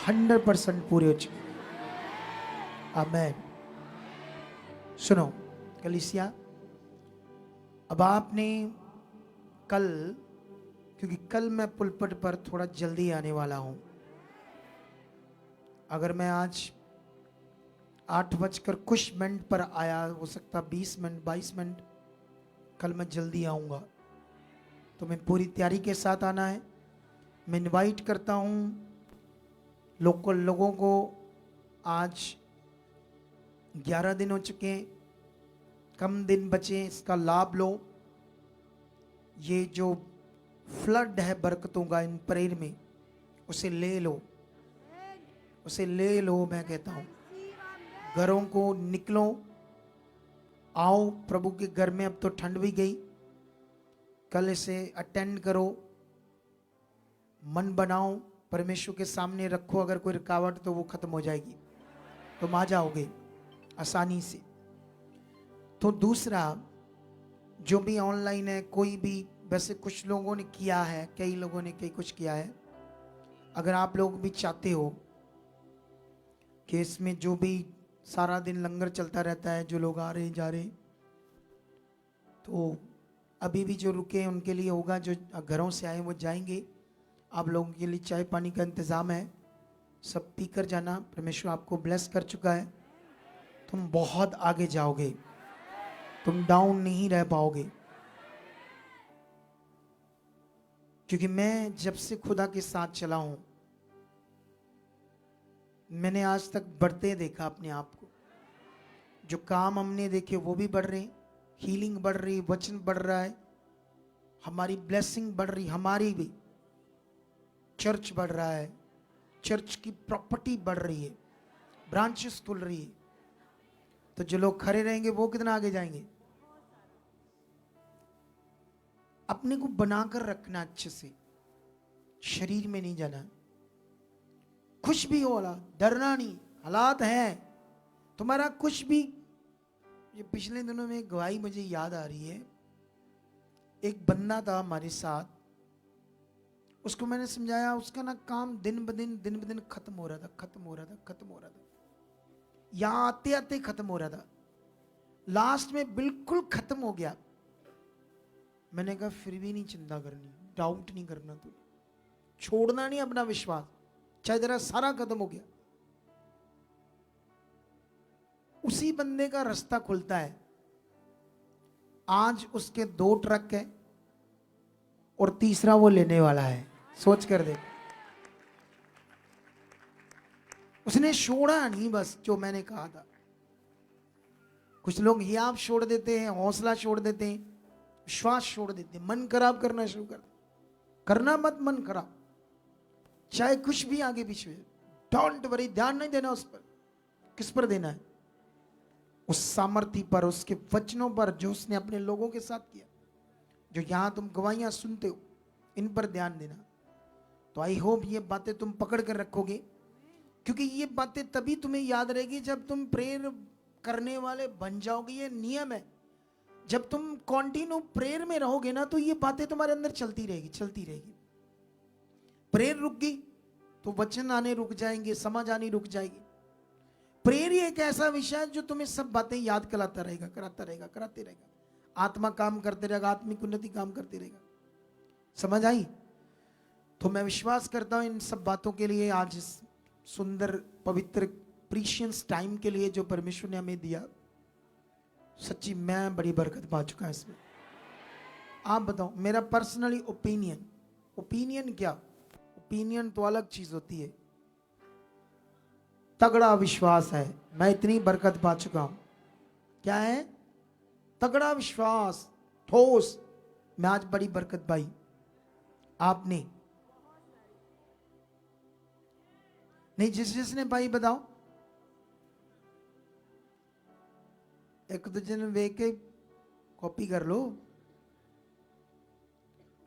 100% पूरे हो चुके। आमीन। सुनो कलीसिया, अब आपने कल, क्योंकि कल मैं पुलपट पर थोड़ा जल्दी आने वाला हूं, अगर मैं आज 8:00 पर आया, हो सकता 20 मिनट 22 मिनट, कल मैं जल्दी आऊँगा। तो मैं पूरी तैयारी के साथ आना है। मैं इनवाइट करता हूँ लोकल लोगों को। आज 11 दिन हो चुके हैं, कम दिन बचे, इसका लाभ लो। ये जो फ्लड है बरकतों का इन प्रेयर में, उसे ले लो, उसे ले लो। मैं कहता हूं घरों को निकलो, आओ प्रभु के घर में। अब तो ठंड भी गई, कल इसे अटेंड करो, मन बनाओ, परमेश्वर के सामने रखो। अगर कोई रुकावट तो वो खत्म हो जाएगी, तुम आ जाओगे आसानी से। तो दूसरा, जो भी ऑनलाइन है, कोई भी, वैसे कुछ लोगों ने किया है, कई लोगों ने कई कुछ किया है। अगर आप लोग भी चाहते हो कि इसमें जो भी सारा दिन लंगर चलता रहता है, जो लोग आ रहे जा रहे, तो अभी भी जो रुके हैं उनके लिए होगा, जो घरों से आए वो जाएंगे। आप लोगों के लिए चाय पानी का इंतज़ाम है, सब पी कर जाना। परमेश्वर आपको ब्लेस कर चुका है, तुम बहुत आगे जाओगे, तुम डाउन नहीं रह पाओगे। क्योंकि मैं जब से खुदा के साथ चला हूं, मैंने आज तक बढ़ते देखा अपने आप को। जो काम हमने देखे वो भी बढ़ रहे, हीलिंग बढ़ रही, वचन बढ़ रहा है, हमारी ब्लेसिंग बढ़ रही, हमारी भी चर्च बढ़ रहा है, चर्च की प्रॉपर्टी बढ़ रही है, ब्रांचेस खुल रही है। तो जो लोग खड़े रहेंगे वो कितना आगे जाएंगे। अपने को बनाकर रखना अच्छे से, शरीर में नहीं जाना। कुछ भी हो हालात, डरना नहीं, हालात हैं तुम्हारा कुछ भी। ये पिछले दिनों में एक गवाही मुझे याद आ रही है। एक बंदा था हमारे साथ, उसको मैंने समझाया, उसका ना काम दिन ब दिन खत्म हो रहा था, खत्म हो रहा था, खत्म हो रहा था। यहां आते आते खत्म हो रहा था, लास्ट में बिल्कुल खत्म हो गया। मैंने कहा फिर भी नहीं चिंता करनी, डाउट नहीं करना, तू छोड़ना नहीं अपना विश्वास, चाहे तेरा सारा खत्म हो गया। उसी बंदे का रास्ता खुलता है। आज उसके 2 ट्रक है और तीसरा वो लेने वाला है, सोच कर देख। उसने छोड़ा नहीं बस जो मैंने कहा था। कुछ लोग हियाब छोड़ देते हैं, हौसला छोड़ देते हैं, विश्वास छोड़ देते हैं, मन खराब करना शुरू कर करना मत, मन खराब चाहे कुछ भी आगे पीछे। डोंट वरी, ध्यान नहीं देना उस पर। किस पर देना है? उस सामर्थ्य पर, उसके वचनों पर जो उसने अपने लोगों के साथ किया। जो यहां तुम गवाहियां सुनते हो, इन पर ध्यान देना। तो आई होप ये बातें तुम पकड़ कर रखोगे, क्योंकि ये बातें तभी तुम्हें याद रहेगी जब तुम प्रेयर करने वाले बन जाओगे। ये नियम है, जब तुम कॉन्टिन्यू प्रेयर में रहोगे ना, तो ये बातें तुम्हारे अंदर चलती रहेगी, चलती रहेगी। प्रेयर रुक गई तो वचन आने रुक जाएंगे, समझ आनी रुक जाएगी। प्रेयर ही एक ऐसा विषय है जो तुम्हें सब बातें याद कराता रहेगा, कराता रहेगा, कराते रहेगा। आत्मा काम करते रहेगा, आत्मिक उन्नति काम करती रहेगा। समझ आई? तो मैं विश्वास करता हूं इन सब बातों के लिए, आज इस सुंदर पवित्र प्रीशियस टाइम के लिए जो परमेश्वर ने हमें दिया, सच्ची मैं बड़ी बरकत पा चुका है इसमें। आप बताओ, मेरा पर्सनली ओपिनियन, ओपिनियन क्या, ओपिनियन तो अलग चीज होती है, तगड़ा विश्वास है मैं इतनी बरकत पा चुका हूं। क्या है? तगड़ा विश्वास, ठोस। मैं आज बड़ी बरकत पाई। आपने नहीं? जिसने पाई बताओ। एक दूसरे ने देख के कॉपी कर लो।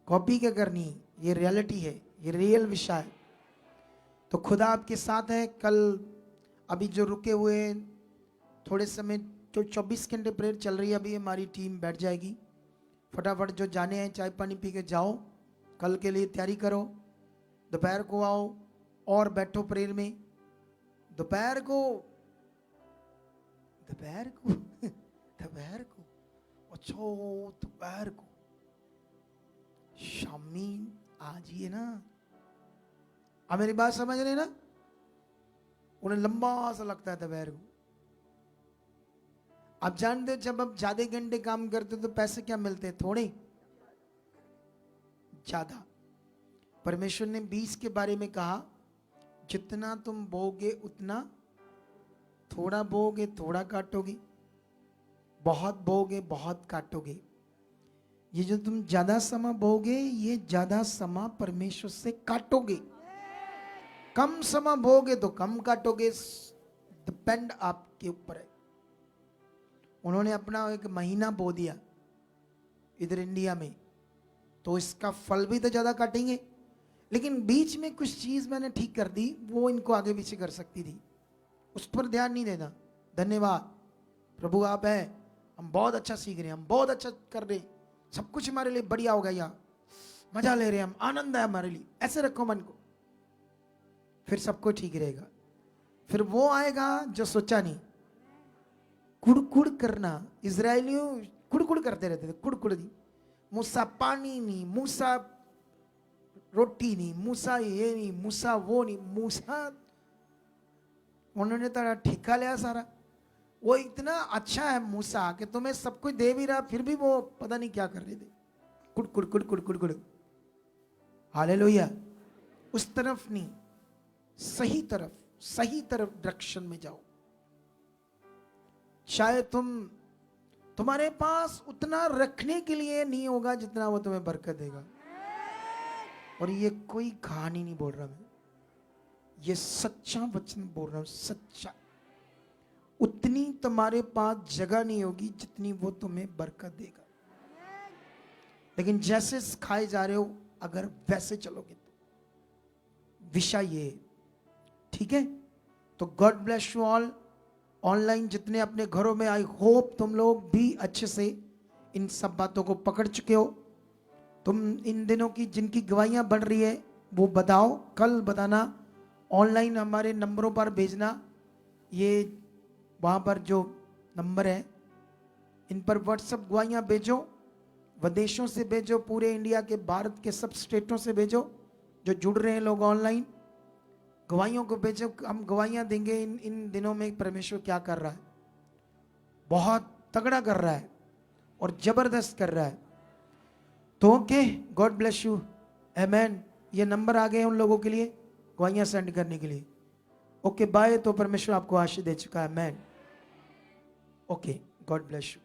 कॉपी क्या करनी, ये रियलिटी है, ये रियल विषय है। तो खुदा आपके साथ है। कल अभी जो रुके हुए थोड़े समय, जो 24 घंटे प्रेयर चल रही है, अभी हमारी टीम बैठ जाएगी। फटाफट जो जाने हैं चाय पानी पी के जाओ, कल के लिए तैयारी करो। दोपहर को आओ और बैठो प्रेयर में। दोपहर को अच्छा, दोपहर को शामी आ जाइए ना। आप मेरी बात समझ रहे ना? उन्हें लंबा सा लगता है दोपहर को। आप जानते हो, जब आप ज्यादा घंटे काम करते हो तो पैसे क्या मिलते हैं? थोड़े ज्यादा। परमेश्वर ने 20 के बारे में कहा, जितना तुम बोगे उतना, थोड़ा बोगे थोड़ा काटोगे। बहुत बोओगे बहुत काटोगे। ये जो तुम ज्यादा समय बोओगे ये ज्यादा समय परमेश्वर से काटोगे। कम समय बोओगे तो कम काटोगे। डिपेंड आपके ऊपर है। उन्होंने अपना एक महीना बो दिया इधर इंडिया में, तो इसका फल भी तो ज्यादा काटेंगे। लेकिन बीच में कुछ चीज मैंने ठीक कर दी, वो इनको आगे पीछे कर सकती थी, उस पर ध्यान नहीं देना। धन्यवाद प्रभु, आप हैं, हम बहुत अच्छा सीख रहे हैं, हम बहुत अच्छा कर रहे हैं, सब कुछ हमारे लिए बढ़िया हो गया, यहाँ मजा ले रहे हैं हम, आनंद है हमारे लिए। ऐसे रखो मन को, फिर सब कुछ ठीक रहेगा। फिर वो आएगा जो सोचा नहीं। कुड़कुड़ करना, इजरायलियों कुड़कुड़ करते रहते थे, कुड़कुड़ नहीं। मूसा पानी नहीं, मूसा रोटी नहीं, मूसा ये नहीं, मूसा वो नहीं, मूसा उन्होंने तो ठेका लिया सारा। वो इतना अच्छा है मूसा कि तुम्हें सब कुछ दे भी रहा, फिर भी वो पता नहीं क्या कर रहे थे, कुड़कुड़ कुड़कुड़ कुड़कुड़। हालेलुया। उस तरफ नहीं, सही तरफ, सही तरफ डायरेक्शन में जाओ। शायद तुम्हारे पास उतना रखने के लिए नहीं होगा जितना वो तुम्हें बरकत देगा। और ये कोई कहानी नहीं बोल रहा मैं, ये सच्चा वचन बोल रहा हूं, सच्चा। उतनी तुम्हारे पास जगह नहीं होगी जितनी वो तुम्हें बरकत देगा। लेकिन जैसे खाए जा रहे हो, अगर वैसे चलोगे तो विषय ये है, ठीक है। तो God bless you all. Online जितने अपने घरों में, आई होप तुम लोग भी अच्छे से इन सब बातों को पकड़ चुके हो। तुम इन दिनों की जिनकी गवाहियां बढ़ रही है वो बताओ, कल बताना, ऑनलाइन हमारे नंबरों पर भेजना। ये वहाँ पर जो नंबर है इन पर व्हाट्सएप गवाहियां भेजो, विदेशों से भेजो, पूरे इंडिया के, भारत के सब स्टेटों से भेजो जो जुड़ रहे हैं लोग ऑनलाइन। गवाहियों को भेजो, हम गवाहियां देंगे इन दिनों में परमेश्वर क्या कर रहा है। बहुत तगड़ा कर रहा है और जबरदस्त कर रहा है। तो ओके, गॉड ब्लेस यू, आमेन। ये नंबर आ गए उन लोगों के लिए गवाहियां सेंड करने के लिए। Okay bye. तो परमेश्वर आपको आशीष दे चुका है, amen. Okay, God bless you.